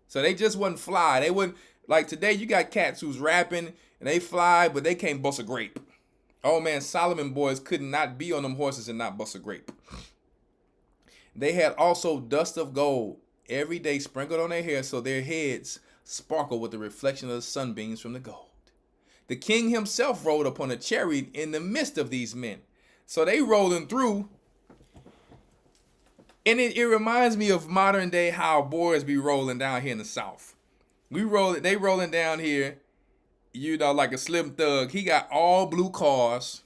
So they just wasn't fly. They wouldn't, like today, you got cats who's rapping, and they fly, but they can't bust a grape. Oh man, Solomon boys could not be on them horses and not bust a grape. They had also dust of gold every day sprinkled on their hair, so their heads sparkle with the reflection of the sunbeams from the gold. The king himself rode upon a chariot in the midst of these men. So they rolling through. And it reminds me of modern day how boys be rolling down here in the South. They rolling down here, like a Slim Thug. He got all blue cars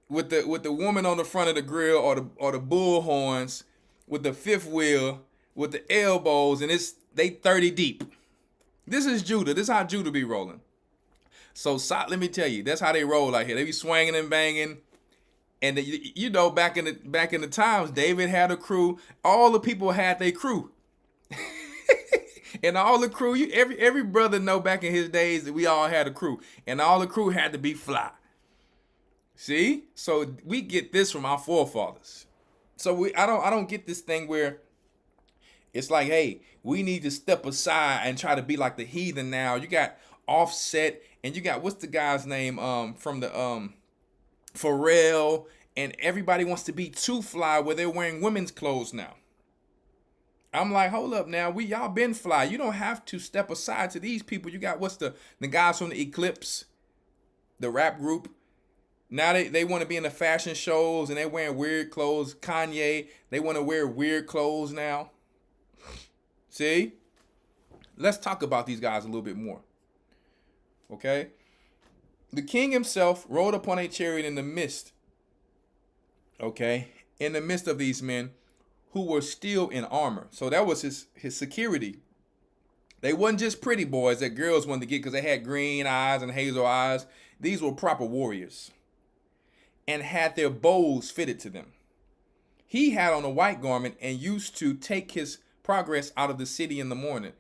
with the woman on the front of the grill or the bull horns with the fifth wheel with the elbows, and they 30 deep. This is Judah. This is how Judah be rolling. So let me tell you, that's how they roll out here. They be swinging and banging. And back in the times, David had a crew. All the people had their crew, and all the crew. Every brother know back in his days that we all had a crew, and all the crew had to be fly. See, so we get this from our forefathers. So I don't get this thing where it's like, hey, we need to step aside and try to be like the heathen now. You got Offset, and you got what's the guy's name from the Pharrell, and everybody wants to be too fly where they're wearing women's clothes now. I'm like, hold up now, y'all been fly. You don't have to step aside to these people. You got what's the guys from the Eclipse, the rap group. Now they want to be in the fashion shows and they're wearing weird clothes. Kanye, they want to wear weird clothes now. See? Let's talk about these guys a little bit more. Okay? The king himself rode upon a chariot in the midst, okay, in the midst of these men who were still in armor. So that was his security. They wasn't just pretty boys that girls wanted to get because they had green eyes and hazel eyes. These were proper warriors and had their bows fitted to them. He had on a white garment and used to take his progress out of the city in the morning.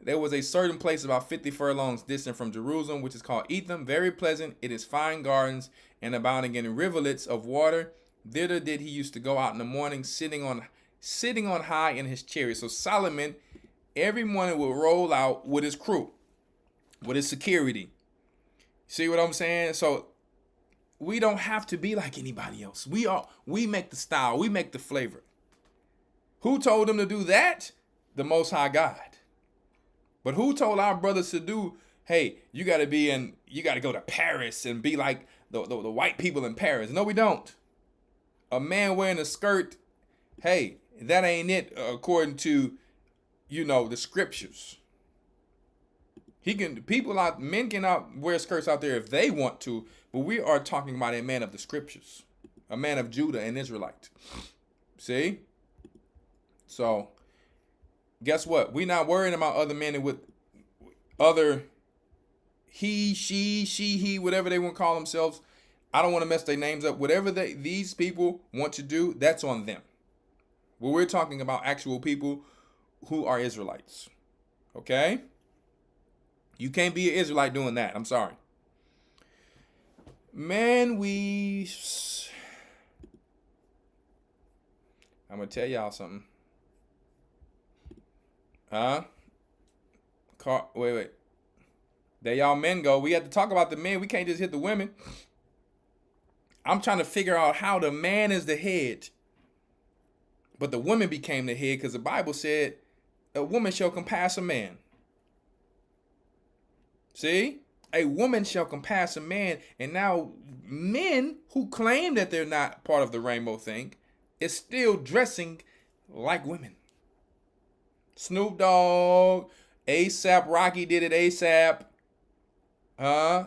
There was a certain place about 50 furlongs distant from Jerusalem, which is called Etham, very pleasant. It is fine gardens and abounding in rivulets of water. Thither did he used to go out in the morning, sitting on high in his chariot. So Solomon, every morning would roll out with his crew, with his security. See what I'm saying? So we don't have to be like anybody else. We make the style, we make the flavor. Who told them to do that? The Most High God. But who told our brothers to do, hey, you got to go to Paris and be like the white people in Paris? No, we don't. A man wearing a skirt, hey, that ain't it according to, the scriptures. Men can wear skirts out there if they want to, but we are talking about a man of the scriptures, a man of Judah, an Israelite. See? So, guess what? We're not worrying about other men with other he, whatever they want to call themselves. I don't want to mess their names up. Whatever these people want to do, that's on them. Well, we're talking about actual people who are Israelites. Okay? You can't be an Israelite doing that. I'm sorry. Man, I'm going to tell y'all something. Huh? Wait. There y'all men go. We have to talk about the men. We can't just hit the women. I'm trying to figure out how the man is the head, but the woman became the head because the Bible said a woman shall compass a man. See? A woman shall compass a man. And now men who claim that they're not part of the rainbow thing is still dressing like women. Snoop Dogg, ASAP Rocky did it ASAP. Huh?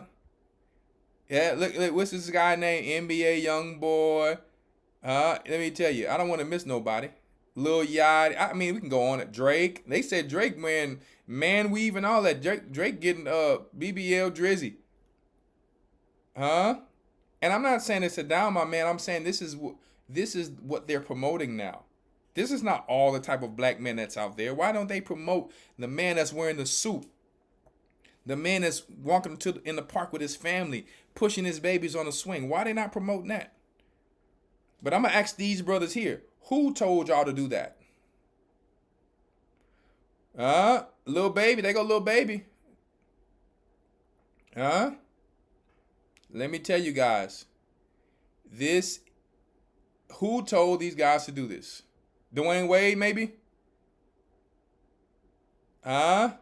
Yeah, look, what's this guy named? NBA Young Boy. Let me tell you, I don't want to miss nobody. Lil Yachty. I mean, we can go on it. Drake. They said Drake wearing man weave and all that. Drake getting BBL Drizzy. Huh? And I'm not saying it's a down, my man. I'm saying this is what they're promoting now. This is not all the type of black men that's out there. Why don't they promote the man that's wearing the suit? The man that's walking in the park with his family, pushing his babies on a swing. Why they not promoting that? But I'm going to ask these brothers here. Who told y'all to do that? Lil Baby. They go Lil Baby. Let me tell you guys. Who told these guys to do this? Dwayne Wade, maybe? And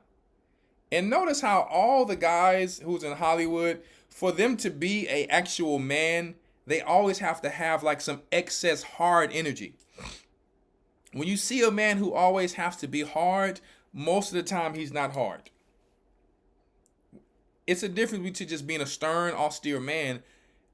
notice how all the guys who's in Hollywood, for them to be an actual man, they always have to have like some excess hard energy. When you see a man who always has to be hard, most of the time he's not hard. It's a difference between just being a stern, austere man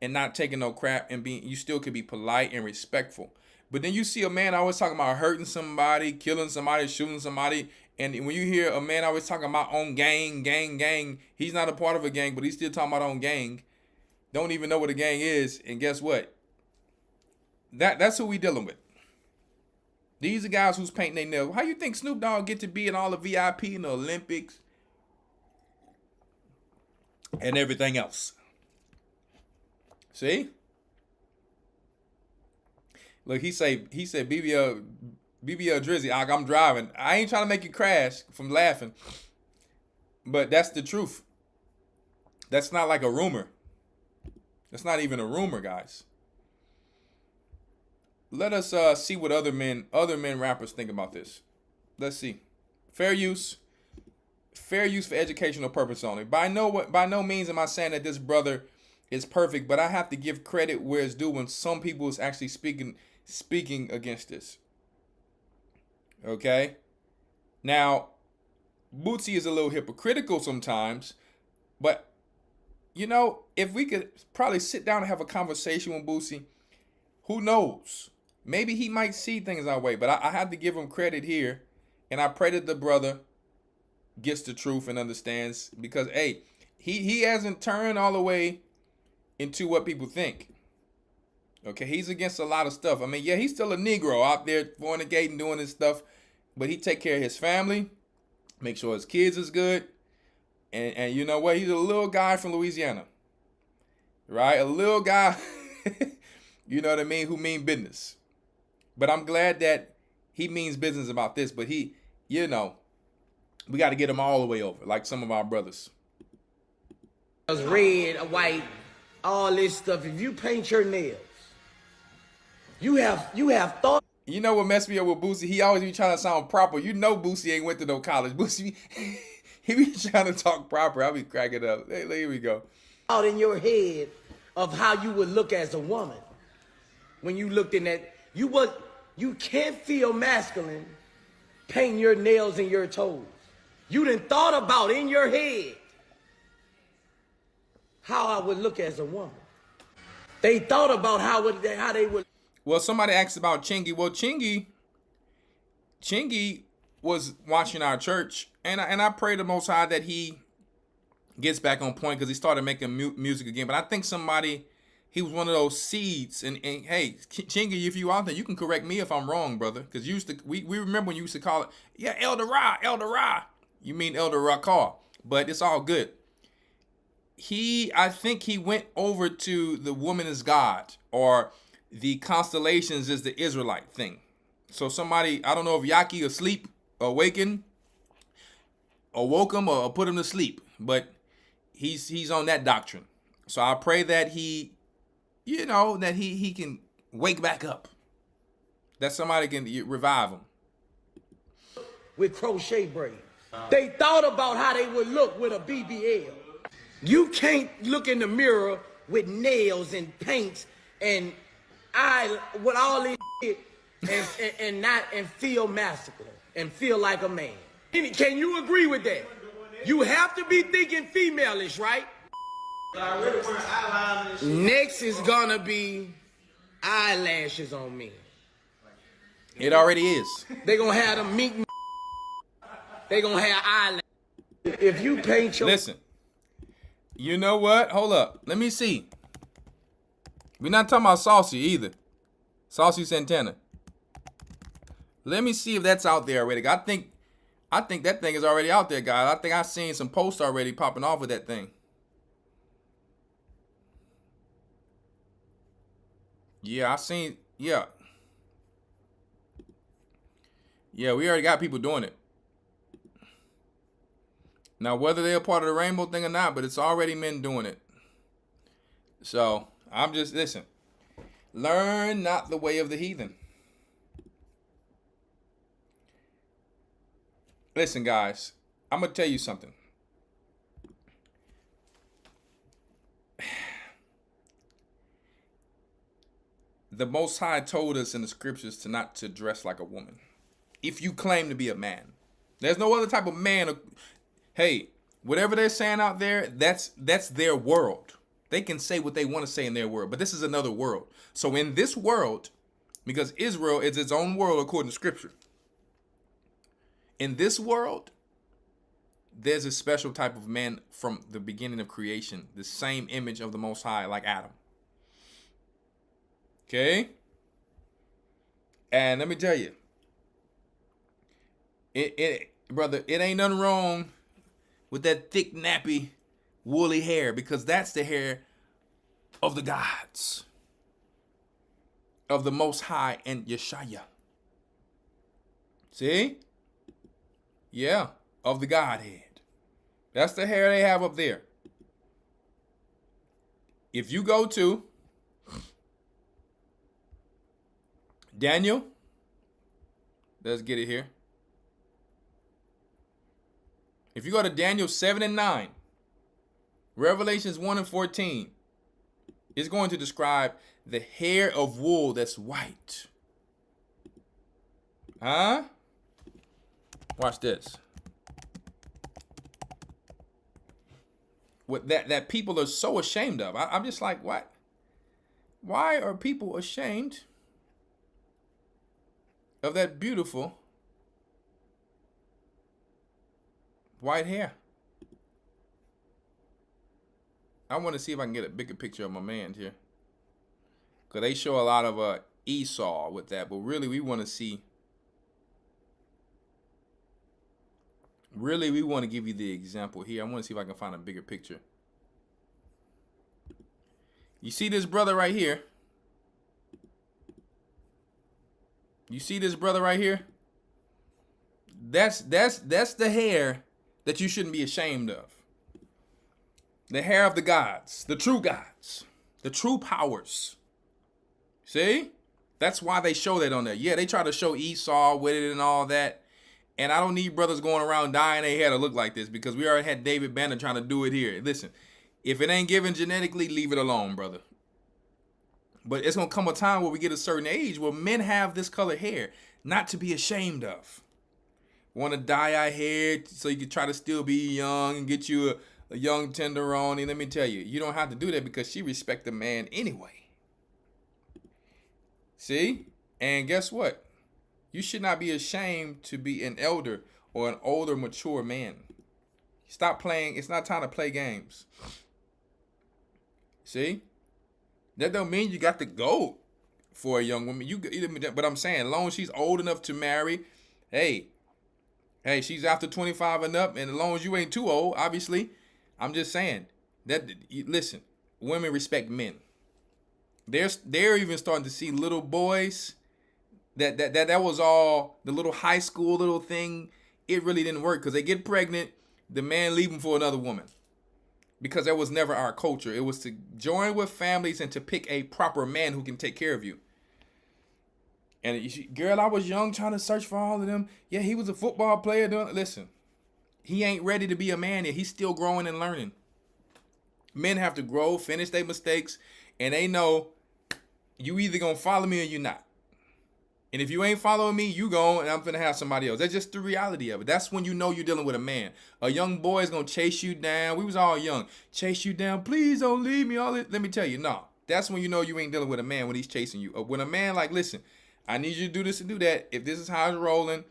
and not taking no crap, and you still could be polite and respectful. But then you see a man always talking about hurting somebody, killing somebody, shooting somebody. And when you hear a man always talking about on gang, he's not a part of a gang, but he's still talking about on gang. Don't even know what a gang is. And guess what? That's who we dealing with. These are guys who's painting their nails. How you think Snoop Dogg get to be in all the VIP in the Olympics and everything else? See? Look, he said BBL Drizzy, I'm driving. I ain't trying to make you crash from laughing. But that's the truth. That's not like a rumor. That's not even a rumor, guys. Let us see what other men rappers think about this. Let's see. Fair use for educational purpose only. By no means am I saying that this brother is perfect, but I have to give credit where it's due when some people is actually speaking against this. Okay? Now, Bootsy is a little hypocritical sometimes, but you know, if we could probably sit down and have a conversation with Bootsy, who knows? Maybe he might see things our way, but I have to give him credit here, and I pray that the brother gets the truth and understands, because hey, he hasn't turned all the way into what people think. Okay, he's against a lot of stuff. I mean, yeah, he's still a Negro out there fornicating, doing his stuff, but he take care of his family, make sure his kids is good, and you know what? He's a little guy from Louisiana, right? A little guy, you know what I mean, who mean business. But I'm glad that he means business about this, but he, you know, we got to get him all the way over, like some of our brothers. Red, white, all this stuff. If you paint your nails, you have thought. You know what messed me up with Boosie? He always be trying to sound proper. You know Boosie ain't went to no college. Boosie, he be trying to talk proper. I be cracking up. Hey, here we go. Out in your head of how you would look as a woman when you looked in that. You can't feel masculine painting your nails and your toes. You done thought about in your head how I would look as a woman. They thought about how they would. Well, somebody asked about Chingy. Well, Chingy was watching our church, and I pray the Most High that he gets back on point, because he started making music again. But I think he was one of those seeds. And hey, Chingy, if you out there, you can correct me if I'm wrong, brother. Because we remember when you used to call it, yeah, Elder Rawchaa. You mean Elder Rawchaa. But it's all good. I think he went over to the woman is God, or the constellations is the Israelite thing. So somebody, I don't know if Yaki asleep, awoke him or put him to sleep, but he's on that doctrine. So I pray that he can wake back up, that somebody can revive him. With crochet braids. They thought about how they would look with a BBL. You can't look in the mirror with nails and paints and with all this shit and feel masculine and feel like a man. Can you agree with that? You have to be thinking female-ish, right? Next is gonna be eyelashes on me. It already is. They gonna have them mink. They gonna have eyelashes. If you paint your... Listen, you know what? Hold up. Let me see. We're not talking about Saucy either. Saucy Santana. Let me see if that's out there already. I think that thing is already out there, guys. I think I've seen some posts already popping off with that thing. Yeah, yeah. Yeah, we already got people doing it. Now, whether they're a part of the rainbow thing or not, but it's already men doing it. So, listen. Learn not the way of the heathen. Listen, guys, I'm going to tell you something. the Most High told us in the scriptures to not to dress like a woman. If you claim to be a man, there's no other type of man. Hey, whatever they're saying out there, that's their world. They can say what they want to say in their world, but this is another world. So in this world, because Israel is its own world according to scripture, in this world, there's a special type of man from the beginning of creation, the same image of the Most High, like Adam. Okay? And let me tell you, brother, it ain't nothing wrong with that thick, nappy, woolly hair, because that's the hair of the gods, of the Most High and Yeshaya. See? Yeah, of the Godhead. That's the hair they have up there. If you go to Daniel, let's get it here. If you go to Daniel 7 and 9, Revelations 1 and 14, it's going to describe the hair of wool that's white. Huh? Watch this. What that people are so ashamed of. I'm just like, what? Why are people ashamed of that beautiful white hair? I want to see if I can get a bigger picture of my man here, because they show a lot of Esau with that, but really we want to see. Really, we want to give you the example here. I want to see if I can find a bigger picture. You see this brother right here? You see this brother right here? That's the hair that you shouldn't be ashamed of. The hair of the gods, the true powers. See? That's why they show that on there. Yeah, they try to show Esau with it and all that. And I don't need brothers going around dyeing their hair to look like this, because we already had David Banner trying to do it here. Listen, if it ain't given genetically, leave it alone, brother. But it's going to come a time where we get a certain age where men have this color hair, not to be ashamed of. Want to dye our hair so you can try to still be young and get you a young tenderoni. Let me tell you, you don't have to do that, because she respects the man anyway. See? And guess what? You should not be ashamed to be an elder or an older, mature man. Stop playing. It's not time to play games. See? That don't mean you got to go for a young woman. But I'm saying, as long as she's old enough to marry, hey, she's after 25 and up, and as long as you ain't too old, obviously, I'm just saying that. Listen, women respect men. They're even starting to see little boys. That was all the little high school little thing. It really didn't work, because they get pregnant, the man leave them for another woman, because that was never our culture. It was to join with families and to pick a proper man who can take care of you. And girl, I was young trying to search for all of them. Yeah, he was a football player. Listen, he ain't ready to be a man yet. He's still growing and learning. Men have to grow, finish their mistakes, and they know you either gonna follow me or you not. And if you ain't following me, you go, and I'm finna have somebody else. That's just the reality of it. That's when you know you're dealing with a man. A young boy is gonna chase you down. We was all young. Chase you down. Please don't leave me. Let me tell you, no. That's when you know you ain't dealing with a man, when he's chasing you. When a man like, listen, I need you to do this and do that. If this is how it's rolling,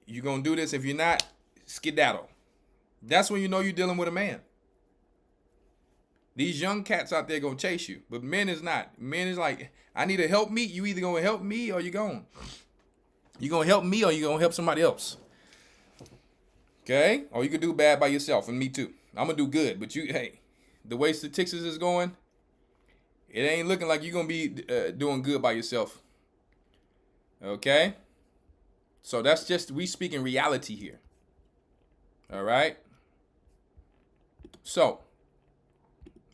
you're gonna do this. If you're not, skedaddle. That's when you know you're dealing with a man. These young cats out there gonna chase you, but men is not. Men is like, I need a help me. You either gonna help me or you gonna help me or you gonna help somebody else. Okay? Or you could do bad by yourself, and me too. I'm gonna do good, but the way statistics is going, it ain't looking like you're gonna be doing good by yourself. Okay? So that's just, we speaking reality here. All right? So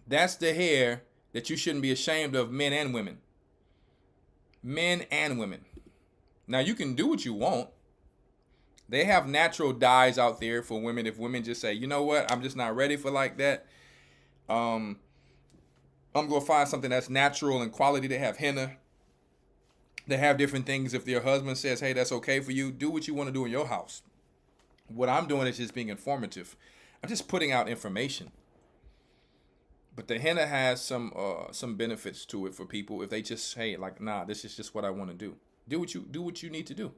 that's the hair that you shouldn't be ashamed of, men and women. Men and women. Now, you can do what you want. They have natural dyes out there for women. If women just say, you know what, I'm just not ready for like that. I'm going to find something that's natural and quality. They have henna. They have different things. If their husband says, hey, that's okay for you, do what you want to do in your house. What I'm doing is just being informative. I'm just putting out information. But the henna has some benefits to it for people if they just say, like, nah, this is just what I want to do. Do what you need to do.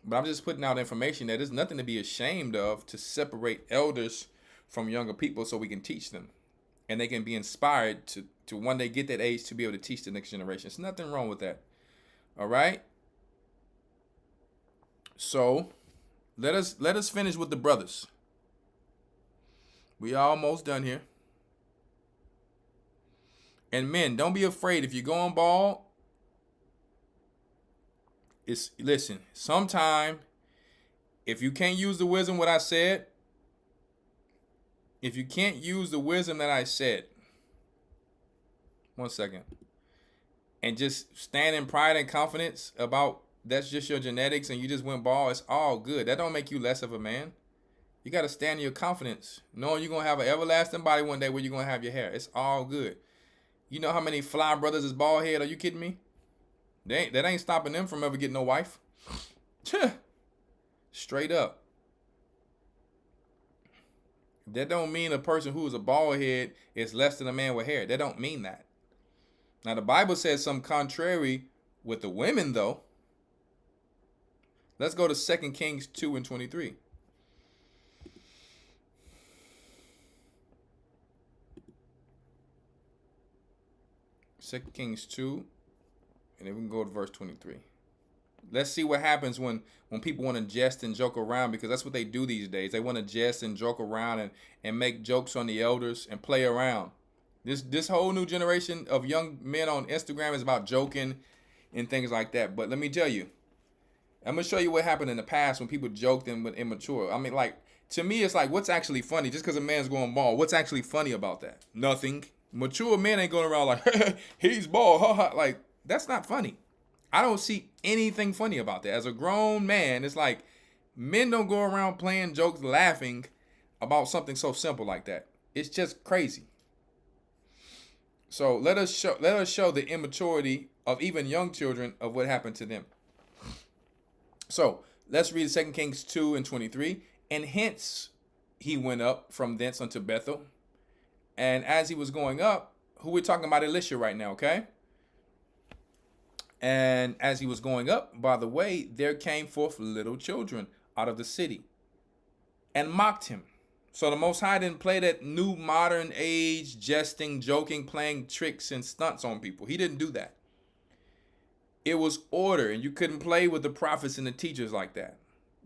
But I'm just putting out information that there's nothing to be ashamed of, to separate elders from younger people so we can teach them. And they can be inspired to when they get that age to be able to teach the next generation. There's nothing wrong with that. All right? So let us finish with the brothers. We almost done here. And men, don't be afraid if you're going bald. Listen, sometime if you can't use the wisdom what I said, if you can't use the wisdom that I said, one second, and just stand in pride and confidence about that's just your genetics and you just went bald, it's all good. That don't make you less of a man. You got to stand in your confidence, knowing you're going to have an everlasting body one day where you're going to have your hair. It's all good. You know how many fly brothers is bald head? Are you kidding me? That ain't stopping them from ever getting no wife. Straight up. That don't mean a person who is a bald head is less than a man with hair. That don't mean that. Now the Bible says some contrary with the women though. Let's go to 2 Kings 2 and 23. Second Kings 2, and then we can go to verse 23. Let's see what happens when people want to jest and joke around, because that's what they do these days. They want to jest and joke around and make jokes on the elders and play around. This whole new generation of young men on Instagram is about joking and things like that. But let me tell you, I'm going to show you what happened in the past when people joked and were immature. I mean, like, to me, it's like, what's actually funny? Just because a man's going bald, what's actually funny about that? Nothing. Mature men ain't going around like, he's bald. Like, that's not funny. I don't see anything funny about that. As a grown man, it's like men don't go around playing jokes, laughing about something so simple like that. It's just crazy. So let us show the immaturity of even young children of what happened to them. So let's read 2 Kings 2 and 23. And hence he went up from thence unto Bethel. And as he was going up, who we're talking about, Elisha right now, okay? And as he was going up, by the way, there came forth little children out of the city and mocked him. So the Most High didn't play that new modern age jesting, joking, playing tricks and stunts on people. He didn't do that. It was order, and you couldn't play with the prophets and the teachers like that,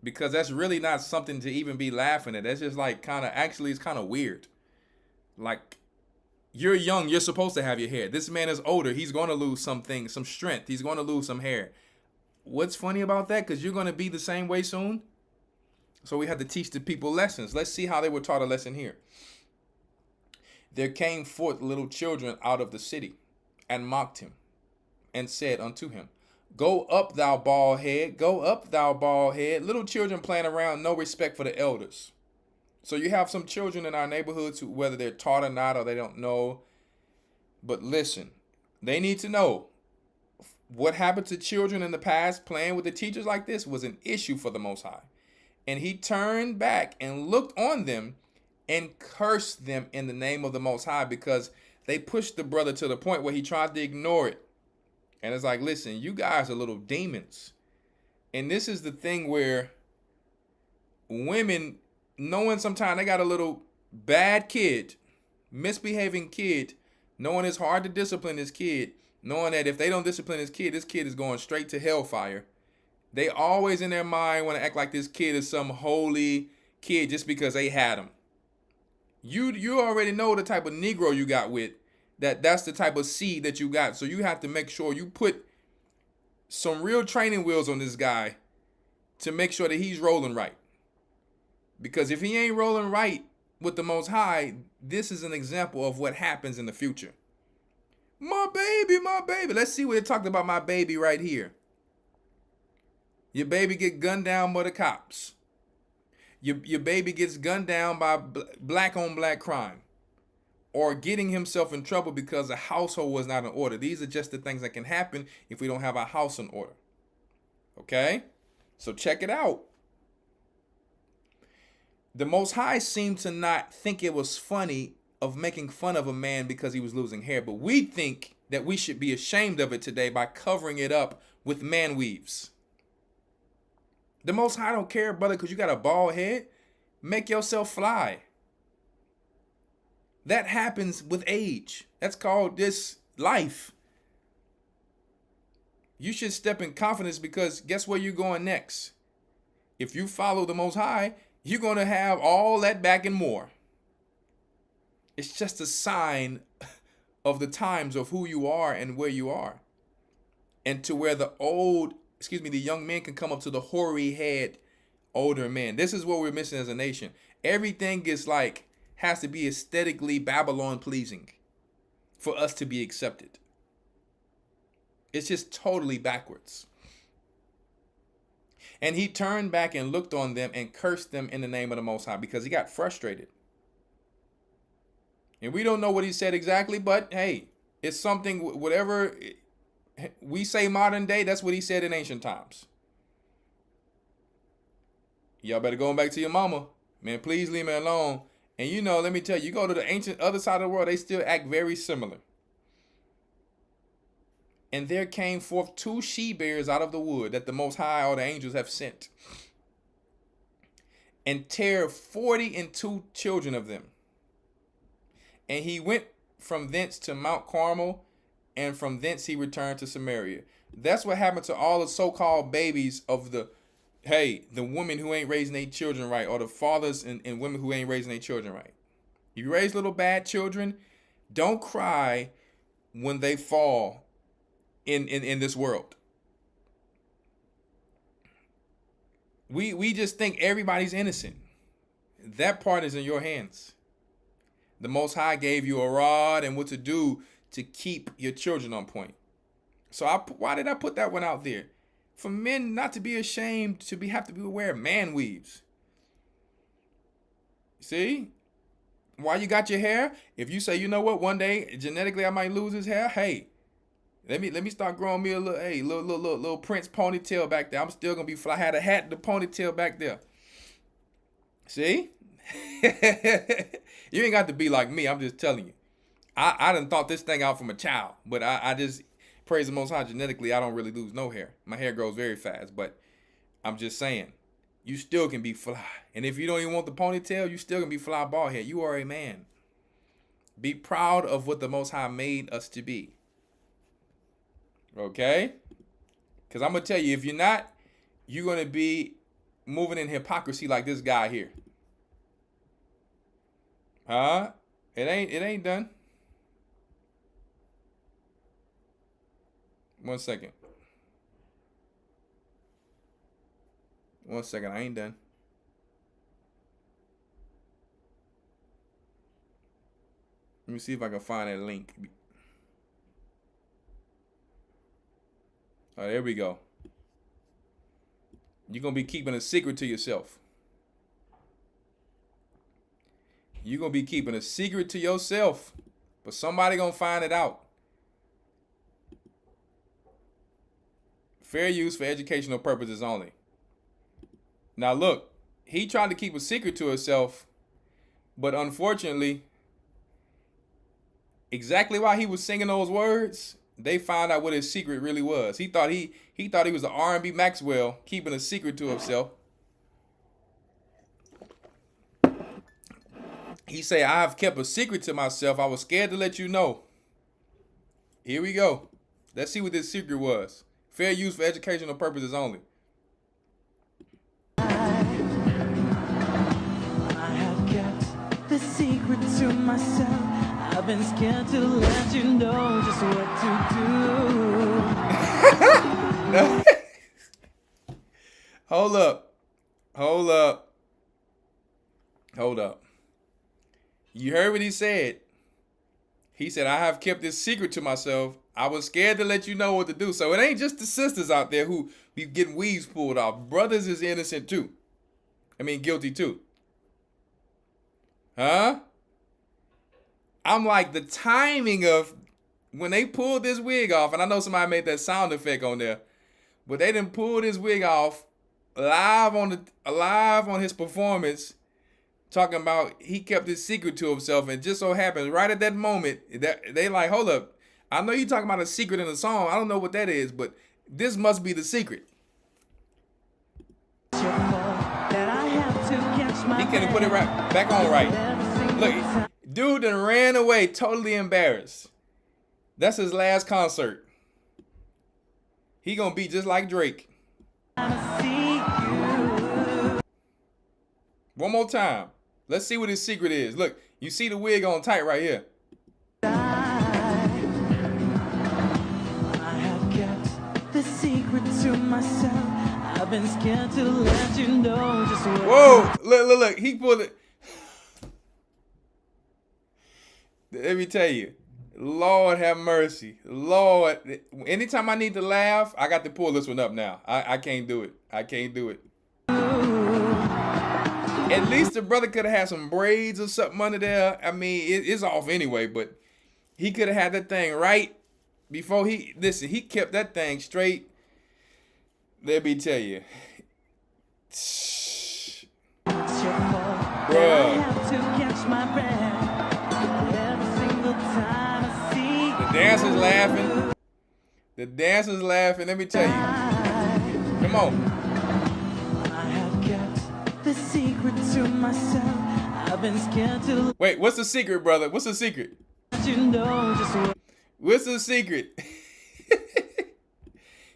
because that's really not something to even be laughing at. That's just like it's kind of weird. Like, you're young, you're supposed to have your hair. This man is older. He's going to lose some things, some strength. He's going to lose some hair. What's funny about that? Because you're going to be the same way soon. So we have to teach the people lessons. Let's see how they were taught a lesson here. There came forth little children out of the city and mocked him and said unto him, Go up, thou bald head. Go up, thou bald head. Little children playing around, no respect for the elders. So you have some children in our neighborhoods who, whether they're taught or not, or they don't know. But listen, they need to know what happened to children in the past playing with the teachers like this was an issue for the Most High. And he turned back and looked on them and cursed them in the name of the Most High, because they pushed the brother to the point where he tried to ignore it. And it's like, listen, you guys are little demons. And this is the thing where women, knowing sometimes they got a little bad kid, misbehaving kid, knowing it's hard to discipline this kid, knowing that if they don't discipline this kid is going straight to hellfire. They always in their mind want to act like this kid is some holy kid just because they had him. You already know the type of Negro you got with, that's the type of seed that you got. So you have to make sure you put some real training wheels on this guy to make sure that he's rolling right. Because if he ain't rolling right with the Most High, this is an example of what happens in the future. My baby, my baby. Let's see what it talked about my baby right here. Your baby get gunned down by the cops. Your baby gets gunned down by black on black crime. or getting himself in trouble because the household was not in order. These are just the things that can happen if we don't have our house in order. Okay? So check it out. The Most High seemed to not think it was funny of making fun of a man because he was losing hair, but we think that we should be ashamed of it today by covering it up with man weaves. The Most High don't care, brother, because you got a bald head. Make yourself fly. That happens with age. That's called this life. You should step in confidence because guess where you're going next? If you follow the Most High, you're going to have all that back and more. It's just a sign of the times of who you are and where you are. And to where the young men can come up to the hoary head older men. This is what we're missing as a nation. Everything has to be aesthetically Babylon pleasing for us to be accepted. It's just totally backwards. And he turned back and looked on them and cursed them in the name of the Most High because he got frustrated. And we don't know what he said exactly, but hey, it's something, whatever we say modern day, that's what he said in ancient times. Y'all better go back to your mama. Man, please leave me alone. And let me tell you, you go to the ancient other side of the world, they still act very similar. And there came forth 2 she-bears out of the wood that the Most High or the angels have sent, and tear 42 children of them. And he went from thence to Mount Carmel, and from thence he returned to Samaria. That's what happened to all the so-called babies of the women who ain't raising their children right, or the fathers and women who ain't raising their children right. If you raise little bad children, don't cry when they fall in this world. We just think everybody's innocent. That part is in your hands. The Most High gave you a rod and what to do to keep your children on point. So why did I put that one out there? For men not to be ashamed have to be aware of man weaves. See? Why you got your hair? If you say, you know what, one day genetically I might lose his hair, hey, let me start growing me a little Prince ponytail back there. I'm still gonna be fly. I had a hat and the ponytail back there. See? You ain't got to be like me. I'm just telling you. I done thought this thing out from a child, but I just praise the Most High genetically. I don't really lose no hair. My hair grows very fast, but I'm just saying, you still can be fly. And if you don't even want the ponytail, you still can be fly bald head. You are a man. Be proud of what the Most High made us to be. Okay? Because I'm going to tell you, if you're not, you're going to be moving in hypocrisy like this guy here. Huh? It ain't done. 1 second. 1 second. I ain't done. Let me see if I can find that link. Oh, there we go. You're going to be keeping a secret to yourself. You're going to be keeping a secret to yourself. But somebody going to find it out. Fair use for educational purposes only. Now look, he tried to keep a secret to himself, but unfortunately, exactly while he was singing those words, they found out what his secret really was. He thought he was an R&B Maxwell keeping a secret to himself. He said, I have kept a secret to myself. I was scared to let you know. Here we go. Let's see what this secret was. Fair use for educational purposes only. I have kept the secret to myself. I've been scared to let you know just what to do. Hold up. You heard what he said. He said, I have kept this secret to myself. I was scared to let you know what to do. So it ain't just the sisters out there who be getting weaves pulled off. Brothers is innocent too. Guilty too. Huh? I'm like, the timing of when they pulled this wig off, and I know somebody made that sound effect on there, but they didn't pull this wig off live on his performance, talking about he kept his secret to himself, and just so happens right at that moment that they like, hold up, I know you talking about a secret in a song, I don't know what that is, but this must be the secret. He couldn't put it right back on right. Look, dude done ran away, totally embarrassed. That's his last concert. He gonna be just like Drake. One more time. Let's see what his secret is. Look, you see the wig on tight right here. I have kept the secret to myself. I've been scared to let you know just what. Whoa! Look. He pulled it. Let me tell you. Lord have mercy. Lord. Anytime I need to laugh, I got to pull this one up now. I can't do it. I can't do it. At least the brother could have had some braids or something under there. I mean, it's off anyway, but he could have had that thing right before he kept that thing straight. Let me tell you. Bruh. The dancers laughing. Let me tell you. Come on. I have kept the secret to myself. I've been scared to. Wait, what's the secret, brother? What's the secret? You know just what. What's the secret?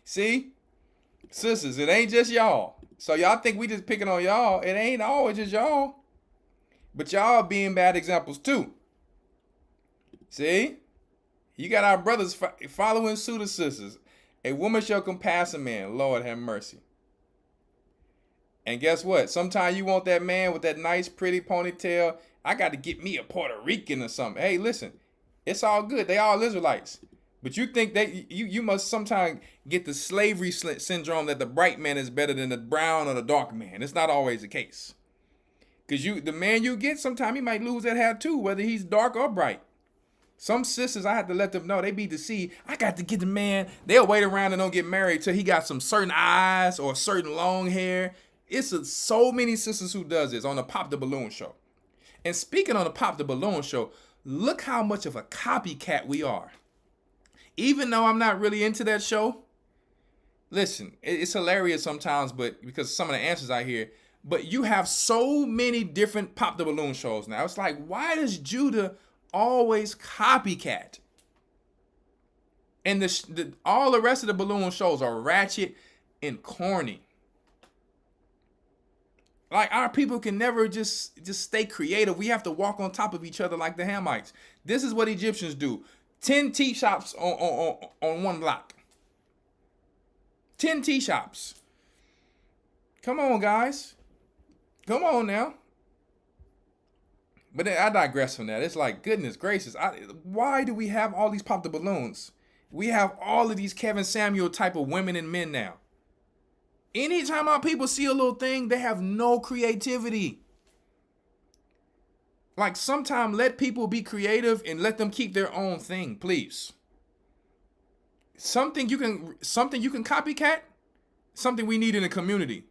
See? Sisters, it ain't just y'all. So y'all think we just picking on y'all. It ain't always just y'all. But y'all being bad examples too. See? You got our brothers following suit of sisters. A woman shall compass a man. Lord have mercy. And guess what? Sometimes you want that man with that nice, pretty ponytail. I got to get me a Puerto Rican or something. Hey, listen. It's all good. They all Israelites. But you think that you must sometimes get the slavery syndrome that the bright man is better than the brown or the dark man. It's not always the case. Because the man you get, sometimes he might lose that hair too, whether he's dark or bright. Some sisters, I have to let them know, they be deceived. I got to get the man. They'll wait around and don't get married till he got some certain eyes or certain long hair. It's so many sisters who does this on the Pop the Balloon show. And speaking on the Pop the Balloon show, look how much of a copycat we are. Even though I'm not really into that show, listen, it's hilarious sometimes, but because of some of the answers I hear, but you have so many different Pop the Balloon shows now. It's like, why does Judah always copycat? And all the rest of the balloon shows are ratchet and corny. Like, our people can never just stay creative. We have to walk on top of each other like the Hamites. This is what Egyptians do. 10 tea shops on one block. 10 tea shops. Come on, guys. Come on now. But I digress from that. It's like, goodness gracious. Why do we have all these Pop the Balloons? We have all of these Kevin Samuel type of women and men now. Anytime our people see a little thing, they have no creativity. Like, sometimes let people be creative and let them keep their own thing, please. Something you can copycat, something we need in the community.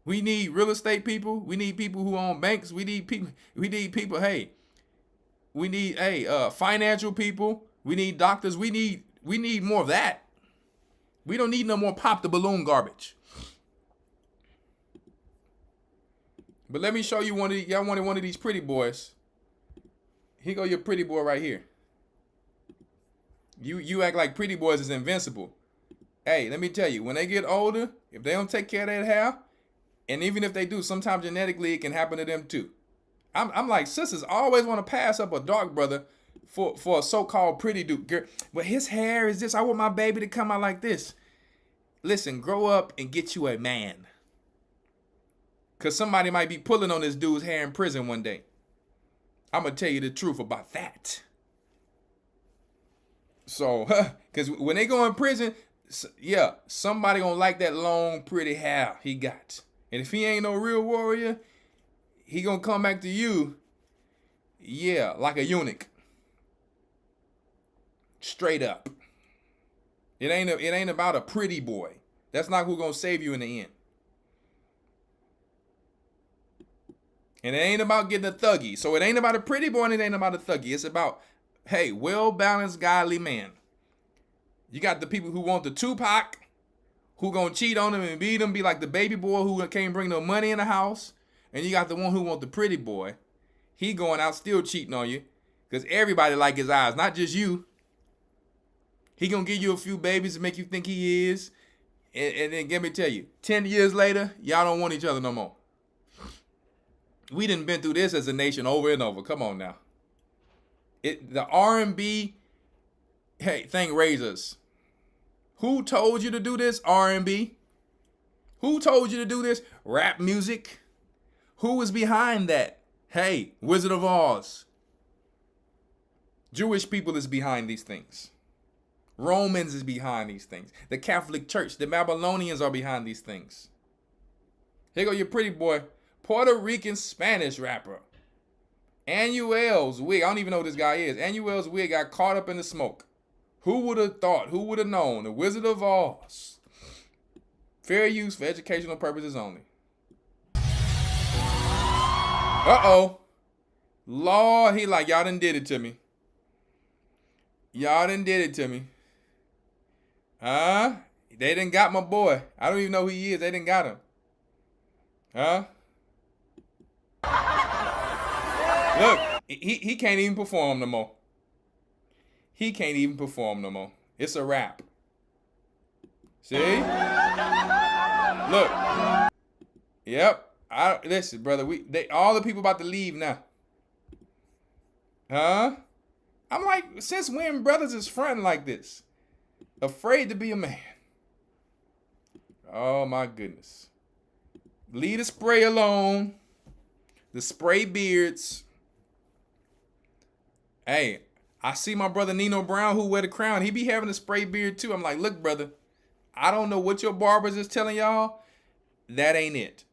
We need real estate people. We need people who own banks. We need people, hey. We need, financial people. We need doctors. We need more of that. We don't need no more Pop the Balloon garbage. But let me show you y'all wanted one of these pretty boys. Here go your pretty boy right here. You act like pretty boys is invincible. Hey, let me tell you, when they get older, if they don't take care of that hair, and even if they do, sometimes genetically it can happen to them too. I'm like, sisters always want to pass up a dark brother for a so-called pretty dude. Girl, but his hair is this. I want my baby to come out like this. Listen, grow up and get you a man. Because somebody might be pulling on this dude's hair in prison one day. I'm going to tell you the truth about that. So, because when they go in prison, yeah, somebody going to like that long, pretty hair he got. And if he ain't no real warrior, he going to come back to you, yeah, like a eunuch. Straight up. It ain't about a pretty boy. That's not who's gonna save you in the end. And it ain't about getting a thuggy. So it ain't about a pretty boy and it ain't about a thuggy. It's about, hey, well-balanced, godly man. You got the people who want the Tupac, who gonna cheat on him and beat him, be like the baby boy who can't bring no money in the house. And you got the one who want the pretty boy. He going out still cheating on you because everybody like his eyes, not just you. He gonna give you a few babies to make you think he is. And then let me tell you, 10 years later, y'all don't want each other no more. We done been through this as a nation over and over. Come on now. The R&B thing raised us. Who told you to do this? R&B. Who told you to do this? Rap music. Who was behind that? Hey, Wizard of Oz. Jewish people is behind these things. Romans is behind these things. The Catholic Church, the Babylonians are behind these things. Here go your pretty boy, Puerto Rican Spanish rapper. Anuel's wig, I don't even know who this guy is. Anuel's wig got caught up in the smoke. Who would have thought? Who would have known? The Wizard of Oz. Fair use for educational purposes only. Uh-oh. Lord, he like, y'all done did it to me. Y'all done did it to me. They done got my boy. I don't even know who he is. They done got him. Look, he can't even perform no more. He can't even perform no more. It's a wrap. See? Look. Yep. Listen, brother. All the people about to leave now. I'm like, since when brothers is fronting like this? Afraid to be a man. Oh my goodness. Leave the spray alone. The spray beards. Hey, I see my brother Nino Brown who wear the crown. He be having a spray beard too. I'm like, look, brother, I don't know what your barbers is telling y'all. That ain't it.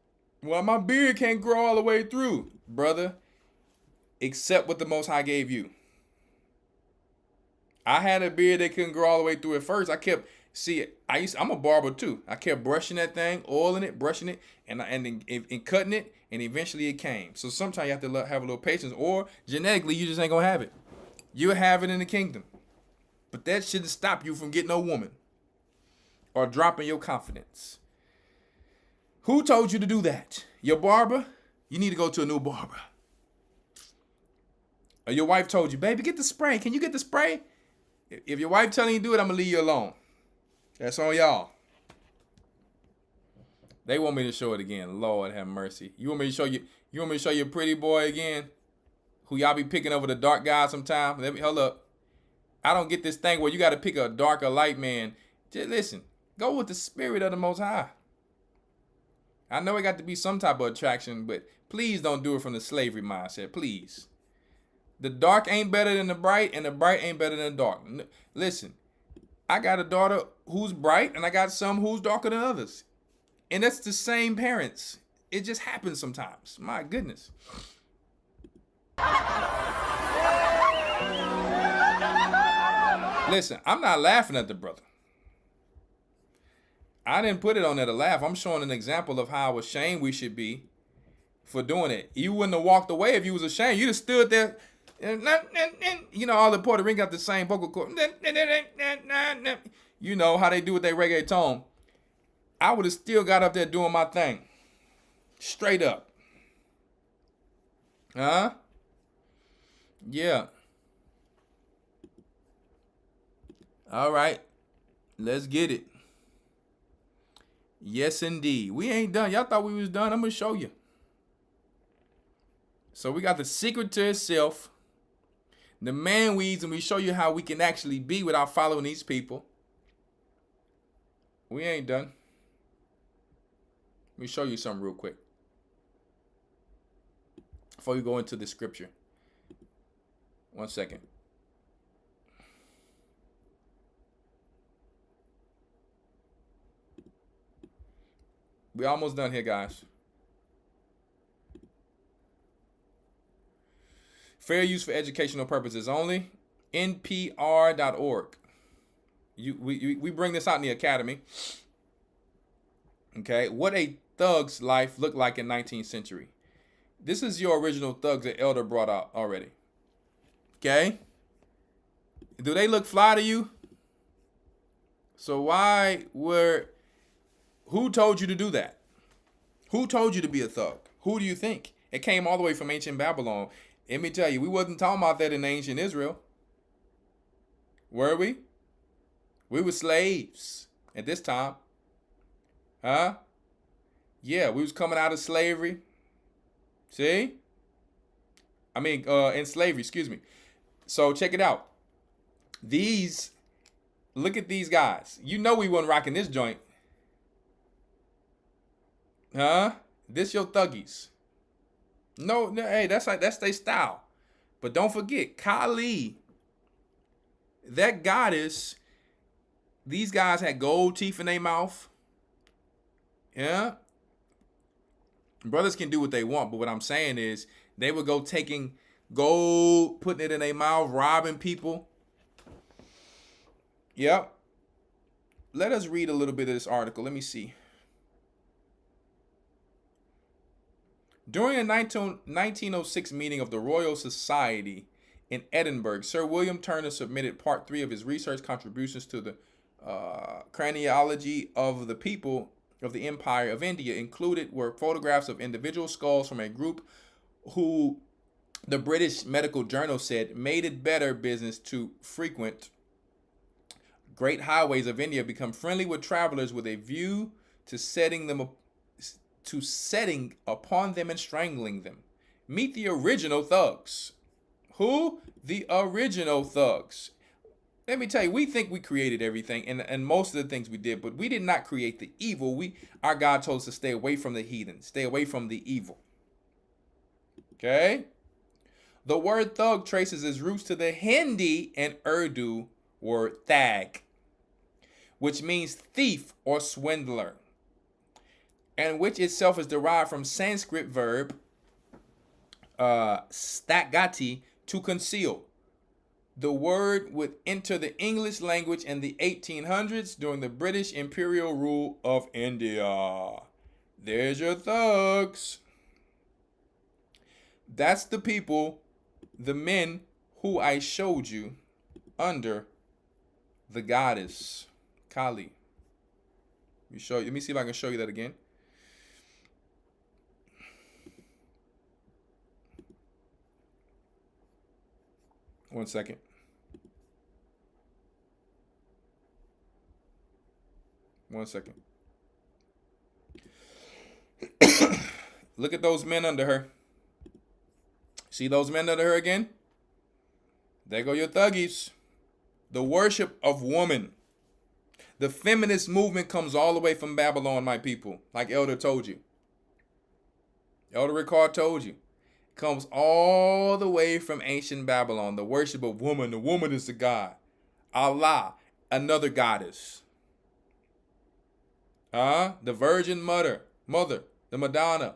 Well, my beard can't grow all the way through. Brother, accept what the Most High gave you. I had a beard that couldn't grow all the way through at first. I'm a barber too. I kept brushing that thing, oiling it, brushing it, and cutting it, and eventually it came. So sometimes you have to have a little patience, or genetically you just ain't gonna have it. You'll have it in the kingdom. But that shouldn't stop you from getting a woman or dropping your confidence. Who told you to do that? Your barber? You need to go to a new barber. Or your wife told you, baby, get the spray. Can you get the spray? If your wife telling you to do it, I'm going to leave you alone. That's on y'all. They want me to show it again. Lord have mercy. You want me to show your pretty boy again? Who y'all be picking over the dark guy sometime? Hold up. I don't get this thing where you got to pick a dark or light man. Just listen. Go with the spirit of the Most High. I know it got to be some type of attraction, but please don't do it from the slavery mindset. Please. The dark ain't better than the bright, and the bright ain't better than the dark. Listen, I got a daughter who's bright, and I got some who's darker than others. And that's the same parents. It just happens sometimes. My goodness. Listen, I'm not laughing at the brother. I didn't put it on there to laugh. I'm showing an example of how ashamed we should be for doing it. You wouldn't have walked away if you was ashamed. You'd have stood there. You know, all the Puerto Rican got the same vocal cord. You know how they do with their reggae tone. I would have still got up there doing my thing. Straight up. Yeah. All right. Let's get it. Yes, indeed. We ain't done. Y'all thought we was done. I'm going to show you. So we got the secret to itself, the man weeds, and we show you how we can actually be without following these people. We ain't done. Let me show you something real quick before we go into the scripture. 1 second. We almost done here, guys. Fair use for educational purposes only. NPR.org. We bring this out in the academy. Okay, what a thug's life looked like in 19th century. This is your original thugs that Elder brought out already. Okay, do they look fly to you? So who told you to do that? Who told you to be a thug? Who do you think? It came all the way from ancient Babylon. Let me tell you, we wasn't talking about that in ancient Israel. Were we? We were slaves at this time. Huh? Yeah, we was coming out of slavery. See? I mean, in slavery, excuse me. So check it out. Look at these guys. You know we wasn't rocking this joint. Huh? This your thuggies. No, hey, that's their style. But don't forget, Kali, that goddess, these guys had gold teeth in their mouth. Yeah. Brothers can do what they want, but what I'm saying is they would go taking gold, putting it in their mouth, robbing people. Yep. Let us read a little bit of this article. Let me see. During a 1906 meeting of the Royal Society in Edinburgh, Sir William Turner submitted part 3 of his research contributions to the craniology of the people of the Empire of India. Included were photographs of individual skulls from a group who the British Medical Journal said made it better business to frequent great highways of India, become friendly with travelers with a view to setting upon them and strangling them. Meet the original thugs. Who? The original thugs. Let me tell you, we think we created everything and most of the things we did, but we did not create the evil. Our God told us to stay away from the heathen, stay away from the evil. Okay? The word thug traces its roots to the Hindi and Urdu word thag, which means thief or swindler, and which itself is derived from Sanskrit verb stagati, to conceal. The word would enter the English language in the 1800s during the British imperial rule of India. There's your thugs. That's the people, the men who I showed you under the goddess Kali. Let me see if I can show you that again. One second. Look at those men under her. See those men under her again? There go your thuggies. The worship of woman. The feminist movement comes all the way from Babylon, my people, like Elder told you. Elder Rawchaa told you. Comes all the way from ancient Babylon. The worship of woman. The woman is the god. Allah, another goddess. The Virgin Mother, the Madonna.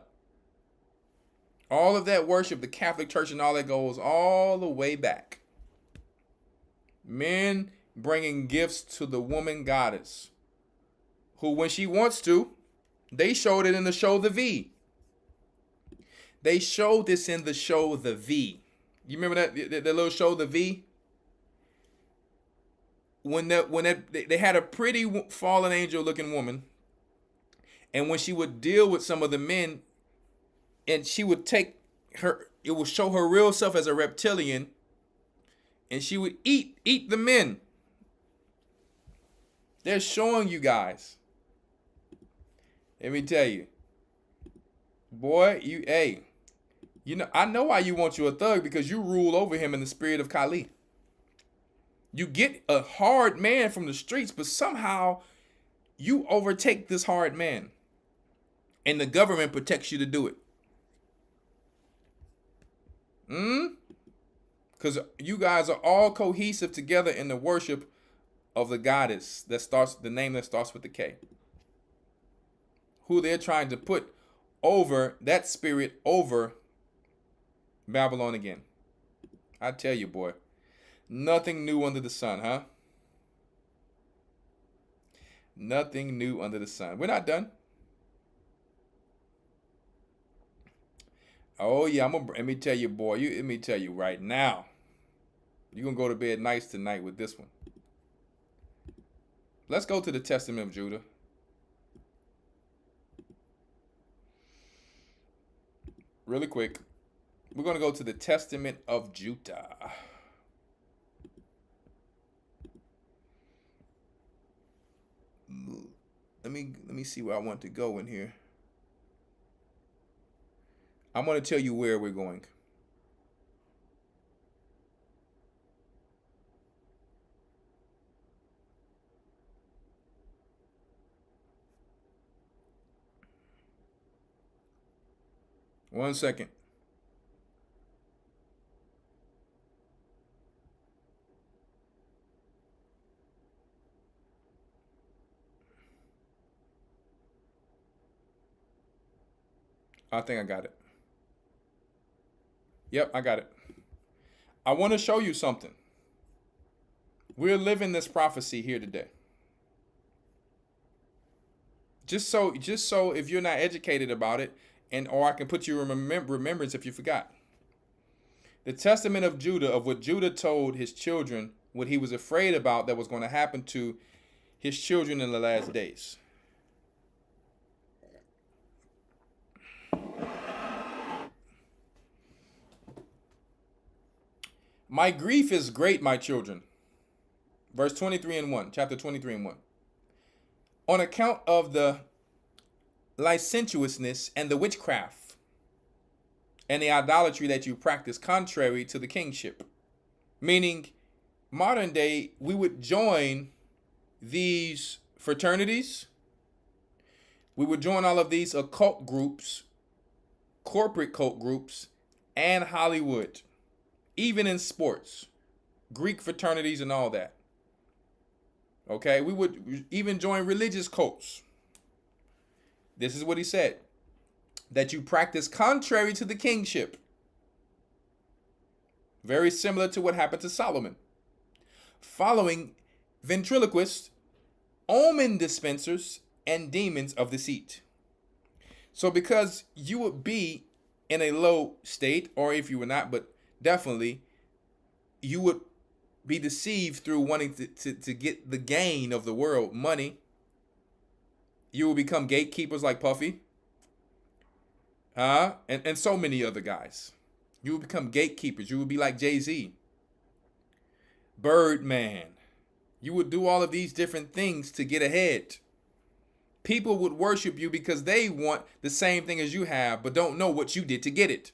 All of that worship, the Catholic Church and all that goes all the way back. Men bringing gifts to the woman goddess, who when she wants to, they showed it in the show The V. They showed this in the show The V. You remember that little show The V? When they had a pretty fallen angel looking woman, and when she would deal with some of the men, and she would take her, it would show her real self as a reptilian, and she would eat the men. They're showing you guys. Let me tell you, boy, I know why you want you a thug, because you rule over him in the spirit of Kali. You get a hard man from the streets, but somehow you overtake this hard man, and the government protects you to do it. Because you guys are all cohesive together in the worship of the goddess the name that starts with the K, who they're trying to put over that spirit over Babylon again. I tell you, boy, Nothing new under the sun, huh? Nothing new under the sun. We're not done. Oh yeah, let me tell you, boy. Let me tell you right now. You're gonna go to bed nice tonight with this one. Let's go to the Testament of Judah. Really quick. We're gonna go to the Testament of Judah. Let me see where I want to go in here. I'm going to tell you where we're going. One second. I think I got it. Yep, I got it. I want to show you something. We're living this prophecy here today. Just so if you're not educated about it, or I can put you in remembrance if you forgot. The Testament of Judah, of what Judah told his children, what he was afraid about that was going to happen to his children in the last days. My grief is great, my children. Verse 23 and 1, chapter 23 and 1. On account of the licentiousness and the witchcraft and the idolatry that you practice contrary to the kingship. Meaning, modern day, we would join these fraternities. We would join all of these occult groups, corporate cult groups, and Hollywood. Even in sports, Greek fraternities and all that. Okay, we would even join religious cults. This is what he said. That you practice contrary to the kingship. Very similar to what happened to Solomon. Following ventriloquists, omen dispensers, and demons of deceit. So because you would be in a low state, or if you were not, but definitely, you would be deceived through wanting to get the gain of the world, money. You will become gatekeepers like Puffy. And so many other guys. You will become gatekeepers. You will be like Jay-Z. Birdman. You would do all of these different things to get ahead. People would worship you because they want the same thing as you have, but don't know what you did to get it.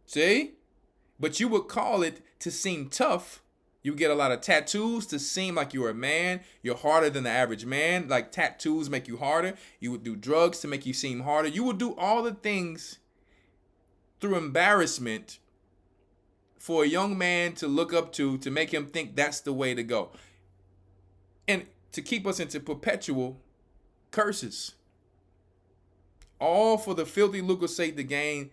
See? But you would call it to seem tough. You get a lot of tattoos to seem like you're a man. You're harder than the average man. Like tattoos make you harder. You would do drugs to make you seem harder. You would do all the things through embarrassment for a young man to look up to make him think that's the way to go. And to keep us into perpetual curses. All for the filthy lucre's sake to gain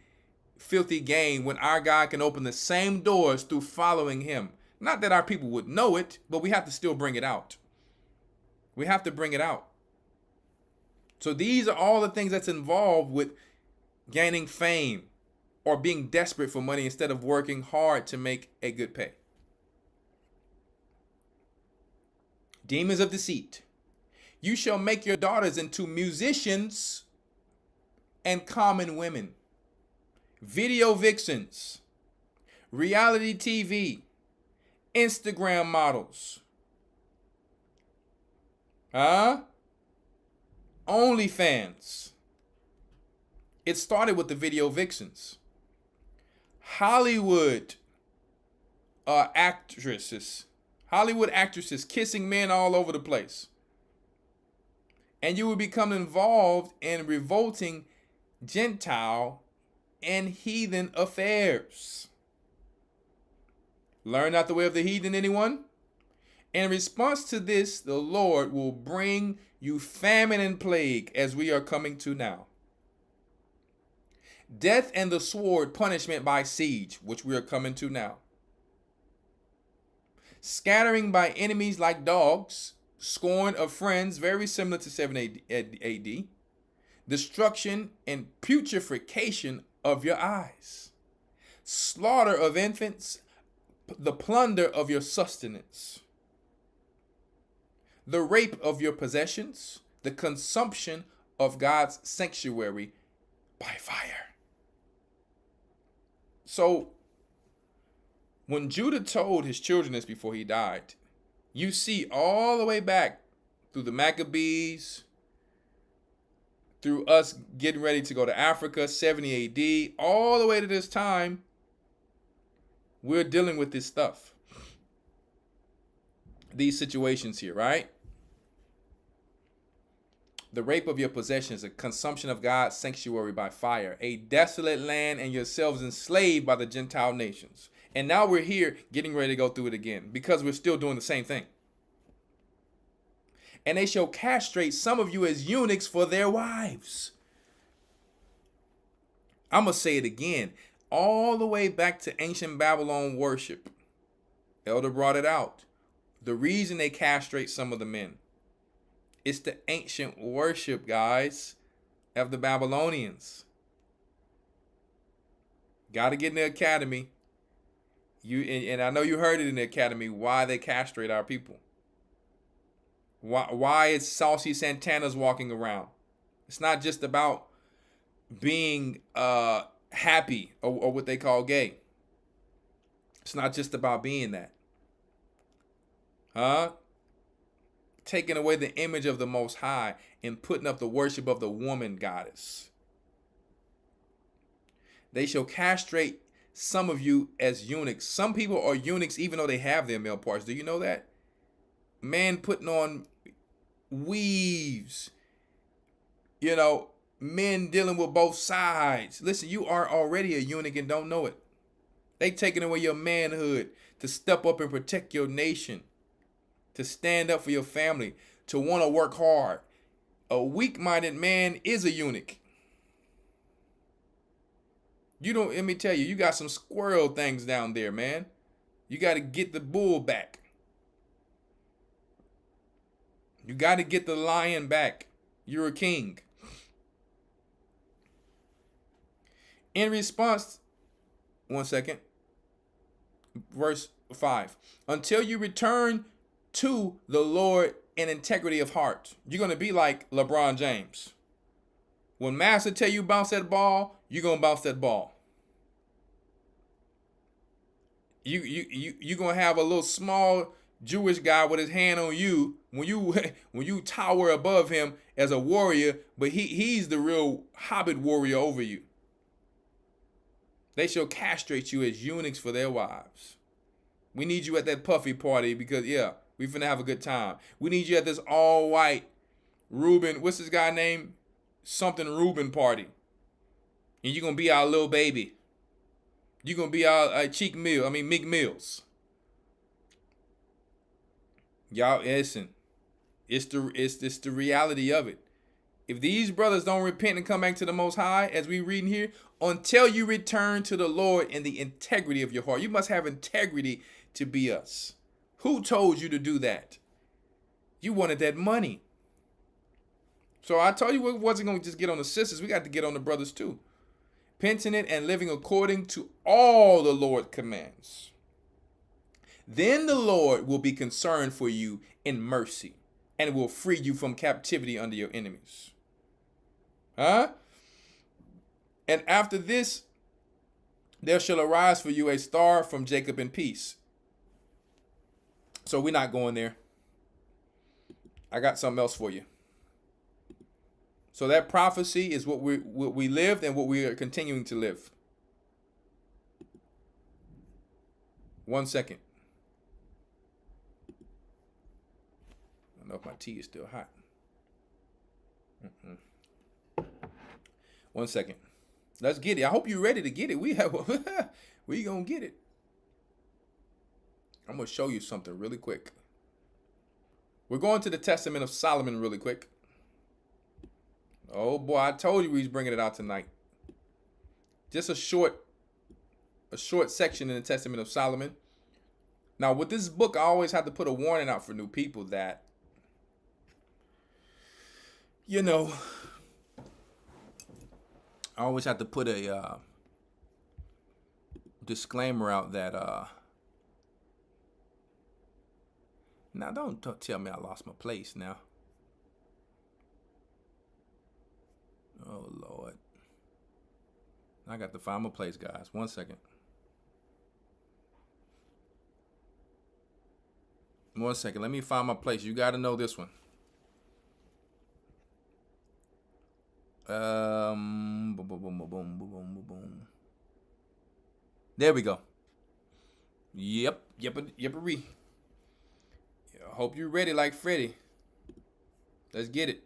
filthy gain when our God can open the same doors through following him. Not that our people would know it, but we have to still bring it out. We have to bring it out. So these are all the things that's involved with gaining fame or being desperate for money instead of working hard to make a good pay. Demons of deceit. You shall make your daughters into musicians and common women. Video vixens. Reality TV. Instagram models. OnlyFans. It started with the video vixens. Hollywood actresses. Hollywood actresses kissing men all over the place. And you will become involved in revolting Gentile and heathen affairs. Learn not the way of the heathen, anyone? In response to this, the Lord will bring you famine and plague as we are coming to now. Death and the sword, punishment by siege, which we are coming to now. Scattering by enemies like dogs, scorn of friends, very similar to 7 AD, destruction and putrefaction of your eyes, slaughter of infants, the plunder of your sustenance, the rape of your possessions, the consumption of God's sanctuary by fire. So, when Judah told his children this before he died, you see all the way back through the Maccabees, through us getting ready to go to Africa, 70 AD, all the way to this time, we're dealing with this stuff. These situations here, right? The rape of your possessions, the consumption of God's sanctuary by fire, a desolate land, and yourselves enslaved by the Gentile nations. And now we're here getting ready to go through it again because we're still doing the same thing. And they shall castrate some of you as eunuchs for their wives. I'm going to say it again. All the way back to ancient Babylon worship. Elder brought it out. The reason they castrate some of the men. It's the ancient worship, guys, of the Babylonians. Got to get in the academy. And I know you heard it in the academy, why they castrate our people. Why is Saucy Santana's walking around? It's not just about being happy or what they call gay. It's not just about being that. Taking away the image of the Most High and putting up the worship of the woman goddess. They shall castrate some of you as eunuchs. Some people are eunuchs even though they have their male parts. Do you know that? Man putting on weaves. You know, men dealing with both sides. Listen, you are already a eunuch and don't know it. They taking away your manhood to step up and protect your nation, to stand up for your family, to want to work hard. A weak-minded man is a eunuch. Let me tell you, you got some squirrel things down there, man. You got to get the bull back. You got to get the lion back. You're a king. In response, one second, verse 5. Until you return to the Lord in integrity of heart. You're going to be like LeBron James. When master tell you bounce that ball, you're going to bounce that ball. You're going to have a little small Jewish guy with his hand on you when you tower above him as a warrior, but he's the real hobbit warrior over you. They shall castrate you as eunuchs for their wives. We need you at that puffy party because, we finna have a good time. We need you at this all-white Reuben, what's this guy name? Something Reuben party. And you're going to be our little baby. You're going to be our Meek Mills. Y'all, listen. It's the reality of it. If these brothers don't repent and come back to the Most High, as we read in here, until you return to the Lord in the integrity of your heart. You must have integrity to be us. Who told you to do that? You wanted that money. So I told you we wasn't going to just get on the sisters. We got to get on the brothers too. Penitent and living according to all the Lord commands. Then the Lord will be concerned for you in mercy and will free you from captivity under your enemies. And after this, there shall arise for you a star from Jacob in peace. So we're not going there. I got something else for you. So that prophecy is what we lived and what we are continuing to live. 1 second. I don't know if my tea is still hot. 1 second. Let's get it. I hope you're ready to get it. We gonna get it. I'm gonna show you something really quick. We're going to the Testament of Solomon really quick. Oh boy, I told you he's bringing it out tonight. Just a short section in the Testament of Solomon. Now, with this book, I always have to put a warning out for new people that, you know, I always have to put a disclaimer out that, now don't tell me I lost my place now. Oh, Lord. I got to find my place, guys. 1 second. 1 second. Let me find my place. You got to know this one. Boom, boom, boom, boom, boom, boom, boom, boom. There we go. Yep. I hope you're ready like Freddie. Let's get it.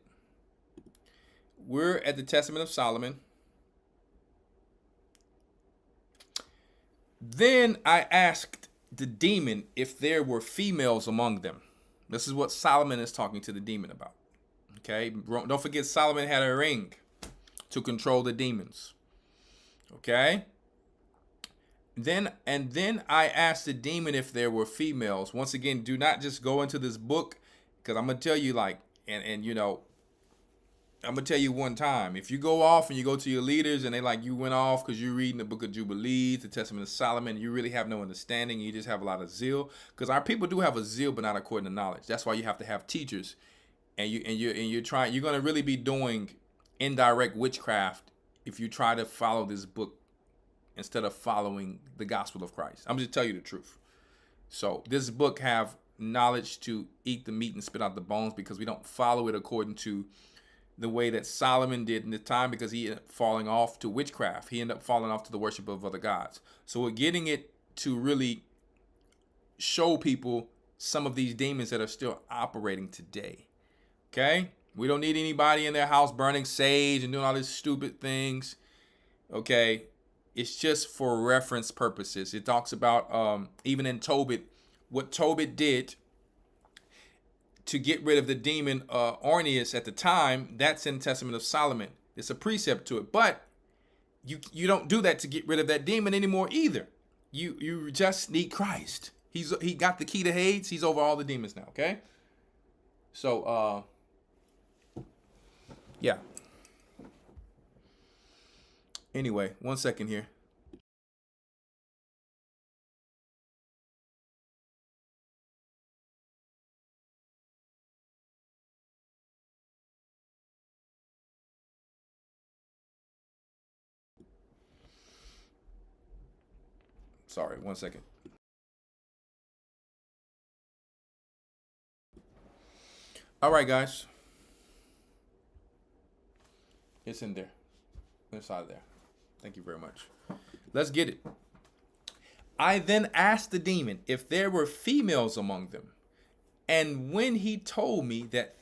We're at the Testament of Solomon. Then I asked the demon if there were females among them. This is what Solomon is talking to the demon about. Okay, don't forget Solomon had a ring to control the demons. Okay. Then I asked the demon if there were females. Once again, do not just go into this book, because I'm gonna tell you, like, and you know, I'm gonna tell you one time, if you go off and you go to your leaders and they like, you went off because you're reading the book of Jubilees, the Testament of Solomon, you really have no understanding, you just have a lot of zeal, because our people do have a zeal, but not according to knowledge. That's why you have to have teachers, and you're gonna really be doing indirect witchcraft if you try to follow this book instead of following the gospel of Christ. I'm just tell you the truth. So this book have knowledge to eat the meat and spit out the bones, because we don't follow it according to the way that Solomon did in the time, because he ended up falling off to witchcraft. He ended up falling off to the worship of other gods. So we're getting it to really show people some of these demons that are still operating today. Okay? We don't need anybody in their house burning sage and doing all these stupid things. Okay? It's just for reference purposes. It talks about, even in Tobit, what Tobit did to get rid of the demon Orneus at the time. That's in Testament of Solomon. It's a precept to it. But you don't do that to get rid of that demon anymore either. You just need Christ. He got the key to Hades. He's over all the demons now, okay? So, yeah. Anyway, 1 second here. Sorry, 1 second. All right, guys. It's in there. Inside there. Thank you very much. Let's get it. I then asked the demon if there were females among them. And when he told me that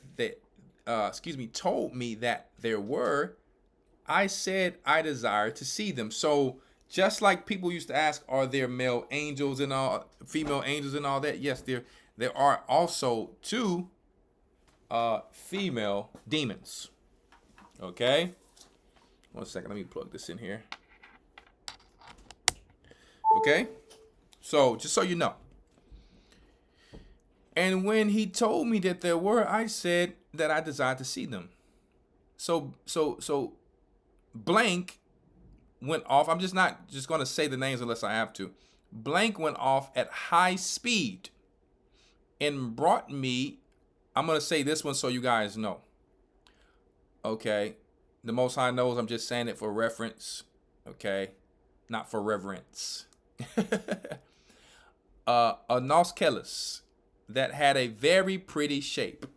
there were, I said I desire to see them. So just like people used to ask, are there male angels and all, female angels and all that? Yes, there are also two female demons. Okay. 1 second, let me plug this in here. Okay. So just so you know. And when he told me that there were, I said that I desired to see them. So blank went off. I'm just not just going to say the names unless I have to. Blank went off at high speed and brought me, I'm going to say this one so you guys know. Okay. The Most High knows I'm just saying it for reference. Okay. Not for reverence. A Noscelis that had a very pretty shape.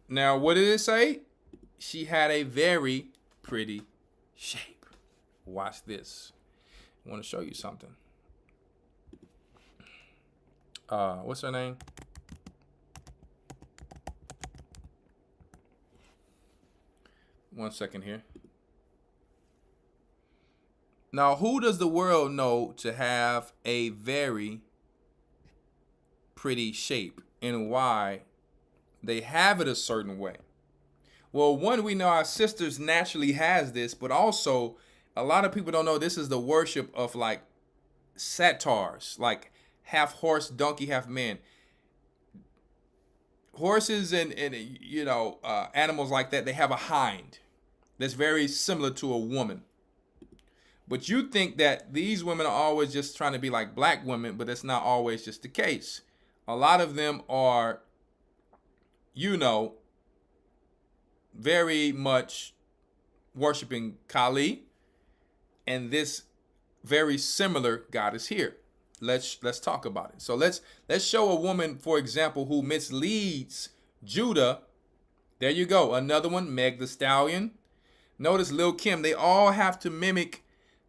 Now, what did it say? She had a very pretty shape. Watch this. I want to show you something. What's her name? One second here. Now, who does the world know to have a very pretty shape and why they have it a certain way? Well, one, we know our sisters naturally has this, but also a lot of people don't know this is the worship of like satyrs, like half horse, donkey, half man. Horses and animals like that, they have a hind that's very similar to a woman. But you think that these women are always just trying to be like black women, but that's not always just the case. A lot of them are, very much worshiping Kali, and this very similar God is here. Let's talk about it. So let's show a woman, for example, who misleads Judah. There you go. Another one, Meg the Stallion. Notice Lil Kim. They all have to mimic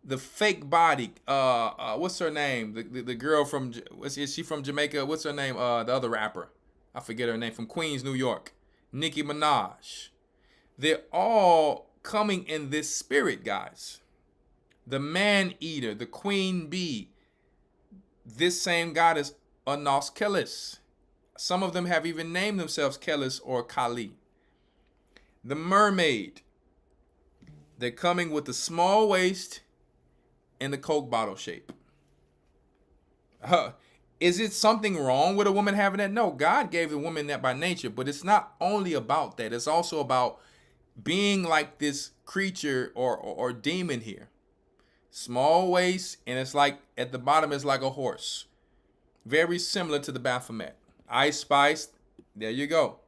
the fake body. What's her name? The girl from, is she from Jamaica? What's her name? The other rapper. I forget her name. From Queens, New York. Nicki Minaj. They're all coming in this spirit, guys. The man eater, the queen bee. This same God is Anos Kelis. Some of them have even named themselves Kelis or Kali. The mermaid. They're coming with the small waist and the Coke bottle shape. Is it something wrong with a woman having that? No, God gave the woman that by nature, but it's not only about that. It's also about being like this creature or demon here. Small waist, and it's like at the bottom is like a horse. Very similar to the Baphomet. Ice Spice, there you go.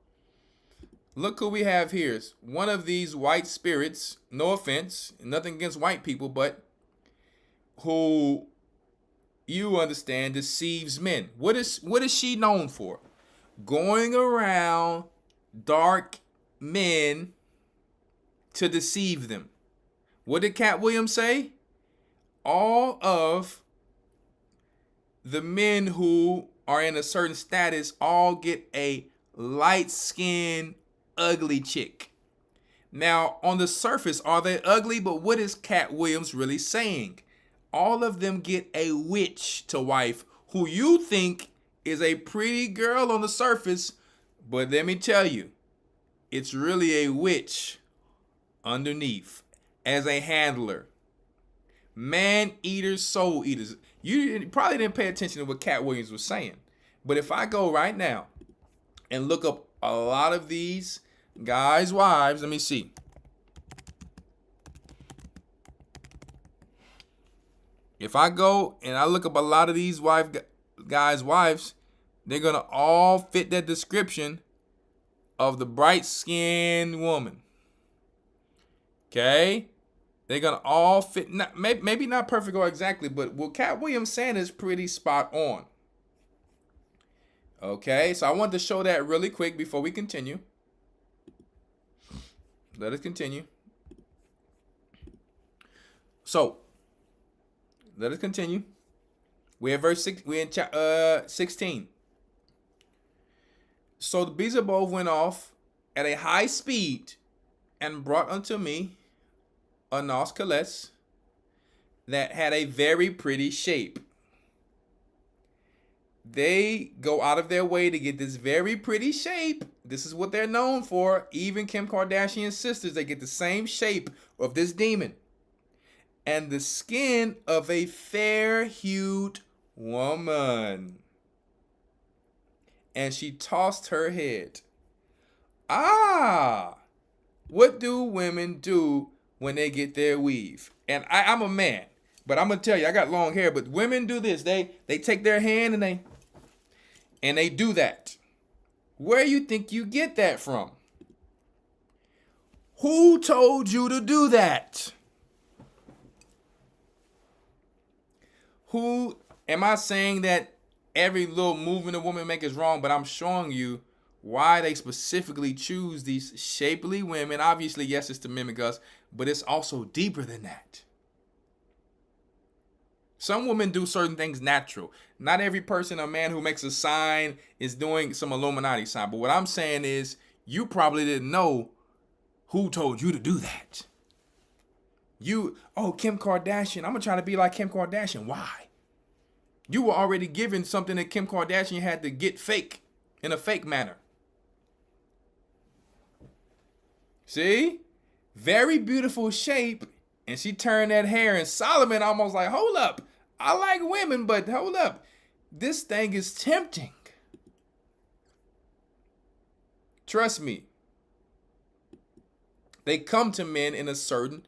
Look who we have here. It's one of these white spirits, no offense, nothing against white people, but who you understand deceives men. What is she known for? Going around dark men to deceive them. What did Cat Williams say? All of the men who are in a certain status all get a light-skinned, ugly chick. Now, on the surface, are they ugly? But what is Cat Williams really saying? All of them get a witch to wife who you think is a pretty girl on the surface, but let me tell you, it's really a witch underneath as a handler. Man eaters, soul eaters. You probably didn't pay attention to what Cat Williams was saying. But if I go right now and look up a lot of these guys' wives, let me see. If I go and I look up a lot of these guys' wives, they're going to all fit that description of the bright-skinned woman. Okay? They're going to all fit, maybe not perfect or exactly, but what Cat Williams saying is pretty spot on. Okay, so I want to show that really quick before we continue. Let us continue. So, let us continue. We're in verse 6, we're in 16. So the bees above went off at a high speed and brought unto me a Noscales that had a very pretty shape. They go out of their way to get this very pretty shape. This is what they're known for. Even Kim Kardashian's sisters, they get the same shape of this demon. And the skin of a fair-hued woman. And she tossed her head. Ah, what do women do when they get their weave? And I'm a man, but I'm gonna tell you, I got long hair, but women do this. They take their hand and they do that. Where you think you get that from? Who told you to do that? Who, am I saying that every little movement a woman make is wrong, but I'm showing you why they specifically choose these shapely women. Obviously, yes, it's to mimic us, but it's also deeper than that. Some women do certain things natural. Not every person or man who makes a sign is doing some Illuminati sign. But what I'm saying is, you probably didn't know who told you to do that. Kim Kardashian, I'm going to try to be like Kim Kardashian. Why? You were already given something that Kim Kardashian had to get fake in a fake manner. See? Very beautiful shape. And she turned that hair, and Solomon almost like, hold up. I like women, but hold up. This thing is tempting. Trust me. They come to men in a certain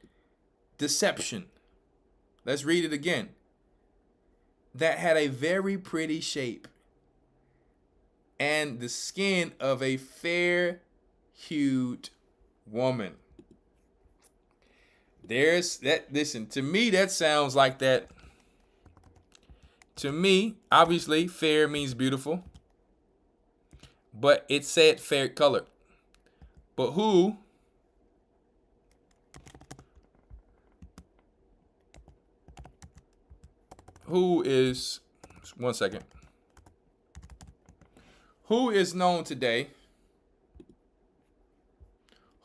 deception. Let's read it again. That had a very pretty shape and the skin of a fair-hued woman. There's that. Listen, to me, that sounds like that. To me, obviously, fair means beautiful. But it said fair color. But who is, one second. Who is known today?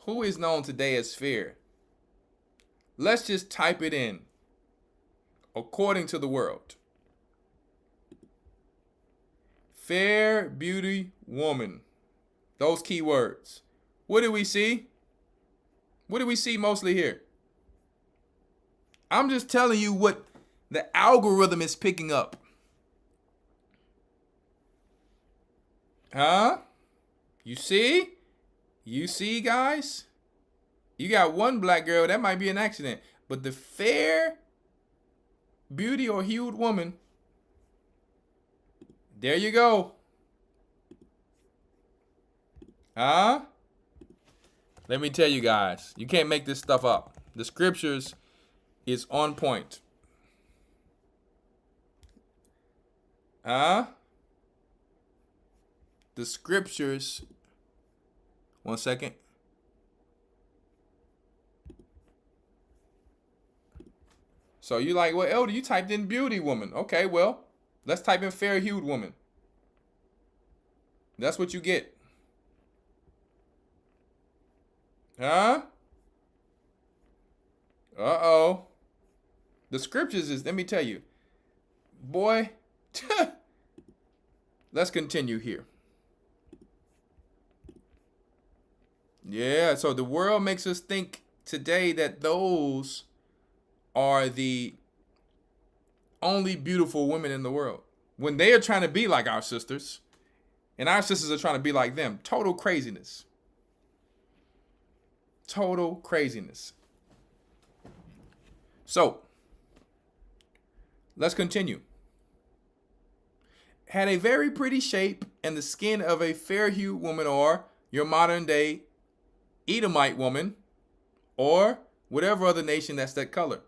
Who is known today as fair? Let's just type it in. According to the world. Fair, beauty, woman. Those key words. What do we see? What do we see mostly here? I'm just telling you what the algorithm is picking up. Huh? You see? You see, guys? You got one black girl, that might be an accident. But the fair, beauty, or hued woman, there you go. Huh? Let me tell you guys, you can't make this stuff up. The scriptures is on point. Huh? The scriptures, one second. So you like, well, Elder, you typed in beauty woman. Okay, well, let's type in fair-hued woman. That's what you get. Huh? Uh-oh. The scriptures is, let me tell you. Boy, let's continue here. Yeah, so the world makes us think today that those are the only beautiful women in the world. When they are trying to be like our sisters, and our sisters are trying to be like them. Total craziness. Total craziness. So, let's continue. Had a very pretty shape and the skin of a fair-hued woman, or your modern day Edomite woman, or whatever other nation that's that color.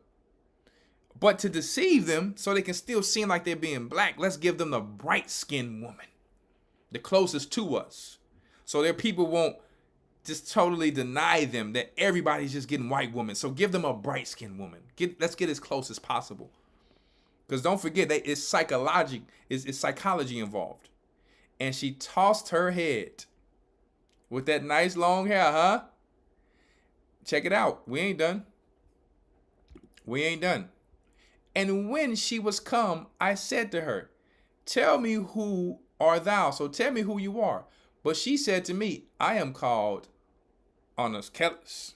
But to deceive them so they can still seem like they're being black, let's give them the bright-skinned woman, the closest to us. So their people won't just totally deny them that everybody's just getting white women. So give them a bright-skinned woman. Let's get as close as possible. Because don't forget, it's psychology involved. And she tossed her head with that nice long hair, huh? Check it out. We ain't done. We ain't done. And when she was come, I said to her, tell me who art thou? So tell me who you are. But she said to me, I am called Onuskelis,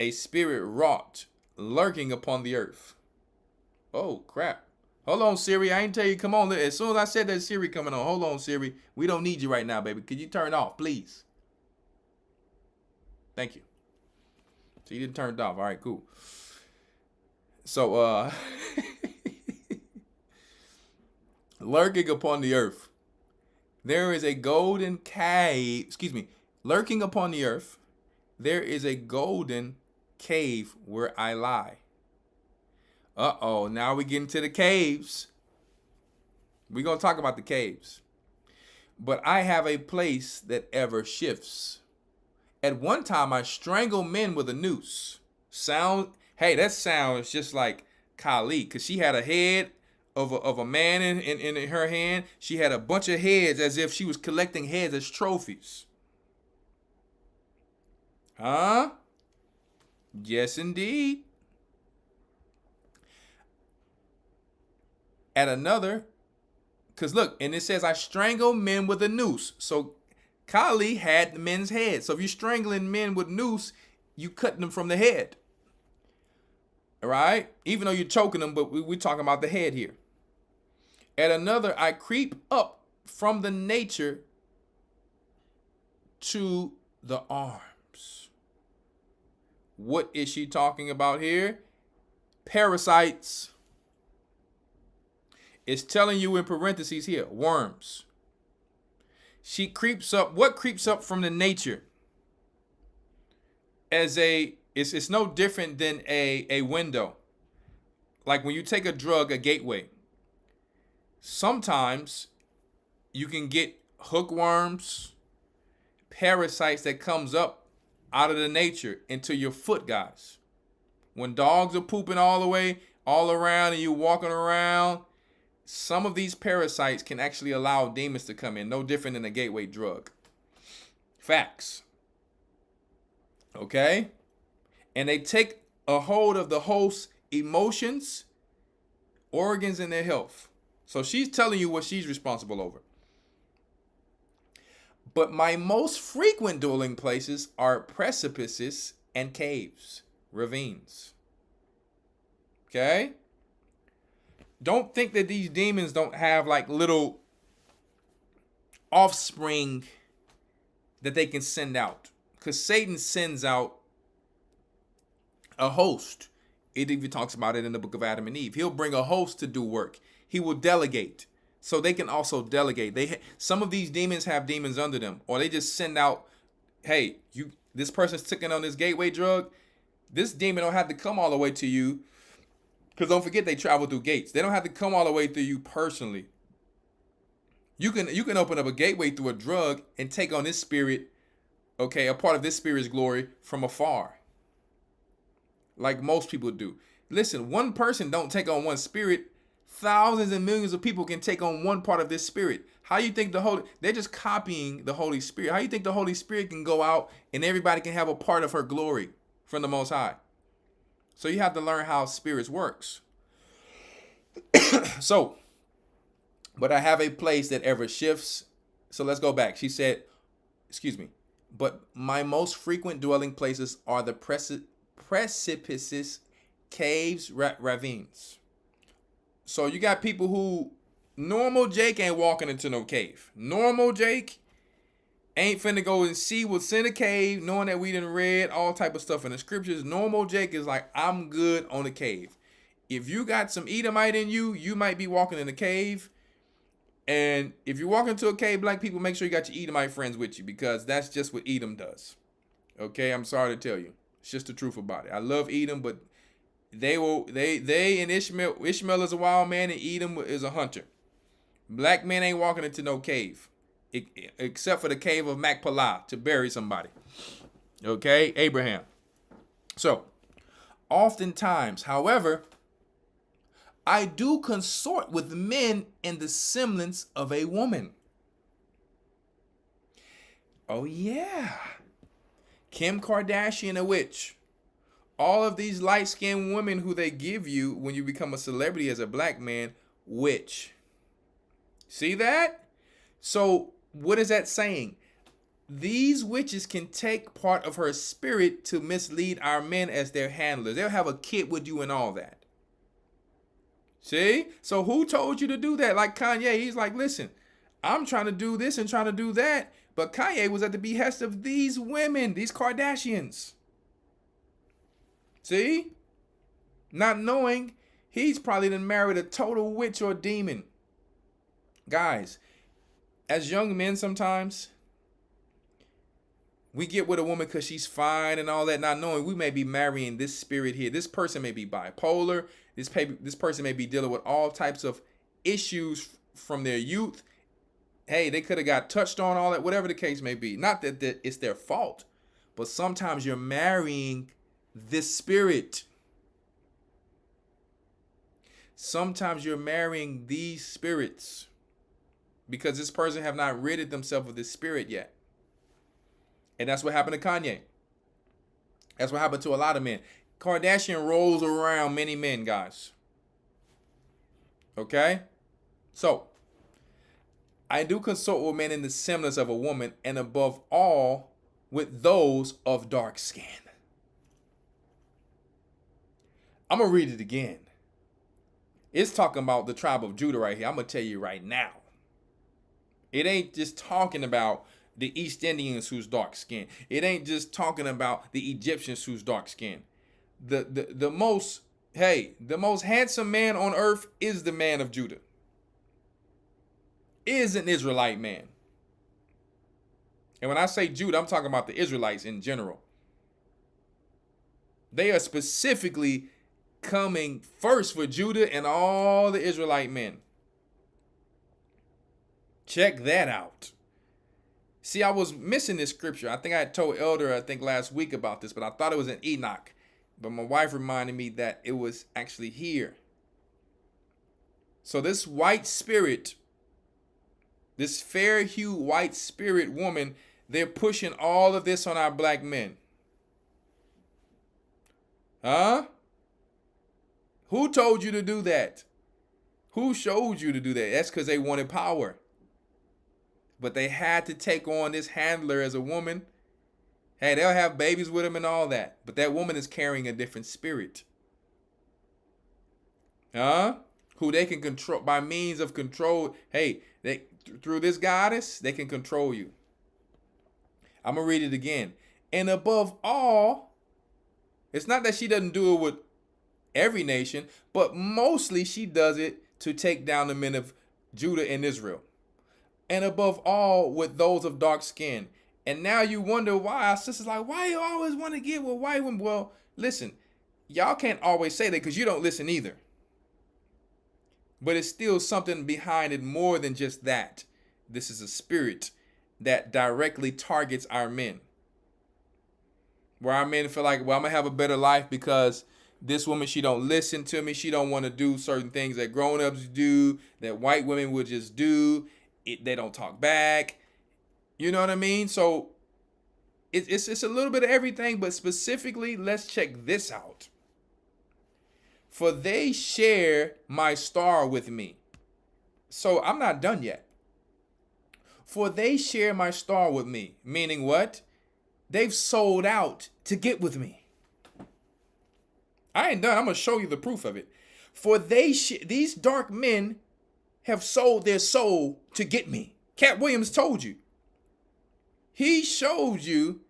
a spirit wrought, lurking upon the earth. Oh, crap. Hold on, Siri. I ain't tell you, come on. As soon as I said that, Siri coming on. Hold on, Siri. We don't need you right now, baby. Could you turn it off, please? Thank you. So you didn't turn it off. All right, cool. So, lurking upon the earth. There is a golden cave. Lurking upon the earth. There is a golden cave where I lie. Uh-oh, now we get into the caves. We're going to talk about the caves. But I have a place that ever shifts. At one time, I strangled men with a noose. Hey, that sounds just like Kali, because she had a head of a man in her hand. She had a bunch of heads as if she was collecting heads as trophies. Huh? Yes, indeed. At another, because look, and it says I strangle men with a noose. So Kali had the men's head. So if you're strangling men with noose, you cutting them from the head. All right? Even though you're choking them, but we're talking about the head here. At another, I creep up from the nature to the arms. What is she talking about here? Parasites. It's telling you in parentheses here, worms. She creeps up. What creeps up from the nature? It's no different than a window. Like when you take a drug, a gateway. Sometimes you can get hookworms, parasites that comes up out of the nature into your foot, guys. When dogs are pooping all the way, all around, and you're walking around, some of these parasites can actually allow demons to come in. No different than a gateway drug. Facts. Okay? And they take a hold of the host's emotions, organs, and their health. So she's telling you what she's responsible over. But my most frequent dwelling places are precipices and caves, ravines. Okay? Don't think that these demons don't have like little offspring that they can send out. Because Satan sends out a host. It even talks about it in the book of Adam and Eve. He'll bring a host to do work. He will delegate. So they can also delegate. Some of these demons have demons under them. Or they just send out, hey, this person's taking on this gateway drug. This demon don't have to come all the way to you. Because don't forget, they travel through gates. They don't have to come all the way through you personally. You can open up a gateway through a drug and take on this spirit, okay, a part of this spirit's glory from afar. Like most people do. Listen, one person don't take on one spirit. Thousands and millions of people can take on one part of this spirit. How you think they're just copying the Holy Spirit. How you think the Holy Spirit can go out and everybody can have a part of her glory from the Most High? So you have to learn how spirits works. So, but I have a place that ever shifts. So let's go back. She said, excuse me, but my most frequent dwelling places are the precipices, caves, ravines. So you got people who, normal Jake ain't walking into no cave. Normal Jake ain't finna go and see what's in a cave, knowing that we done read all type of stuff in the scriptures. Normal Jake is like, I'm good on the cave. If you got some Edomite in you, you might be walking in a cave. And if you walk into a cave, black people, make sure you got your Edomite friends with you, because that's just what Edom does. Okay, I'm sorry to tell you. It's just the truth about it. I love Edom, but they and Ishmael is a wild man, and Edom is a hunter. Black men ain't walking into no cave, except for the cave of Machpelah to bury somebody. Okay, Abraham. So, oftentimes, however, I do consort with men in the semblance of a woman. Oh yeah. Kim Kardashian, a witch. All of these light-skinned women who they give you when you become a celebrity as a black man, witch. See that? So what is that saying? These witches can take part of her spirit to mislead our men as their handlers. They'll have a kit with you and all that. See? So who told you to do that? Like Kanye, he's like, listen, I'm trying to do this and trying to do that. But Kanye was at the behest of these women, these Kardashians. See? Not knowing he's probably done married a total witch or demon. Guys, as young men sometimes, we get with a woman because she's fine and all that, not knowing we may be marrying this spirit here. This person may be bipolar. This person may be dealing with all types of issues from their youth. Hey, they could have got touched on, all that, whatever the case may be. Not that it's their fault, but sometimes you're marrying this spirit. Sometimes you're marrying these spirits because this person have not ridded themselves of this spirit yet. And that's what happened to Kanye. That's what happened to a lot of men. Kardashian rolls around many men, guys. Okay? So, I do consort with men in the semblance of a woman, and above all, with those of dark skin. I'm going to read it again. It's talking about the tribe of Judah right here. I'm going to tell you right now. It ain't just talking about the East Indians who's dark skinned. It ain't just talking about the Egyptians who's dark skinned. The most handsome man on earth is the man of Judah. Is an Israelite man. And when I say Judah, I'm talking about the Israelites in general. They are specifically coming first for Judah and all the Israelite men. Check that out. See, I was missing this scripture. I think I had told Elder, last week about this, but I thought it was in Enoch. But my wife reminded me that it was actually here. So this white spirit, this fair-hued white spirit woman, they're pushing all of this on our black men. Huh? Who told you to do that? Who showed you to do that? That's because they wanted power. But they had to take on this handler as a woman. Hey, they'll have babies with him and all that. But that woman is carrying a different spirit. Huh? Who they can control by means of control. Hey, through this goddess, they can control you. I'm going to read it again. And above all, it's not that she doesn't do it with every nation, but mostly she does it to take down the men of Judah and Israel. And above all, with those of dark skin. And now you wonder why our sisters like, why you always want to get with white women? Well, listen, y'all can't always say that because you don't listen either. But it's still something behind it more than just that. This is a spirit that directly targets our men. Where our men feel like, well, I'm going to have a better life because this woman, she don't listen to me. She don't want to do certain things that grown-ups do, that white women would just do. They don't talk back. You know what I mean? So it's a little bit of everything, but specifically, let's check this out. For they share my star with me. So I'm not done yet. For they share my star with me. Meaning what? They've sold out to get with me. I ain't done. I'm going to show you the proof of it. For these dark men have sold their soul to get me. Cat Williams told you. He showed you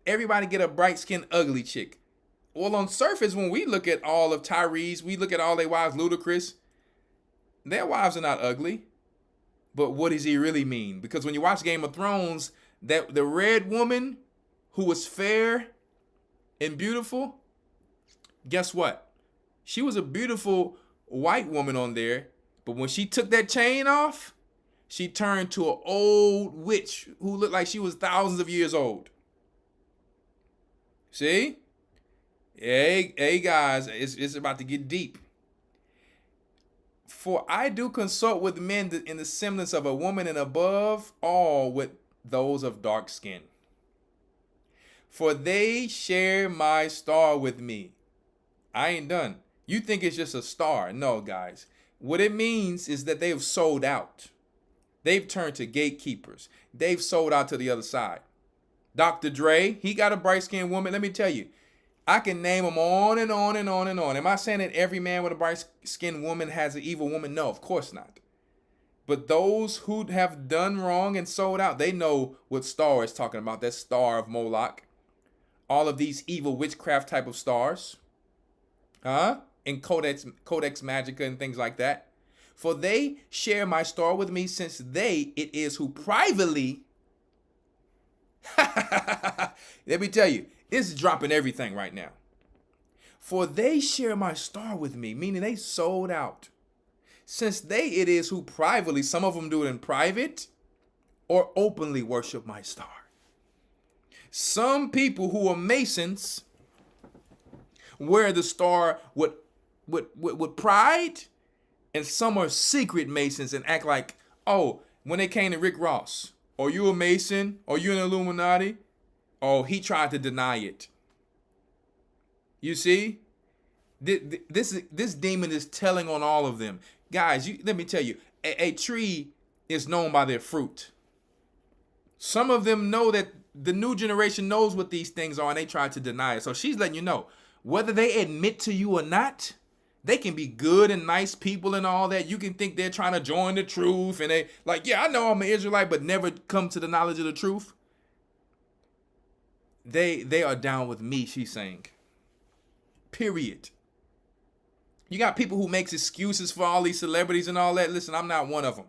everybody get a bright-skinned ugly chick. Well, on surface, when we look at all of Tyrese, we look at all their wives, Ludacris, their wives are not ugly. But what does he really mean? Because when you watch Game of Thrones, that the red woman who was fair and beautiful, guess what? She was a beautiful white woman on there. But when she took that chain off, she turned to an old witch who looked like she was thousands of years old. See? Hey guys, it's about to get deep. For I do consult with men in the semblance of a woman, and above all with those of dark skin. For they share my star with me. I ain't done. You think it's just a star. No, guys. What it means is that they've sold out. They've turned to gatekeepers. They've sold out to the other side. Dr. Dre, he got a bright-skinned woman. Let me tell you, I can name them on and on and on and on. Am I saying that every man with a bright-skinned woman has an evil woman? No, of course not. But those who have done wrong and sold out, they know what star is talking about. That star of Moloch. All of these evil witchcraft type of stars. And Codex Magica and things like that. For they share my star with me, since it is who privately. Let me tell you, it's dropping everything right now. For they share my star with me, meaning they sold out. Since it is who privately, some of them do it in private or openly worship my star. Some people who are Masons wear the star with pride, and some are secret Masons and act like, oh, when they came to Rick Ross, are you a Mason? Are you an Illuminati? Oh, he tried to deny it. You see? This demon is telling on all of them. Guys, let me tell you, a tree is known by their fruit. Some of them know that the new generation knows what these things are, and they try to deny it. So she's letting you know, whether they admit to you or not, They can be good and nice people and all that. You can think they're trying to join the truth and they like, yeah, I know I'm an Israelite, but never come to the knowledge of the truth. They are down with me, she's saying. Period. You got people who makes excuses for all these celebrities and all that. Listen, I'm not one of them.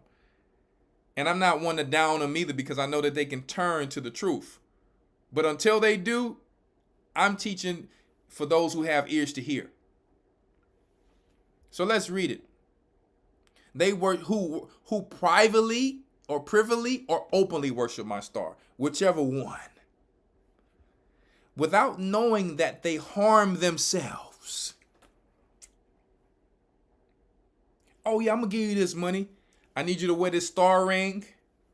And I'm not one to down them either because I know that they can turn to the truth. But until they do, I'm teaching for those who have ears to hear. So let's read it. They were who privately or privily or openly worship my star, whichever one, without knowing that they harm themselves. Oh yeah, I'm gonna give you this money. I need you to wear this star ring.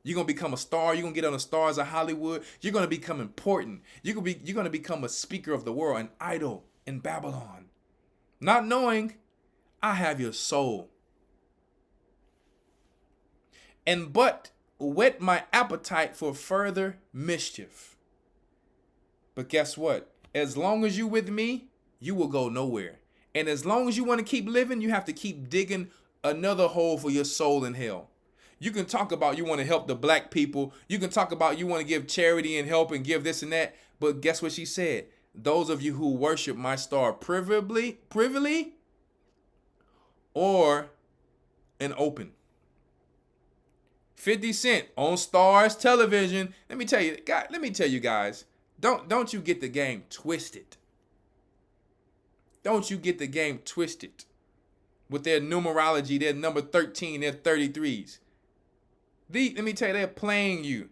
You're gonna become a star. You're gonna get on the stars of Hollywood. You're gonna become important. You're gonna become a speaker of the world, an idol in Babylon. Not knowing I have your soul. And but whet my appetite for further mischief. But guess what? As long as you with me, you will go nowhere. And as long as you want to keep living, you have to keep digging another hole for your soul in hell. You can talk about you want to help the black people. You can talk about you want to give charity and help and give this and that. But guess what she said? Those of you who worship my star privily or in open. 50 Cent on Stars Television. Let me tell you guys, don't you get the game twisted. Don't you get the game twisted with their numerology, their number 13, their 33s. Let me tell you, they're playing you.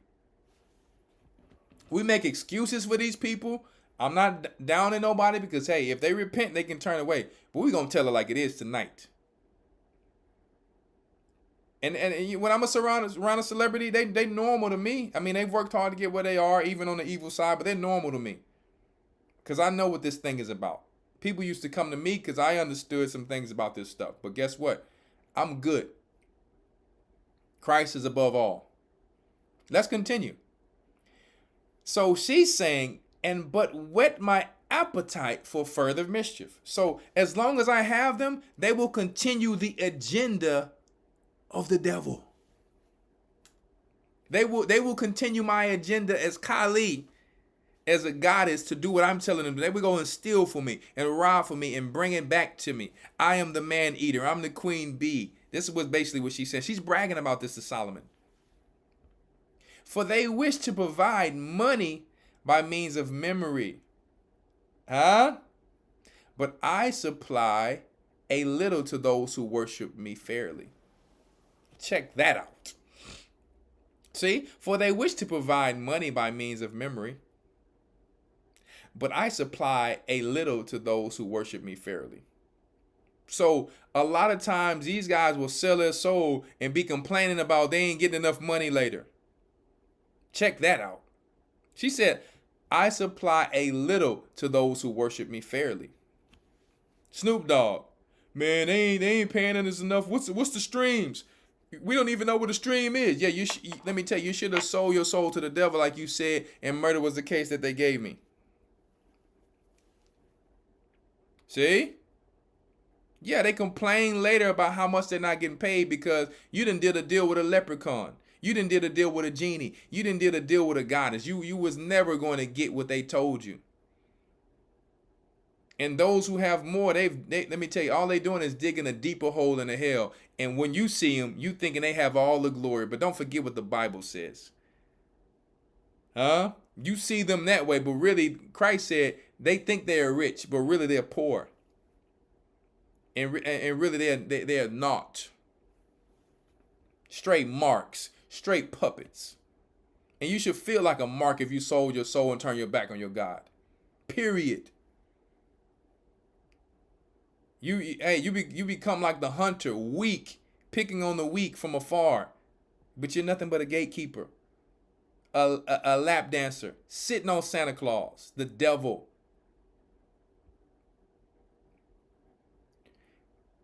We make excuses for these people. I'm not downing nobody because, hey, if they repent, they can turn away. But we're going to tell it like it is tonight. And when I'm around a celebrity, they normal to me. I mean, they've worked hard to get where they are, even on the evil side, but they're normal to me. Because I know what this thing is about. People used to come to me because I understood some things about this stuff. But guess what? I'm good. Christ is above all. Let's continue. So she's saying, and but whet my appetite for further mischief. So as long as I have them, they will continue the agenda of the devil. They will continue my agenda as Kali, as a goddess, to do what I'm telling them. They will go and steal for me and rob for me and bring it back to me. I am the man eater. I'm the queen bee. This was basically what she said. She's bragging about this to Solomon. For they wish to provide money by means of memory. But I supply a little to those who worship me fairly. Check that out. See, for they wish to provide money by means of memory, but I supply a little to those who worship me fairly. So a lot of times these guys will sell their soul and be complaining about they ain't getting enough money later. Check that out. She said, I supply a little to those who worship me fairly. Snoop Dogg, man, they ain't paying us enough. What's the streams? We don't even know what a stream is. Yeah, let me tell you, you should have sold your soul to the devil like you said, and murder was the case that they gave me. See? Yeah, they complain later about how much they're not getting paid because you done did a deal with a leprechaun. You done did a deal with a genie. You done did a deal with a goddess. You was never going to get what they told you. And those who have more, let me tell you, all they doing is digging a deeper hole in the hell. And when you see them, you thinking they have all the glory. But don't forget what the Bible says. You see them that way, but really, Christ said they think they are rich, but really they're poor. And really they are not. Straight marks, straight puppets. And you should feel like a mark if you sold your soul and turned your back on your God. Period. You become like the hunter, weak, picking on the weak from afar. But you're nothing but a gatekeeper. A lap dancer, sitting on Santa Claus, the devil.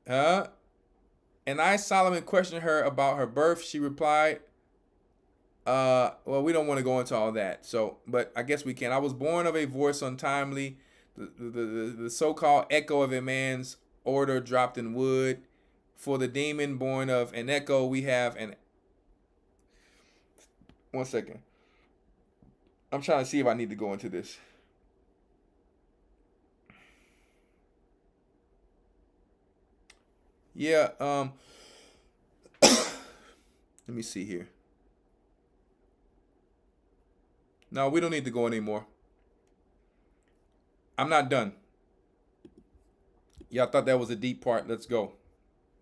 And I, Solomon, questioned her about her birth. She replied, well, we don't want to go into all that. So, but I guess we can. I was born of a voice untimely, the so-called echo of a man's order dropped in wood. For the demon born of an echo, we have an... One second. I'm trying to see if I need to go into this. Yeah, let me see here. No, we don't need to go anymore. I'm not done. Y'all thought that was a deep part. Let's go.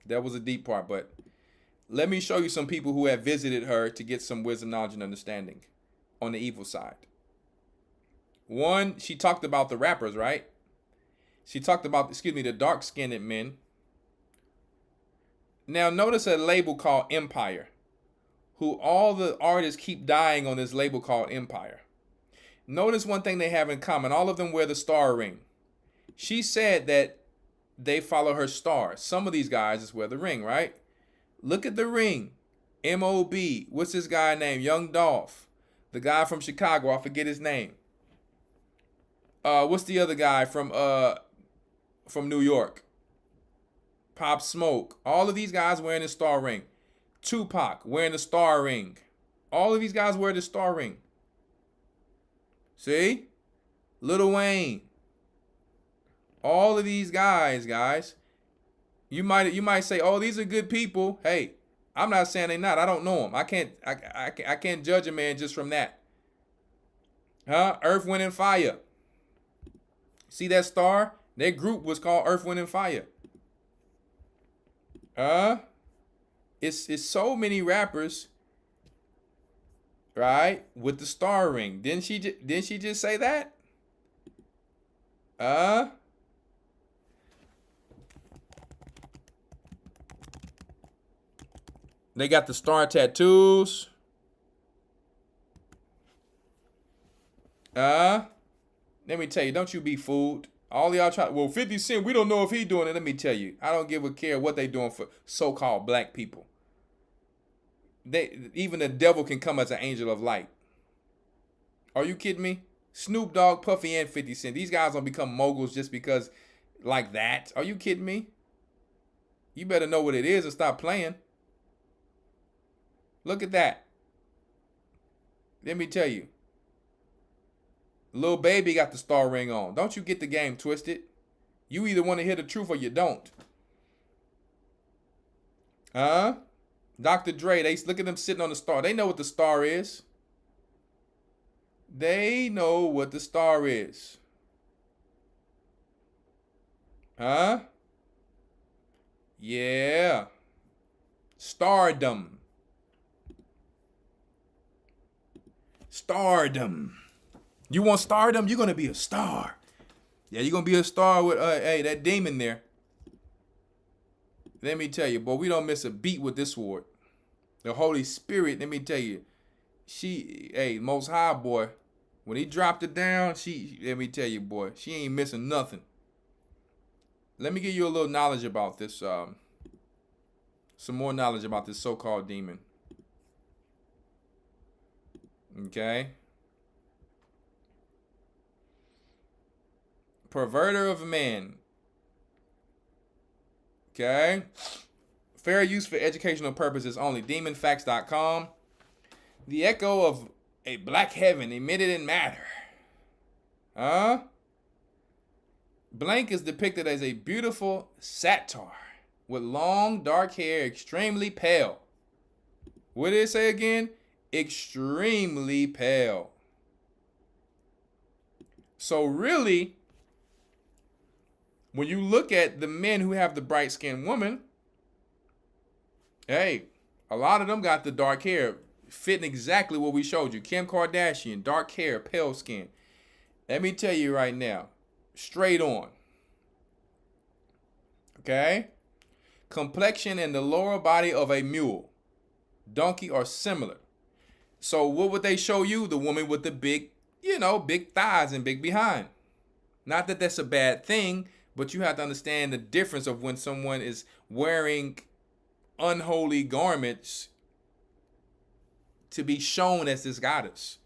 That was a deep part, but let me show you some people who have visited her to get some wisdom, knowledge, and understanding on the evil side. One, she talked about the rappers, right? She talked about, the dark-skinned men. Now, notice a label called Empire, who all the artists keep dying on this label called Empire. Notice one thing they have in common. All of them wear the star ring. She said that they follow her star. Some of these guys just wear the ring, right? Look at the ring. M.O.B. What's this guy named? Young Dolph. The guy from Chicago. I forget his name. What's the other guy from New York? Pop Smoke. All of these guys wearing the star ring. Tupac wearing the star ring. All of these guys wear the star ring. See? Lil Wayne. All of these guys. You might say, oh, these are good people. Hey, I'm not saying they're not. I don't know them. I can't judge a man just from that. Huh? Earth, Wind, and Fire. See that star? Their group was called Earth, Wind, and Fire. It's so many rappers, right, with the star ring. Didn't she just say that? They got the star tattoos. Let me tell you, don't you be fooled. All y'all try. Well, 50 Cent, we don't know if he doing it. Let me tell you, I don't give a care what they doing for so-called black people. Even the devil can come as an angel of light. Are you kidding me? Snoop Dogg, Puffy, and 50 Cent. These guys don't become moguls just because like that. Are you kidding me? You better know what it is and stop playing. Look at that. Let me tell you. Lil Baby got the star ring on. Don't you get the game twisted. You either want to hear the truth or you don't. Dr. Dre, look at them sitting on the star. They know what the star is. They know what the star is. Yeah. Stardom. You want stardom? You're going to be a star. Yeah, you're going to be a star with, that demon there. Let me tell you, boy, we don't miss a beat with this word. The Holy Spirit, let me tell you, Most High, boy, when he dropped it down, let me tell you, boy, she ain't missing nothing. Let me give you a little knowledge about this, some more knowledge about this so-called demon. Okay. Perverter of man. Okay. Fair use for educational purposes only. Demonfacts.com. The echo of a black heaven emitted in matter. Blank is depicted as a beautiful satyr with long dark hair, extremely pale. What did it say again? Extremely pale. So really, when you look at the men who have the bright-skinned woman, hey, a lot of them got the dark hair, fitting exactly what we showed you. Kim Kardashian, dark hair, pale skin. Let me tell you right now, straight on. Okay? Complexion and the lower body of a mule, donkey are similar. So what would they show you? The woman with the big, big thighs and big behind. Not that that's a bad thing, but you have to understand the difference of when someone is wearing unholy garments to be shown as this goddess.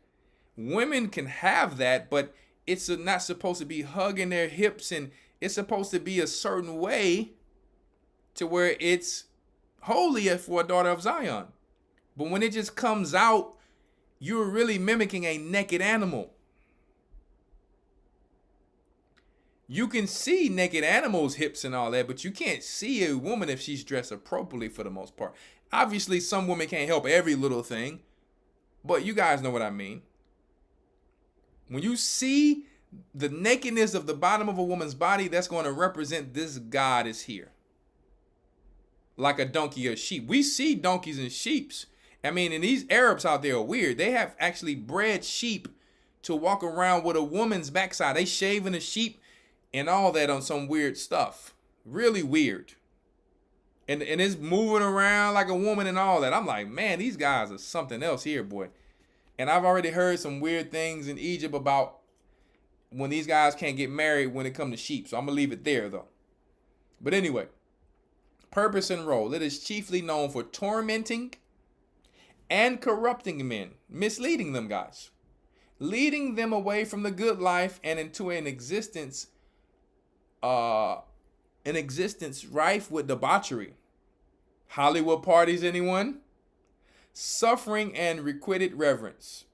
Women can have that, but it's not supposed to be hugging their hips and it's supposed to be a certain way to where it's holy for a daughter of Zion. But when it just comes out, you're really mimicking a naked animal. You can see naked animals' hips and all that, but you can't see a woman if she's dressed appropriately for the most part. Obviously, some women can't help every little thing, but you guys know what I mean. When you see the nakedness of the bottom of a woman's body, that's going to represent this God is here. Like a donkey or sheep. We see donkeys and sheeps. I mean, and these Arabs out there are weird. They have actually bred sheep to walk around with a woman's backside. They shaving a sheep and all that on some weird stuff. Really weird. And it's moving around like a woman and all that. I'm like, man, these guys are something else here, boy. And I've already heard some weird things in Egypt about when these guys can't get married when it comes to sheep. So I'm going to leave it there, though. But anyway, purpose and role. It is chiefly known for tormenting and corrupting men, misleading them, guys, leading them away from the good life and into an existence rife with debauchery. Hollywood parties, anyone? Suffering and requited reverence.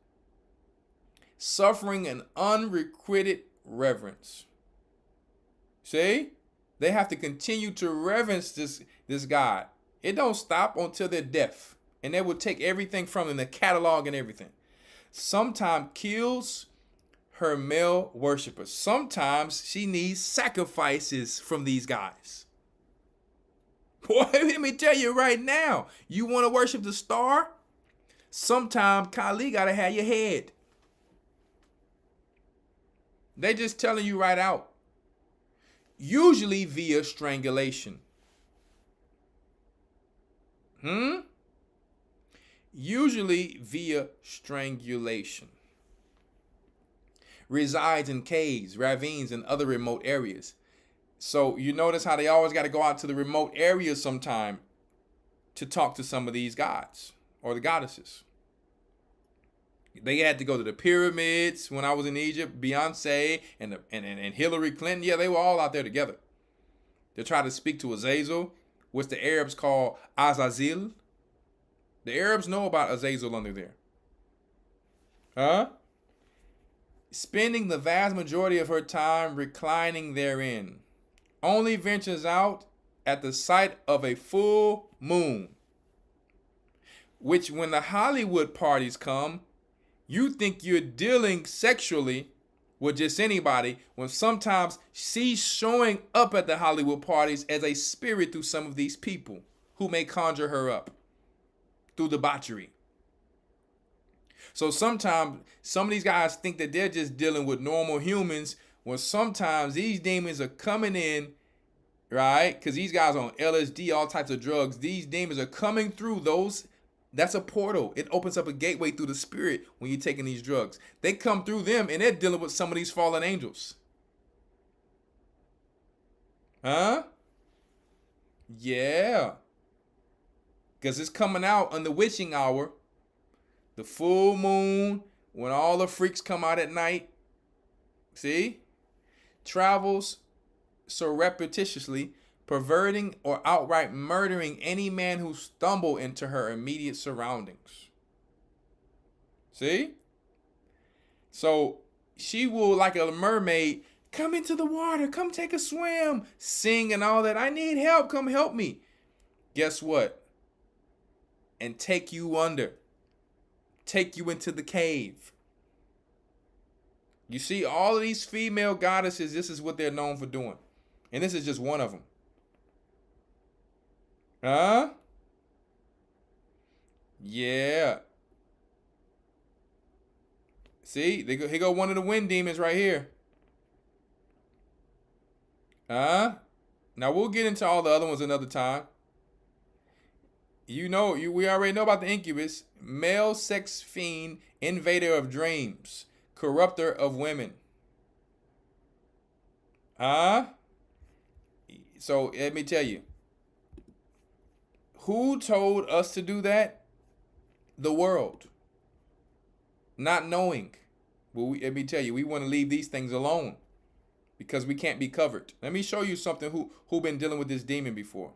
Suffering and unrequited reverence. See? They have to continue to reverence this God. It don't stop until they're deaf. And they will take everything from them, the catalog and everything. Sometimes kills her male worshipers. Sometimes she needs sacrifices from these guys. Boy, let me tell you right now, you want to worship the star? Sometimes Kali got to have your head. They just telling you right out. Usually via strangulation. Usually via strangulation. Resides in caves, ravines, and other remote areas. So you notice how they always got to go out to the remote areas sometime to talk to some of these gods or the goddesses. They had to go to the pyramids when I was in Egypt. Beyonce and Hillary Clinton, yeah, they were all out there together. They tried to speak to Azazel, which the Arabs call Azazel. The Arabs know about Azazel under there. Huh? Spending the vast majority of her time reclining therein. Only ventures out at the sight of a full moon. Which when the Hollywood parties come, you think you're dealing sexually with just anybody, when sometimes she's showing up at the Hollywood parties as a spirit through some of these people who may conjure her up through debauchery. So sometimes some of these guys think that they're just dealing with normal humans, when sometimes these demons are coming in, right? Because these guys are on LSD, all types of drugs. These demons are coming through those. That's a portal. It opens up a gateway through the spirit when you're taking these drugs. They come through them and they're dealing with some of these fallen angels. Huh? Yeah. Because it's coming out on the witching hour, the full moon, when all the freaks come out at night. See? Travels surreptitiously, perverting or outright murdering any man who stumble into her immediate surroundings. See? So she will, like a mermaid, come into the water, come take a swim, sing and all that. I need help, come help me. Guess what? And take you under. Take you into the cave. You see, all of these female goddesses, this is what they're known for doing. And this is just one of them. Huh? Yeah. See, here go one of the wind demons right here. Huh? Now we'll get into all the other ones another time. We already know about the incubus, male sex fiend, invader of dreams, corrupter of women. Huh? So let me tell you. Who told us to do that? The world. Not knowing. Well, let me tell you, we want to leave these things alone. because we can't be covered. Let me show you something who been dealing with this demon before.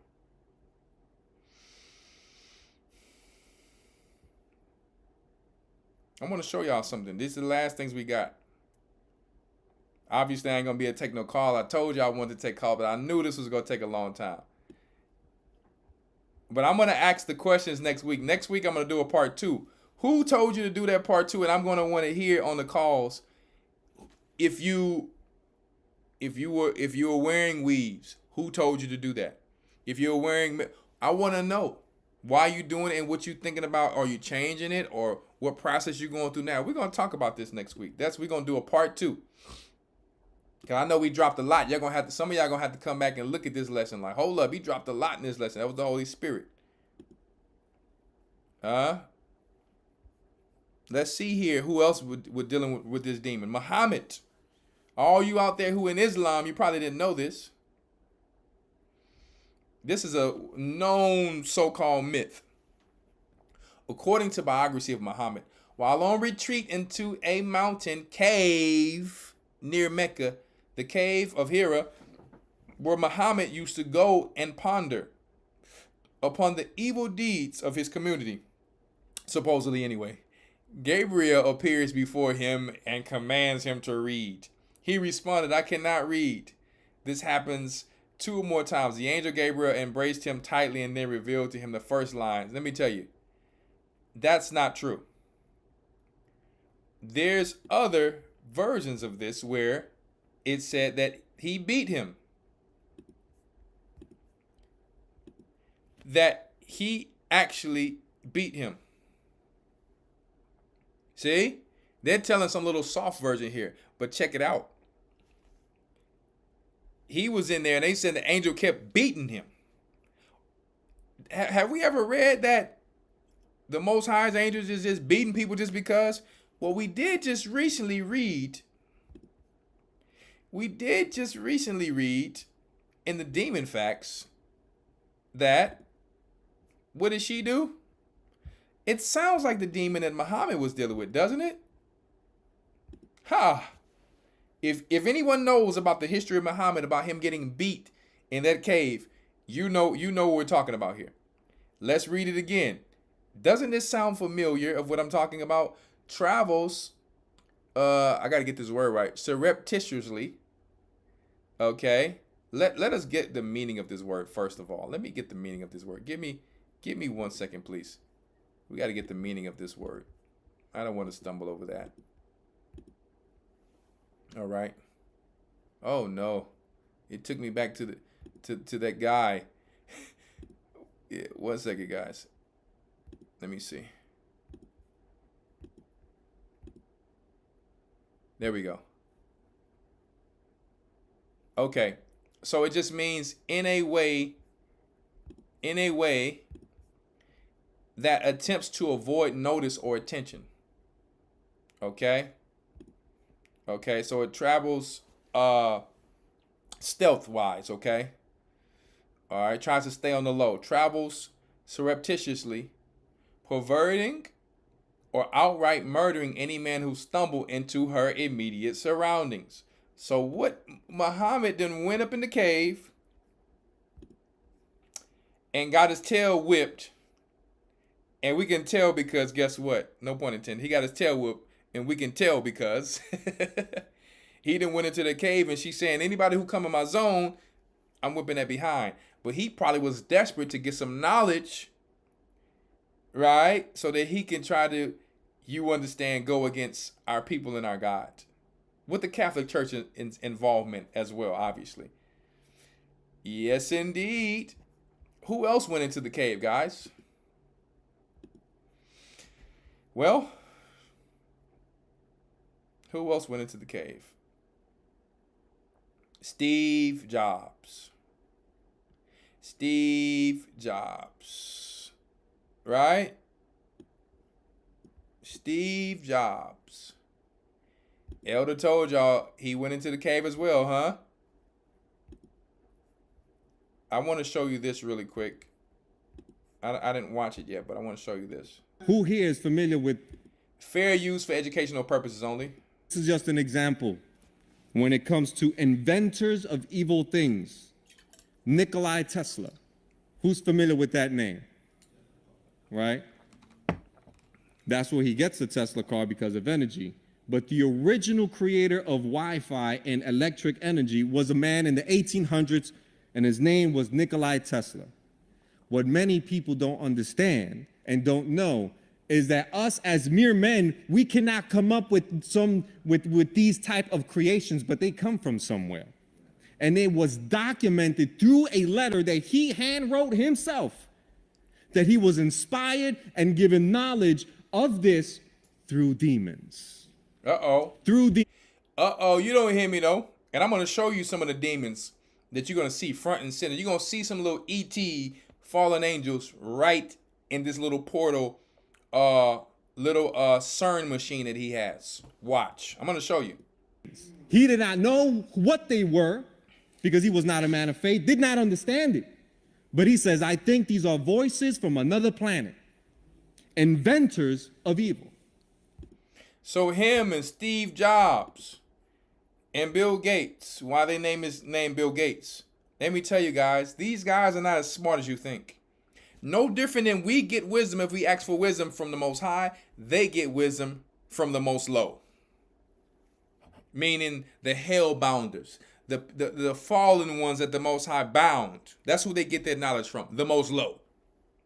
I'm going to show y'all something. These are the last things we got. Obviously, I ain't going to be able to take no call. I told you I wanted to take call, but I knew this was going to take a long time. But I'm going to ask the questions next week. Next week, I'm going to do a part 2. Who told you to do that part 2? And I'm going to want to hear on the calls if you were wearing weaves, who told you to do that? If you're wearing, I want to know why you doing it and what you thinking about. Are you changing it, or what process you going through now? We're going to talk about this next week. We're going to do a part 2. Cause I know we dropped a lot. Y'all gonna have to. Some of y'all gonna have to come back and look at this lesson. Like, hold up, he dropped a lot in this lesson. That was the Holy Spirit. Let's see here. Who else would dealing with this demon? Muhammad. All you out there who in Islam, you probably didn't know this. This is a known so-called myth. According to biography of Muhammad, while on retreat into a mountain cave near Mecca, the cave of Hira, where Muhammad used to go and ponder upon the evil deeds of his community, supposedly anyway, Gabriel appears before him and commands him to read. He responded, I cannot read. This happens 2 more times. The angel Gabriel embraced him tightly and then revealed to him the first lines. Let me tell you, that's not true. There's other versions of this where it said that he beat him. That he actually beat him. See? They're telling some little soft version here, but check it out. He was in there and they said the angel kept beating him. Have we ever read that the Most High's angels is just beating people just because? Well, we did just recently read in the Demon Facts that, what did she do? It sounds like the demon that Muhammad was dealing with, doesn't it? If anyone knows about the history of Muhammad, about him getting beat in that cave, you know what we're talking about here. Let's read it again. Doesn't this sound familiar of what I'm talking about? Travels, I got to get this word right, surreptitiously. Okay, let us get the meaning of this word first of all. Let me get the meaning of this word. Give me 1 second, please. We got to get the meaning of this word. I don't want to stumble over that. All right. Oh no, it took me back to that guy. Yeah, 1 second, guys. Let me see. There we go. Okay, so it just means in a way that attempts to avoid notice or attention. Okay, so it travels stealth-wise, okay? All right, tries to stay on the low. Travels surreptitiously, perverting or outright murdering any man who stumbled into her immediate surroundings. So what Muhammad then went up in the cave and got his tail whipped. And we can tell because guess what? No pun intended. He got his tail whipped, and we can tell because he then went into the cave and she's saying, anybody who come in my zone, I'm whipping that behind. But he probably was desperate to get some knowledge, right? So that he can try to, you understand, go against our people and our God. With the Catholic Church involvement as well, obviously. Yes, indeed. Who else went into the cave, guys? Well, who else went into the cave? Steve Jobs. Steve Jobs. Right? Steve Jobs. Elder told y'all he went into the cave as well, huh? I want to show you this really quick. I didn't watch it yet, but I want to show you this. Who here is familiar with fair use for educational purposes only? This is just an example. when it comes to inventors of evil things. Nikola Tesla. Who's familiar with that name? Right? That's where he gets the Tesla car, because of energy. But the original creator of Wi-Fi and electric energy was a man in the 1800s, and his name was Nikola Tesla. What many people don't understand and don't know is that us as mere men, we cannot come up with these type of creations, but they come from somewhere. And it was documented through a letter that he hand wrote himself, that he was inspired and given knowledge of this through demons. Uh-oh. Uh-oh, you don't hear me though. And I'm going to show you some of the demons that you're going to see front and center. You're going to see some little E.T. fallen angels right in this little portal, little CERN machine that he has. Watch. I'm going to show you. He did not know what they were because he was not a man of faith, did not understand it. But he says, I think these are voices from another planet, inventors of evil. So him and Steve Jobs and Bill Gates, why they name his name Bill Gates? Let me tell you guys, these guys are not as smart as you think. No different than we get wisdom if we ask for wisdom from the Most High, they get wisdom from the Most Low. Meaning the hellbounders, the fallen ones that the Most High bound. That's who they get their knowledge from, the Most Low.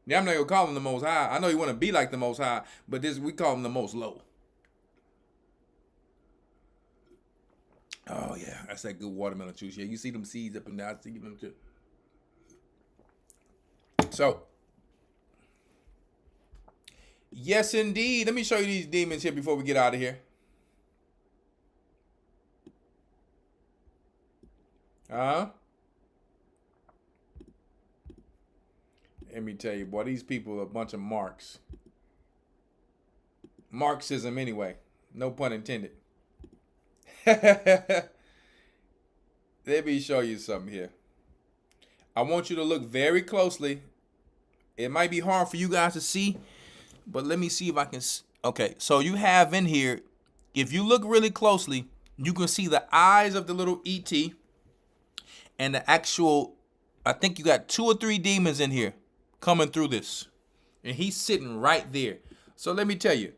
Yeah, I'm not going to call them the Most High. I know you want to be like the Most High, but we call them the Most Low. Oh, yeah, that's that good watermelon juice. Yeah, you see them seeds up and down. I see them too. So, yes, indeed. Let me show you these demons here before we get out of here. Let me tell you, boy, these people are a bunch of marks. Marxism anyway. No pun intended. Let me show you something here. I want you to look very closely. It might be hard for you guys to see, but let me see if I can. Okay, so you have in here, if you look really closely, you can see the eyes of the little ET and the actual, I think you got 2 or 3 demons in here coming through this. And he's sitting right there. So let me tell you,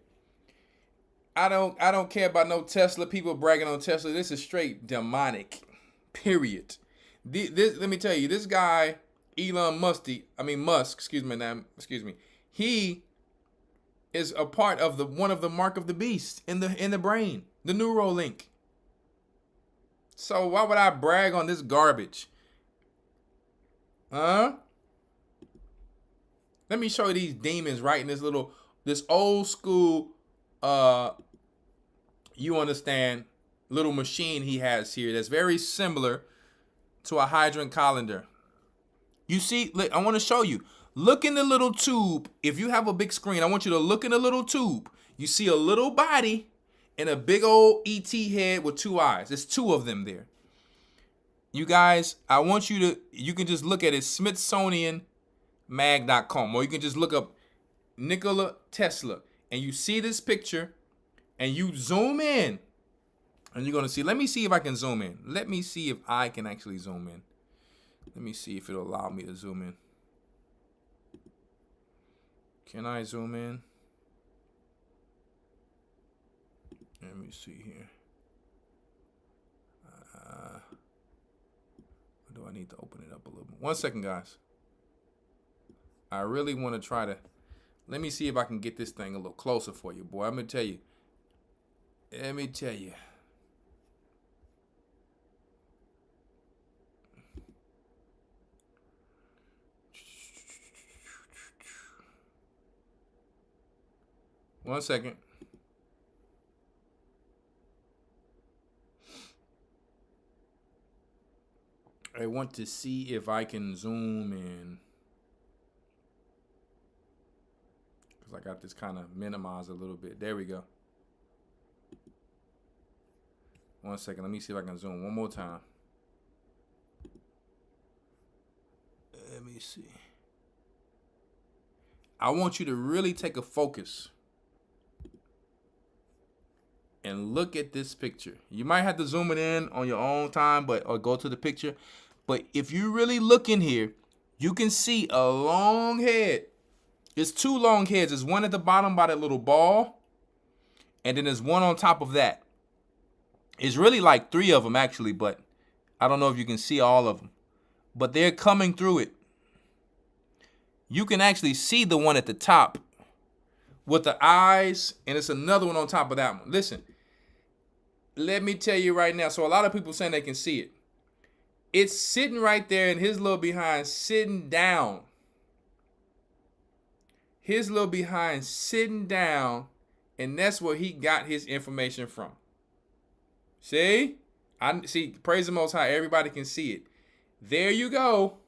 I don't care about no Tesla. People bragging on Tesla. This is straight demonic. Period. Let me tell you, this guy, Elon Musk, excuse me. He is a part of one of the mark of the beast in the brain, the Neuralink. So why would I brag on this garbage? Let me show you these demons right in this old school, you understand, little machine he has here that's very similar to a hydrant colander. You see, I want to show you. Look in the little tube. If you have a big screen, I want you to look in the little tube. You see a little body and a big old ET head with 2 eyes. There's 2 of them there. You guys, I want you can just look at it, SmithsonianMag.com, or you can just look up Nikola Tesla, and you see this picture, and you zoom in, and you're going to see, let me see if I can zoom in. Let me see if I can actually zoom in. Let me see if it'll allow me to zoom in. Can I zoom in? Let me see here. Do I need to open it up a little bit? 1 second, guys. I really want to try to. Let me see if I can get this thing a little closer for you, boy. I'm going to tell you. Let me tell you. One second. I want to see if I can zoom in. Because I got this kind of minimized a little bit. There we go. 1 second. Let me see if I can zoom one more time. Let me see. I want you to really take a focus. and look at this picture. You might have to zoom it in on your own time, or go to the picture. But if you really look in here, you can see a long head. It's two long heads. There's one at the bottom by that little ball, and then there's one on top of that. It's really like three of them actually, but I don't know if you can see all of them. But they're coming through it. You can actually see the one at the top with the eyes, and it's another one on top of that one. Listen, let me tell you right now. So a lot of people saying they can see it. It's sitting right there in his little behind, sitting down. His little behind sitting down, and that's where he got his information from. See? Praise the Most High. Everybody can see it. There you go.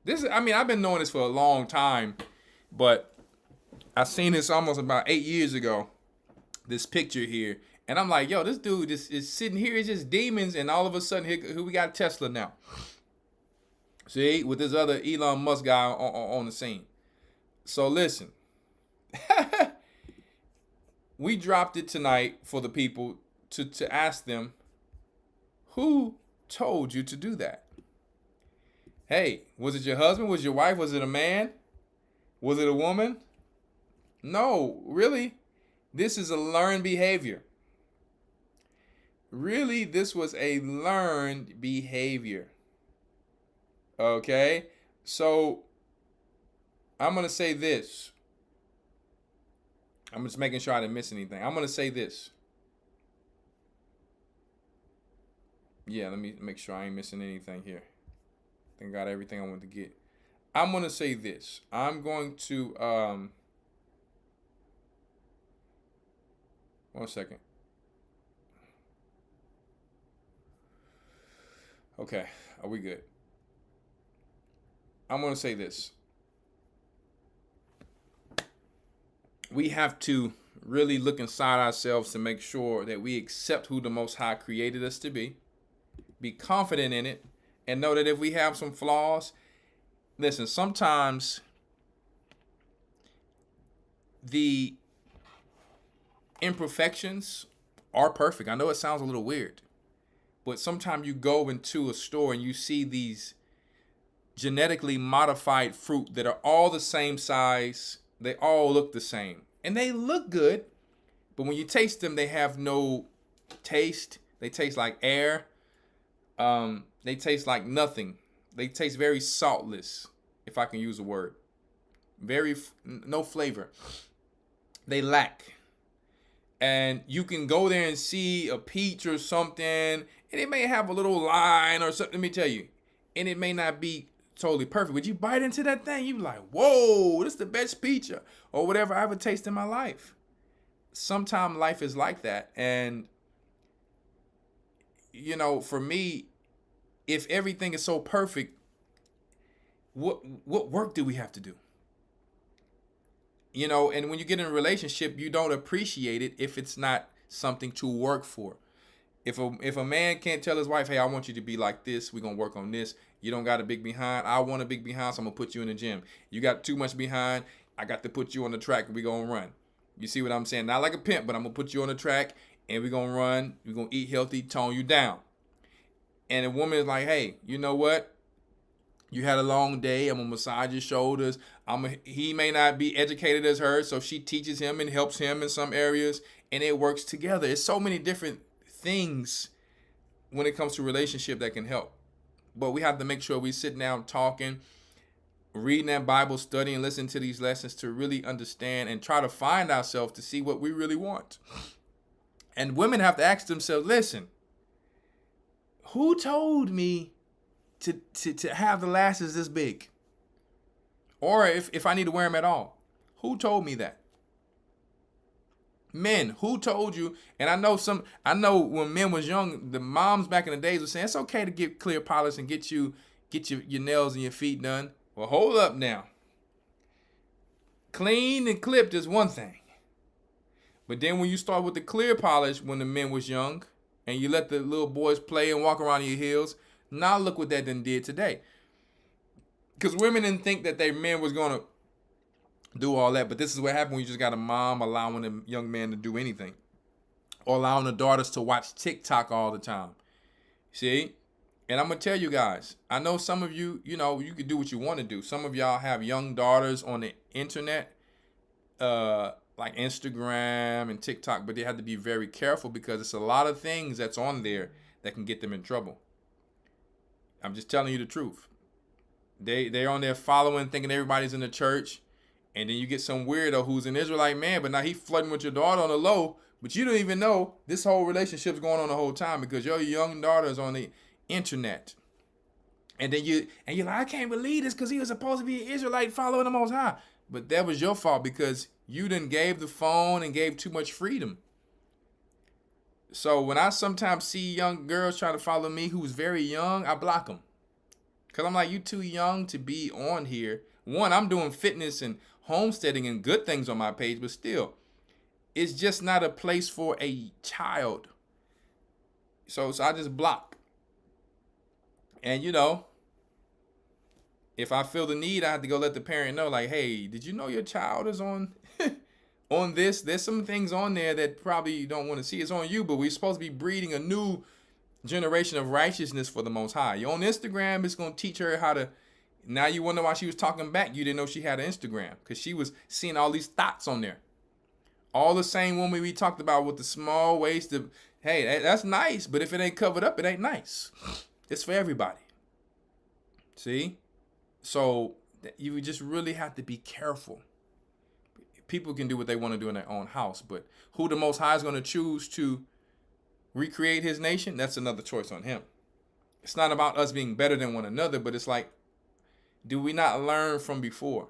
I've been knowing this for a long time, but I seen this almost about 8 years ago, this picture here. And I'm like, yo, this dude is sitting here. It's just demons. And all of a sudden, here we got Tesla now. See, with this other Elon Musk guy on the scene. So listen, we dropped it tonight for the people to ask them, who told you to do that? Hey, was it your husband? Was it your wife? Was it a man? Was it a woman? No, really. This is a learned behavior. Really, this was a learned behavior. Okay? So, I'm going to say this. I'm just making sure I didn't miss anything. I'm going to say this. Yeah, let me make sure I ain't missing anything here. I think I got everything I wanted to get. I'm going to say this. I'm going to... One second. Okay, are we good? I'm going to say this. We have to really look inside ourselves to make sure that we accept who the Most High created us to be confident in it, and know that if we have some flaws, listen, sometimes the imperfections are perfect. I know it sounds a little weird, but sometimes you go into a store and you see these genetically modified fruit that are all the same size. They all look the same and they look good, but when you taste them, they have no taste. They taste like air. They taste like nothing. They taste very saltless, if I can use a word. No flavor. They lack. And you can go there and see a peach or something, and it may have a little line or something, let me tell you. And it may not be totally perfect, but you bite into that thing, you be like, whoa, this is the best peach or whatever I ever tasted in my life. Sometimes life is like that. And, you know, for me, if everything is so perfect, what work do we have to do? You know, and when you get in a relationship, you don't appreciate it if it's not something to work for. If a man can't tell his wife, hey, I want you to be like this, we're going to work on this. You don't got a big behind. I want a big behind, so I'm going to put you in the gym. You got too much behind. I got to put you on the track and we're going to run. You see what I'm saying? Not like a pimp, but I'm going to put you on the track and we're going to run. We're going to eat healthy, tone you down. And a woman is like, hey, you know what? You had a long day. I'm going to massage your shoulders. He may not be educated as her, so she teaches him and helps him in some areas, and it works together. It's so many different things when it comes to relationship that can help. But we have to make sure we sit down talking, reading that Bible, studying, listening to these lessons to really understand and try to find ourselves to see what we really want. And women have to ask themselves, listen, who told me to have the lashes this big? Or if I need to wear them at all, who told me that? Men, who told you? And I know when men was young, the moms back in the days were saying it's okay to get clear polish and get your nails and your feet done. Well, hold up now. Clean and clipped is one thing. But then when you start with the clear polish when the men was young, and you let the little boys play and walk around in your heels, now look what that done did today. Because women didn't think that their men was going to do all that. But this is what happened when you just got a mom allowing a young man to do anything. or allowing the daughters to watch TikTok all the time. See? And I'm going to tell you guys, I know some of you, you know, you can do what you want to do. Some of y'all have young daughters on the internet, like Instagram and TikTok, but they have to be very careful because it's a lot of things that's on there that can get them in trouble. I'm just telling you the truth. They're on there following, thinking everybody's in the church, and then you get some weirdo who's an Israelite man, but now he's flirting with your daughter on the low, but you don't even know this whole relationship's going on the whole time because your young daughter's on the internet. And then you're like, I can't believe this because he was supposed to be an Israelite following the Most High. But that was your fault because you done gave the phone and gave too much freedom. So when I sometimes see young girls trying to follow me who's very young, I block them. Because I'm like, you too young to be on here. One, I'm doing fitness and homesteading and good things on my page, but still, it's just not a place for a child. So I just block. And you know, if I feel the need, I have to go let the parent know, like, hey, did you know your child is on on this? There's some things on there that probably you don't want to see. It's on you, but we're supposed to be breeding a new generation of righteousness for the Most High. You're on Instagram, it's going to teach her how to. Now you wonder why she was talking back. You didn't know she had an Instagram because she was seeing all these thoughts on there. All the same woman we talked about with the small waist of, hey, that's nice, but if it ain't covered up, it ain't nice. It's for everybody. See? So you just really have to be careful. People can do what they want to do in their own house, but who the Most High is going to choose to recreate his nation, that's another choice on him. It's not about us being better than one another, but it's like, do we not learn from before?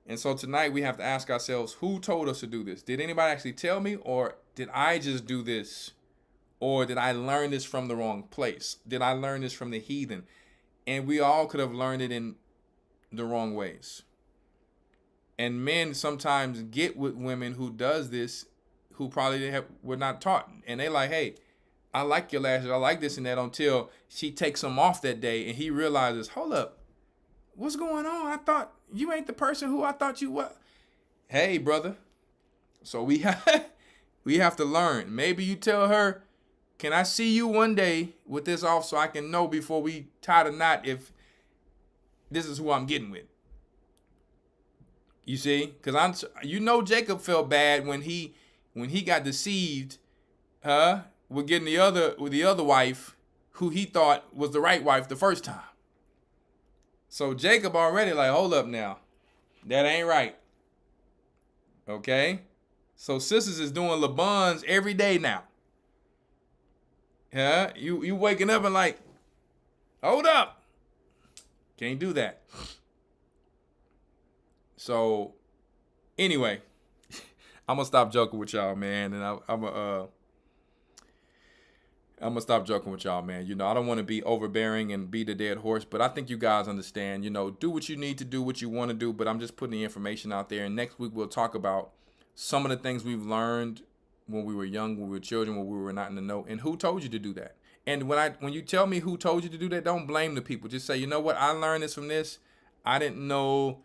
And so tonight we have to ask ourselves, who told us to do this? Did anybody actually tell me, or did I just do this? Or did I learn this from the wrong place? Did I learn this from the heathen? And we all could have learned it in the wrong ways. And men sometimes get with women who does this, who probably were not taught. And they like, hey, I like your lashes, I like this and that, until she takes them off that day and he realizes, hold up, what's going on? I thought you ain't the person who I thought you were. Hey, brother. So we have to learn. Maybe you tell her, can I see you one day with this off so I can know before we tie the knot if this is who I'm getting with? You see? Because Jacob felt bad when he got deceived, with getting the other wife who he thought was the right wife the first time. So Jacob already like, hold up now. That ain't right. Okay? So sisters is doing Laban's every day now. Yeah, you waking up and like, hold up. Can't do that. So anyway, I'm gonna stop joking with y'all, man, and I'm gonna stop joking with y'all, man. You know, I don't want to be overbearing and beat a dead horse, but I think you guys understand. You know, do what you need to do, what you want to do. But I'm just putting the information out there. And next week we'll talk about some of the things we've learned when we were young, when we were children, when we were not in the know, and who told you to do that. And when you tell me who told you to do that, don't blame the people. Just say, you know what, I learned this from this. I didn't know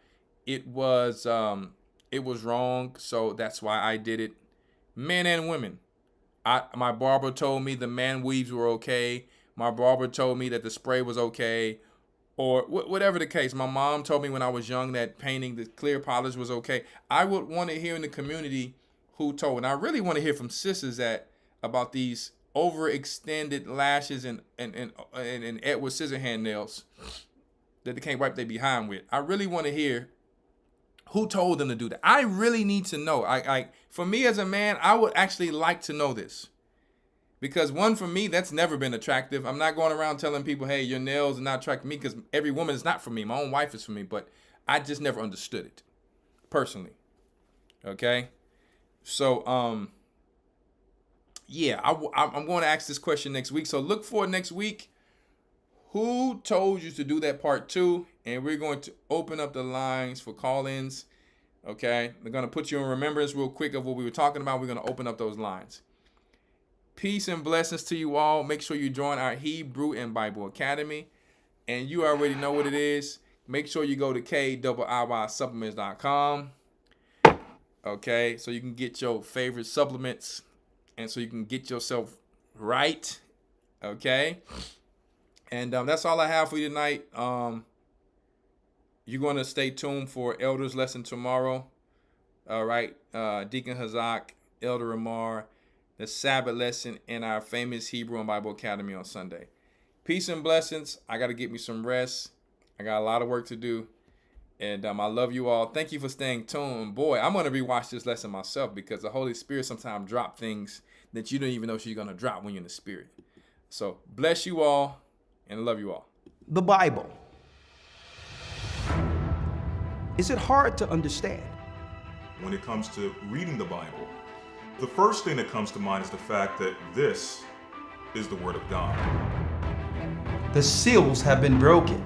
it was wrong, so that's why I did it. Men and women. My barber told me the man weaves were okay. My barber told me that the spray was okay, or whatever the case. My mom told me when I was young that painting the clear polish was okay. I would want to hear in the community who told. And I really want to hear from sisters about these overextended lashes and Edward Scissorhand nails that they can't wipe their behind with. I really want to hear who told them to do that. I really need to know. For me as a man, I would actually like to know this. Because one, for me, that's never been attractive. I'm not going around telling people, hey, your nails are not attractive to me, because every woman is not for me. My own wife is for me, but I just never understood it personally. Okay? So, yeah, I'm going to ask this question next week. So look for next week. Who told you to do that part 2? And we're going to open up the lines for call-ins. Okay? We're going to put you in remembrance real quick of what we were talking about. We're going to open up those lines. Peace and blessings to you all. Make sure you join our Hebrew and Bible Academy. And you already know what it is. Make sure you go to KIYSupplements.com. Okay? So you can get your favorite supplements and so you can get yourself right. Okay. And that's all I have for you tonight. You're going to stay tuned for Elder's lesson tomorrow. All right. Deacon Hazak, Elder Rawchaa, the Sabbath lesson, and our famous Hebrew and Bible Academy on Sunday. Peace and blessings. I got to get me some rest. I got a lot of work to do. And I love you all. Thank you for staying tuned. Boy, I'm going to rewatch this lesson myself because the Holy Spirit sometimes drops things that you don't even know she's going to drop when you're in the Spirit. So bless you all and love you all. The Bible. Is it hard to understand? When it comes to reading the Bible, the first thing that comes to mind is the fact that this is the Word of God. The seals have been broken,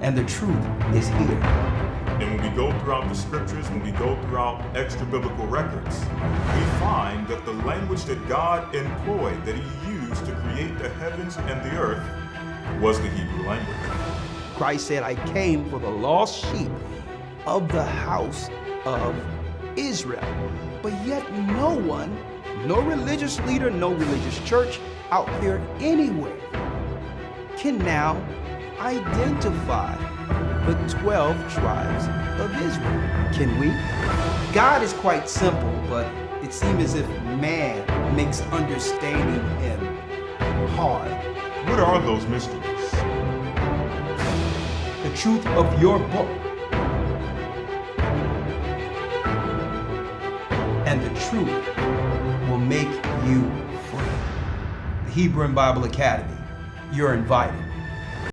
and the truth is here. And when we go throughout the scriptures, when we go throughout extra biblical records, we find that the language that God employed, that He used to create the heavens and the earth, was the Hebrew language. Christ said, I came for the lost sheep of the house of Israel. But yet no one, no religious leader, no religious church out there anywhere can now identify the 12 tribes of Israel. Can we? God is quite simple, but it seems as if man makes understanding Him hard. What are those mysteries? The truth of your book and the truth will make you free. The Hebrew and Bible Academy. You're invited.